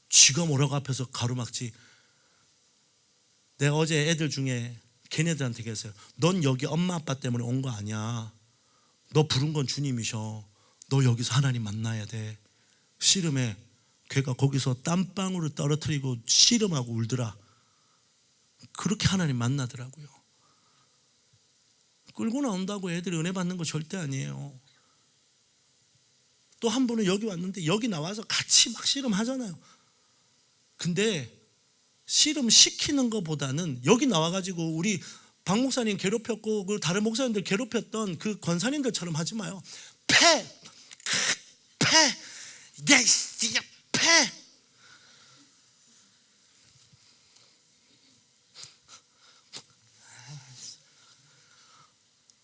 쥐가 뭐라고 앞에서 가로막지. 내가 어제 애들 중에 걔네들한테 얘기했어요. 넌 여기 엄마 아빠 때문에 온 거 아니야. 너 부른 건 주님이셔. 너 여기서 하나님 만나야 돼. 씨름해. 걔가 거기서 땀방울을 떨어뜨리고 씨름하고 울더라. 그렇게 하나님 만나더라고요. 끌고 나온다고 애들이 은혜 받는 거 절대 아니에요. 또 한 분은 여기 왔는데 여기 나와서 같이 막 씨름하잖아요. 근데 씨름 시키는 것보다는 여기 나와가지고 우리 박 목사님 괴롭혔고 그 다른 목사님들 괴롭혔던 그 권사님들처럼 하지 마요. 패! 패!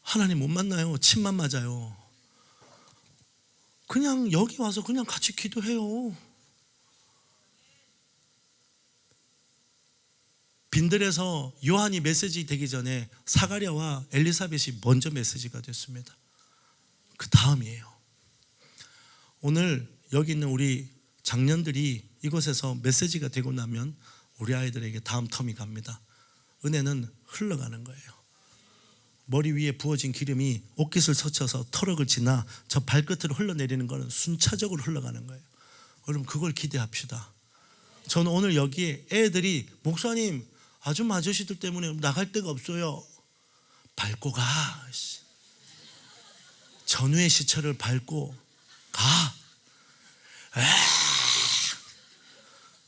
하나님 못 만나요. 침만 맞아요. 그냥 여기 와서 그냥 같이 기도해요. 빈들에서 요한이 메시지 되기 전에 사가랴와 엘리사벳이 먼저 메시지가 됐습니다. 그 다음이에요. 오늘 여기 있는 우리 장년들이 이곳에서 메시지가 되고 나면 우리 아이들에게 다음 텀이 갑니다. 은혜는 흘러가는 거예요. 머리 위에 부어진 기름이 옷깃을 스쳐서 터럭을 지나 저 발끝으로 흘러내리는 것은 순차적으로 흘러가는 거예요. 여러분 그걸 기대합시다. 저는 오늘 여기에 애들이 목사님 아줌마저씨들 때문에 나갈 데가 없어요. 밟고 가. 전후의 시철을 밟고 가.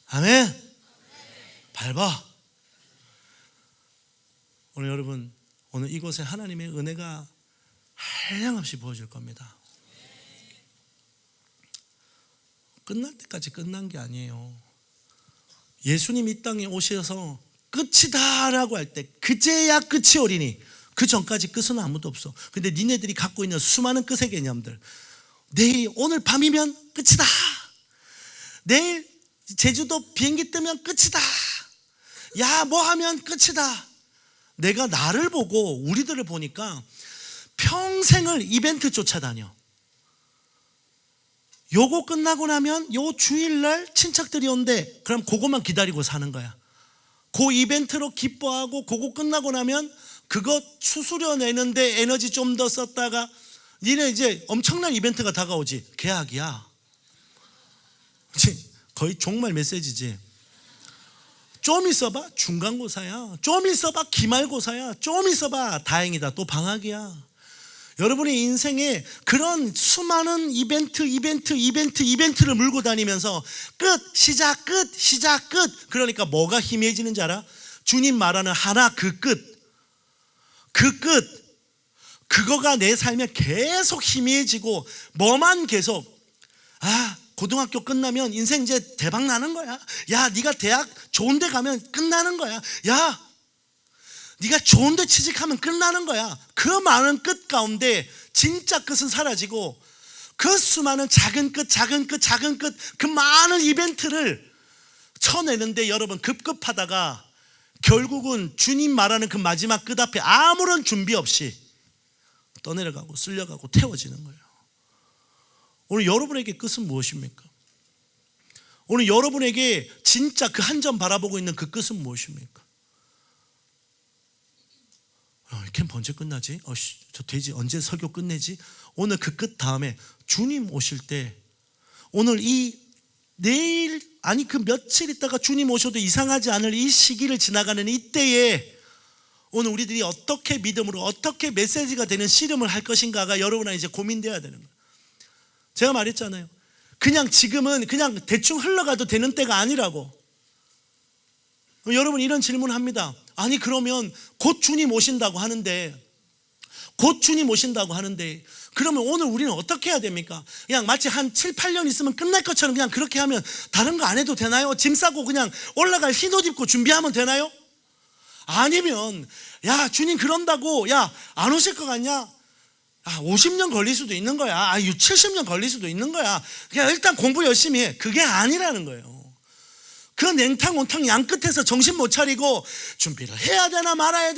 아멘. 밟아. 오늘 여러분 오늘 이곳에 하나님의 은혜가 한량없이 부어질 겁니다. 끝날 때까지 끝난 게 아니에요. 예수님 이 땅에 오셔서 끝이다 라고 할 때 그제야 끝이 오리니 그 전까지 끝은 아무도 없어. 근데 니네들이 갖고 있는 수많은 끝의 개념들, 내일 오늘 밤이면 끝이다, 내일 제주도 비행기 뜨면 끝이다, 야 뭐 하면 끝이다. 내가 나를 보고 우리들을 보니까 평생을 이벤트 쫓아다녀. 요거 끝나고 나면 요 주일날 친척들이 온대. 그럼 그거만 기다리고 사는 거야. 그 이벤트로 기뻐하고 그거 끝나고 나면 그거 수수료 내는데 에너지 좀 더 썼다가 니네 이제 엄청난 이벤트가 다가오지. 계약이야. 거의 종말 메시지지. 좀 있어봐 중간고사야, 좀 있어봐 기말고사야, 좀 있어봐 다행이다 또 방학이야. 여러분의 인생에 그런 수많은 이벤트를 물고 다니면서 끝 시작 끝 시작 끝. 그러니까 뭐가 희미해지는지 알아? 주님 말하는 하나 그 끝, 그거가 내 삶에 계속 희미해지고 뭐만 계속 고등학교 끝나면 인생 이제 대박 나는 거야. 야 네가 대학 좋은 데 가면 끝나는 거야. 야 네가 좋은 데 취직하면 끝나는 거야. 그 많은 끝 가운데 진짜 끝은 사라지고 그 수많은 작은 끝 그 많은 이벤트를 쳐내는데 여러분 급급하다가 결국은 주님 말하는 그 마지막 끝 앞에 아무런 준비 없이 떠내려가고 쓸려가고 태워지는 거예요. 오늘 여러분에게 끝은 무엇입니까? 오늘 여러분에게 진짜 그 한 점 바라보고 있는 그 끝은 무엇입니까? 캠프 언제 끝나지? 저 돼지 언제 설교 끝내지? 오늘 그 끝 다음에 주님 오실 때 오늘 이 내일 아니 그 며칠 있다가 주님 오셔도 이상하지 않을 이 시기를 지나가는 이때에 오늘 우리들이 어떻게 믿음으로 어떻게 메시지가 되는 씨름을 할 것인가가 여러분과 이제 고민돼야 되는 거예요. 제가 말했잖아요. 그냥 지금은 그냥 대충 흘러가도 되는 때가 아니라고. 여러분 이런 질문을 합니다. 아니 그러면 곧 주님 오신다고 하는데 그러면 오늘 우리는 어떻게 해야 됩니까? 그냥 마치 한 7, 8년 있으면 끝날 것처럼 그냥 그렇게 하면 다른 거 안 해도 되나요? 짐 싸고 그냥 올라갈 흰옷 입고 준비하면 되나요? 아니면 야 주님 그런다고 야 안 오실 것 같냐? 50년 걸릴 수도 있는 거야. 70년 걸릴 수도 있는 거야. 그냥 일단 공부 열심히 해. 그게 아니라는 거예요. 그 냉탕 온탕 양 끝에서 정신 못 차리고 준비를 해야 되나 말아야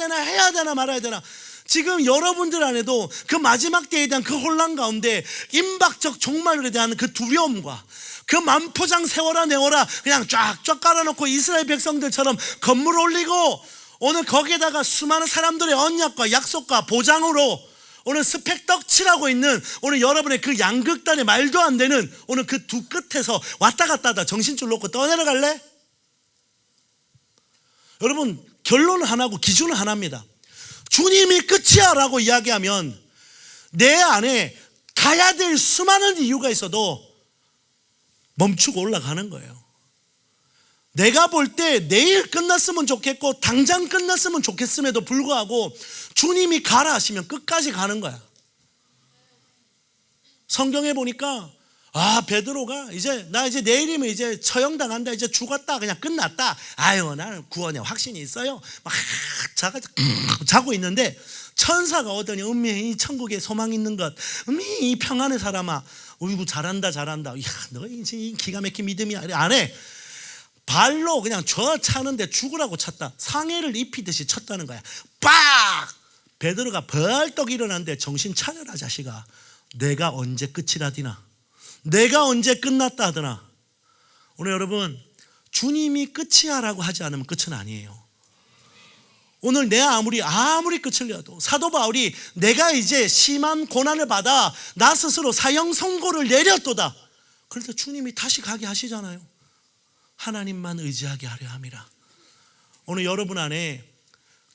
되나 지금 여러분들 안에도 그 마지막 때에 대한 그 혼란 가운데 임박적 종말에 대한 그 두려움과 그 만포장 세워라 내워라 그냥 쫙쫙 깔아놓고 이스라엘 백성들처럼 건물 올리고 오늘 거기에다가 수많은 사람들의 언약과 약속과 보장으로 오늘 스펙 떡칠하고 있는 오늘 여러분의 그 양극단의 말도 안 되는 오늘 그 두 끝에서 왔다 갔다 하다 정신줄 놓고 떠내려갈래? 여러분 결론은 하나고 기준은 하나입니다. 주님이 끝이야 라고 이야기하면 내 안에 가야 될 수많은 이유가 있어도 멈추고 올라가는 거예요. 내가 볼 때 내일 끝났으면 좋겠고 당장 끝났으면 좋겠음에도 불구하고 주님이 가라 하시면 끝까지 가는 거야. 성경에 보니까 베드로가 나 이제 내일이면 이제 처형당한다 이제 죽었다 그냥 끝났다 나는 구원에 확신이 있어요 막 자고 있는데 천사가 오더니 이 천국에 소망 있는 것 이 평안의 사람아 어이구 잘한다 야 너 이제 이 기가 막힌 믿음이 안 해 발로 그냥 저 차는데 죽으라고 쳤다. 상해를 입히듯이 쳤다는 거야. 빡! 베드로가 벌떡 일어났는데 정신 차려라 자식아. 내가 언제 끝이라디나. 내가 언제 끝났다 하더나. 오늘 여러분 주님이 끝이야라고 하지 않으면 끝은 아니에요. 오늘 내가 아무리 끝을 내도 사도 바울이 내가 이제 심한 고난을 받아 나 스스로 사형 선고를 내렸도다. 그런데 주님이 다시 가게 하시잖아요. 하나님만 의지하게 하려 함이라. 오늘 여러분 안에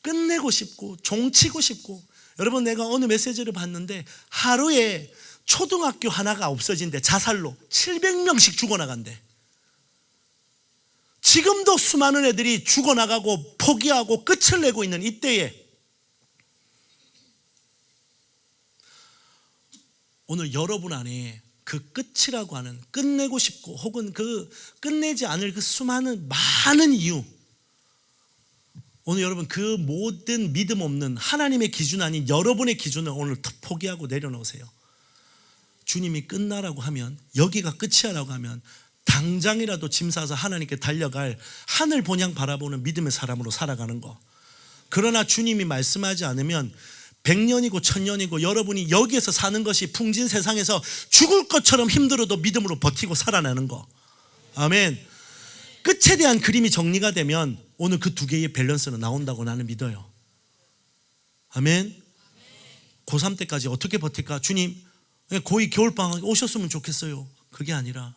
끝내고 싶고 종치고 싶고 여러분 내가 어느 메시지를 봤는데 하루에 초등학교 하나가 없어진대. 자살로 700명씩 죽어나간대. 지금도 수많은 애들이 죽어나가고 포기하고 끝을 내고 있는 이때에 오늘 여러분 안에 그 끝이라고 하는 끝내고 싶고 혹은 그 끝내지 않을 그 수많은 많은 이유 오늘 여러분 그 모든 믿음 없는 하나님의 기준 아닌 여러분의 기준을 오늘 포기하고 내려놓으세요. 주님이 끝나라고 하면 여기가 끝이야라고 하면 당장이라도 짐 싸서 하나님께 달려갈 하늘 본향 바라보는 믿음의 사람으로 살아가는 거. 그러나 주님이 말씀하지 않으면 100년이고 1000년이고 여러분이 여기에서 사는 것이 풍진 세상에서 죽을 것처럼 힘들어도 믿음으로 버티고 살아나는 거. 아멘. 끝에 대한 그림이 정리가 되면 오늘 그 두 개의 밸런스는 나온다고 나는 믿어요. 아멘. 고3 때까지 어떻게 버틸까? 주님 고2 겨울방학에 오셨으면 좋겠어요. 그게 아니라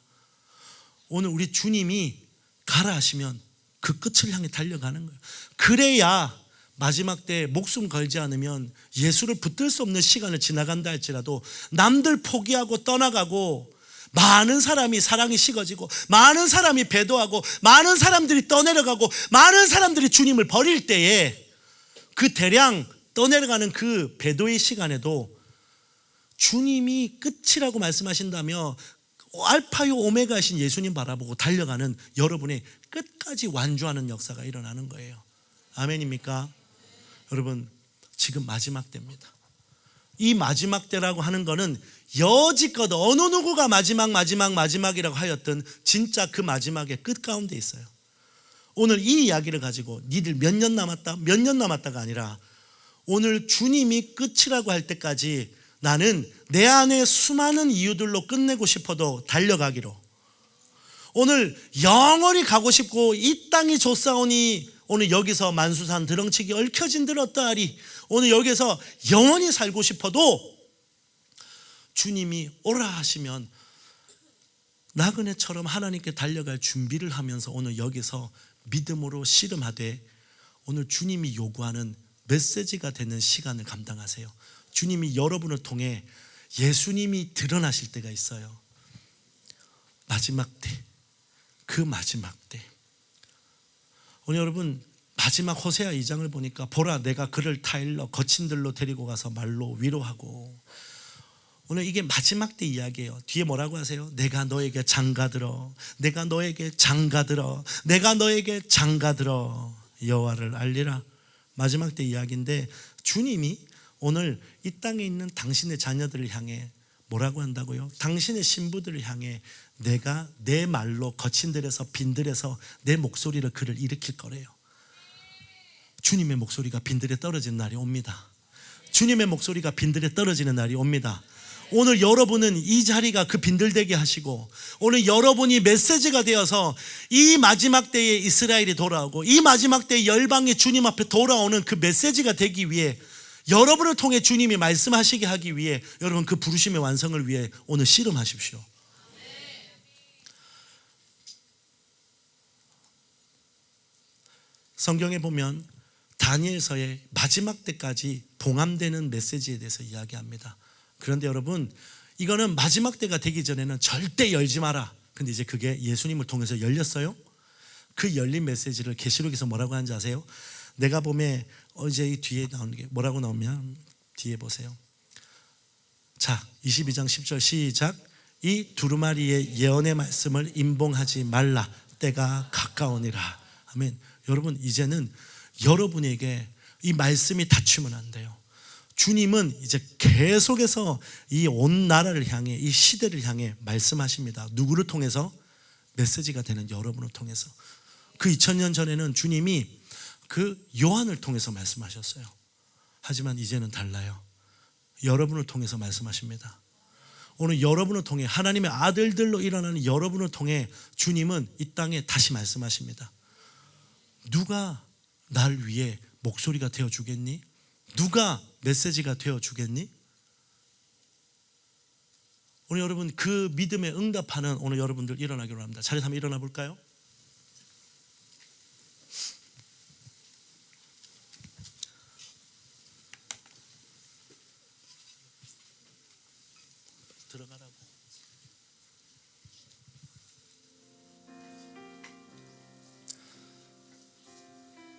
오늘 우리 주님이 가라 하시면 그 끝을 향해 달려가는 거예요. 그래야 마지막 때 목숨 걸지 않으면 예수를 붙들 수 없는 시간을 지나간다 할지라도 남들 포기하고 떠나가고 많은 사람이 사랑이 식어지고 많은 사람이 배도하고 많은 사람들이 떠내려가고 많은 사람들이 주님을 버릴 때에 그 대량 떠내려가는 그 배도의 시간에도 주님이 끝이라고 말씀하신다며 알파요 오메가이신 예수님 바라보고 달려가는 여러분의 끝까지 완주하는 역사가 일어나는 거예요. 아멘입니까? 여러분 지금 마지막 때입니다. 이 마지막 때라고 하는 거는 여지껏 어느 누구가 마지막이라고 하였던 진짜 그 마지막의 끝 가운데 있어요. 오늘 이 이야기를 가지고 니들 몇 년 남았다가 아니라 오늘 주님이 끝이라고 할 때까지 나는 내 안에 수많은 이유들로 끝내고 싶어도 달려가기로 오늘 영원히 가고 싶고 이 땅이 좋사오니 오늘 여기서 만수산 드렁치기 얽혀진들 어떠하리 오늘 여기서 영원히 살고 싶어도 주님이 오라 하시면 나그네처럼 하나님께 달려갈 준비를 하면서 오늘 여기서 믿음으로 씨름하되 오늘 주님이 요구하는 메시지가 되는 시간을 감당하세요. 주님이 여러분을 통해 예수님이 드러나실 때가 있어요. 마지막 때, 그 마지막 때. 오늘 여러분 마지막 호세아 2장을 보니까 보라 내가 그를 타일러 거친 들로 데리고 가서 말로 위로하고, 오늘 이게 마지막 때 이야기예요. 뒤에 뭐라고 하세요? 내가 너에게 장가들어, 내가 너에게 장가들어, 내가 너에게 장가들어 여호와를 알리라. 마지막 때 이야기인데 주님이 오늘 이 땅에 있는 당신의 자녀들을 향해 뭐라고 한다고요? 당신의 신부들을 향해 내가 내 말로 거친 들에서 빈들에서 내 목소리를 그를 일으킬 거래요. 주님의 목소리가 빈들에 떨어지는 날이 옵니다. 주님의 목소리가 빈들에 떨어지는 날이 옵니다. 오늘 여러분은 이 자리가 그 빈들되게 하시고, 오늘 여러분이 메시지가 되어서 이 마지막 때에 이스라엘이 돌아오고 이 마지막 때에 열방이 주님 앞에 돌아오는 그 메시지가 되기 위해, 여러분을 통해 주님이 말씀하시게 하기 위해 여러분 그 부르심의 완성을 위해 오늘 씨름하십시오. 성경에 보면 다니엘서의 마지막 때까지 봉함되는 메시지에 대해서 이야기합니다. 그런데 여러분 이거는 마지막 때가 되기 전에는 절대 열지 마라. 근데 이제 그게 예수님을 통해서 열렸어요. 그 열린 메시지를 계시록에서 뭐라고 하는지 아세요? 내가 보면 이제 이 뒤에 나오는 게 뭐라고 나오면 뒤에 보세요. 자 22장 10절 시작. 이 두루마리의 예언의 말씀을 임봉하지 말라. 때가 가까우니라. 아멘. 여러분 이제는 여러분에게 이 말씀이 닫히면 안 돼요. 주님은 이제 계속해서 이 온 나라를 향해, 이 시대를 향해 말씀하십니다. 누구를 통해서? 메시지가 되는 여러분을 통해서. 그 2000년 전에는 주님이 그 요한을 통해서 말씀하셨어요. 하지만 이제는 달라요. 여러분을 통해서 말씀하십니다. 오늘 여러분을 통해, 하나님의 아들들로 일어나는 여러분을 통해 주님은 이 땅에 다시 말씀하십니다. 누가 날 위해 목소리가 되어주겠니? 누가 메시지가 되어주겠니? 오늘 여러분 그 믿음에 응답하는 오늘 여러분들 일어나기로 합니다. 자리에서 한번 일어나 볼까요? 들어가라고.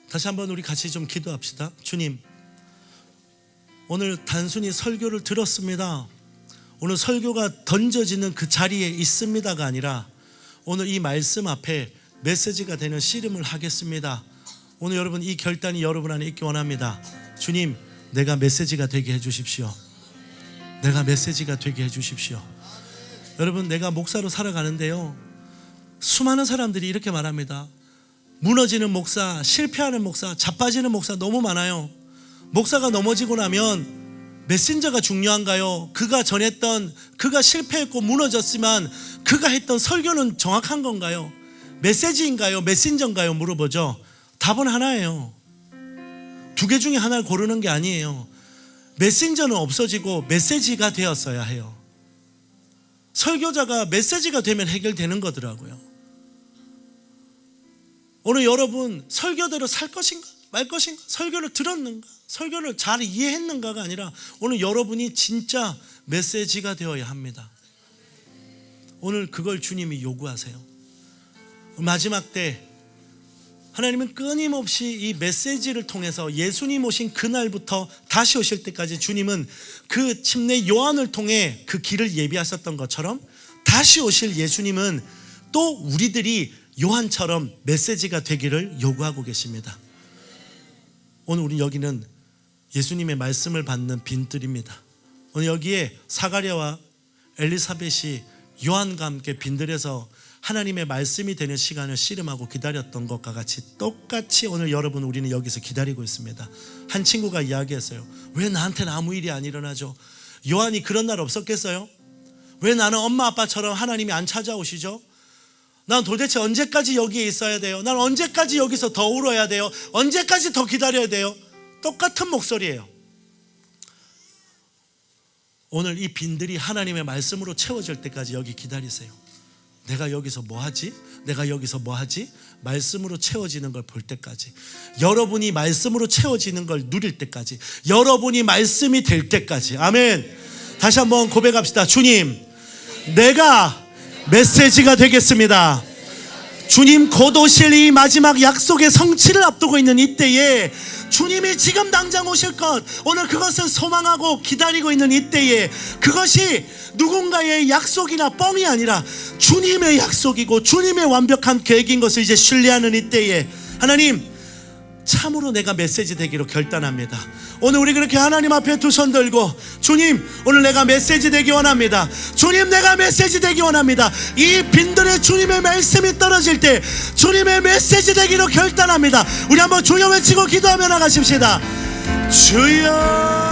다시 한번 우리 같이 좀 기도합시다. 주님, 오늘 단순히 설교를 들었습니다, 오늘 설교가 던져지는 그 자리에 있습니다가 아니라 오늘 이 말씀 앞에 메시지가 되는 씨름을 하겠습니다. 오늘 여러분 이 결단이 여러분 안에 있기 원합니다. 주님, 내가 메시지가 되게 해주십시오. 내가 메시지가 되게 해주십시오. 여러분 내가 목사로 살아가는데요, 수많은 사람들이 이렇게 말합니다. 무너지는 목사, 실패하는 목사, 자빠지는 목사 너무 많아요. 목사가 넘어지고 나면 메신저가 중요한가요? 그가 전했던, 그가 실패했고 무너졌지만 그가 했던 설교는 정확한 건가요? 메시지인가요? 메신저인가요? 물어보죠. 답은 하나예요. 두 개 중에 하나를 고르는 게 아니에요. 메신저는 없어지고 메시지가 되었어야 해요. 설교자가 메시지가 되면 해결되는 거더라고요. 오늘 여러분 설교대로 살 것인가 말 것인가, 설교를 들었는가, 설교를 잘 이해했는가가 아니라 오늘 여러분이 진짜 메시지가 되어야 합니다. 오늘 그걸 주님이 요구하세요. 마지막 때 하나님은 끊임없이 이 메시지를 통해서 예수님 오신 그날부터 다시 오실 때까지 주님은 그 침례 요한을 통해 그 길을 예비하셨던 것처럼 다시 오실 예수님은 또 우리들이 요한처럼 메시지가 되기를 요구하고 계십니다. 오늘 우리 여기는 예수님의 말씀을 받는 빈들입니다. 오늘 여기에 사가랴와 엘리사벳이 요한과 함께 빈들에서 하나님의 말씀이 되는 시간을 씨름하고 기다렸던 것과 같이 똑같이 오늘 여러분 우리는 여기서 기다리고 있습니다. 한 친구가 이야기했어요. 왜 나한테는 아무 일이 안 일어나죠? 요한이 그런 날 없었겠어요? 왜 나는 엄마 아빠처럼 하나님이 안 찾아오시죠? 난 도대체 언제까지 여기에 있어야 돼요? 난 언제까지 여기서 더 울어야 돼요? 언제까지 더 기다려야 돼요? 똑같은 목소리예요. 오늘 이 빈들이 하나님의 말씀으로 채워질 때까지 여기 기다리세요. 내가 여기서 뭐 하지? 내가 여기서 뭐 하지? 말씀으로 채워지는 걸 볼 때까지, 여러분이 말씀으로 채워지는 걸 누릴 때까지, 여러분이 말씀이 될 때까지. 아멘. 다시 한번 고백합시다. 주님, 내가 메시지가 되겠습니다. 주님, 곧 오실 이 마지막 약속의 성취를 앞두고 있는 이때에, 주님이 지금 당장 오실 것, 오늘 그것을 소망하고 기다리고 있는 이때에, 그것이 누군가의 약속이나 뻥이 아니라 주님의 약속이고 주님의 완벽한 계획인 것을 이제 신뢰하는 이때에, 하나님, 참으로 내가 메시지 되기로 결단합니다. 오늘 우리 그렇게 하나님 앞에 두 손 들고, 주님, 오늘 내가 메시지 되기 원합니다. 주님, 내가 메시지 되기 원합니다. 이 빈들에 주님의 말씀이 떨어질 때 주님의 메시지 되기로 결단합니다. 우리 한번 주여 외치고 기도하며 나가십시다. 주여.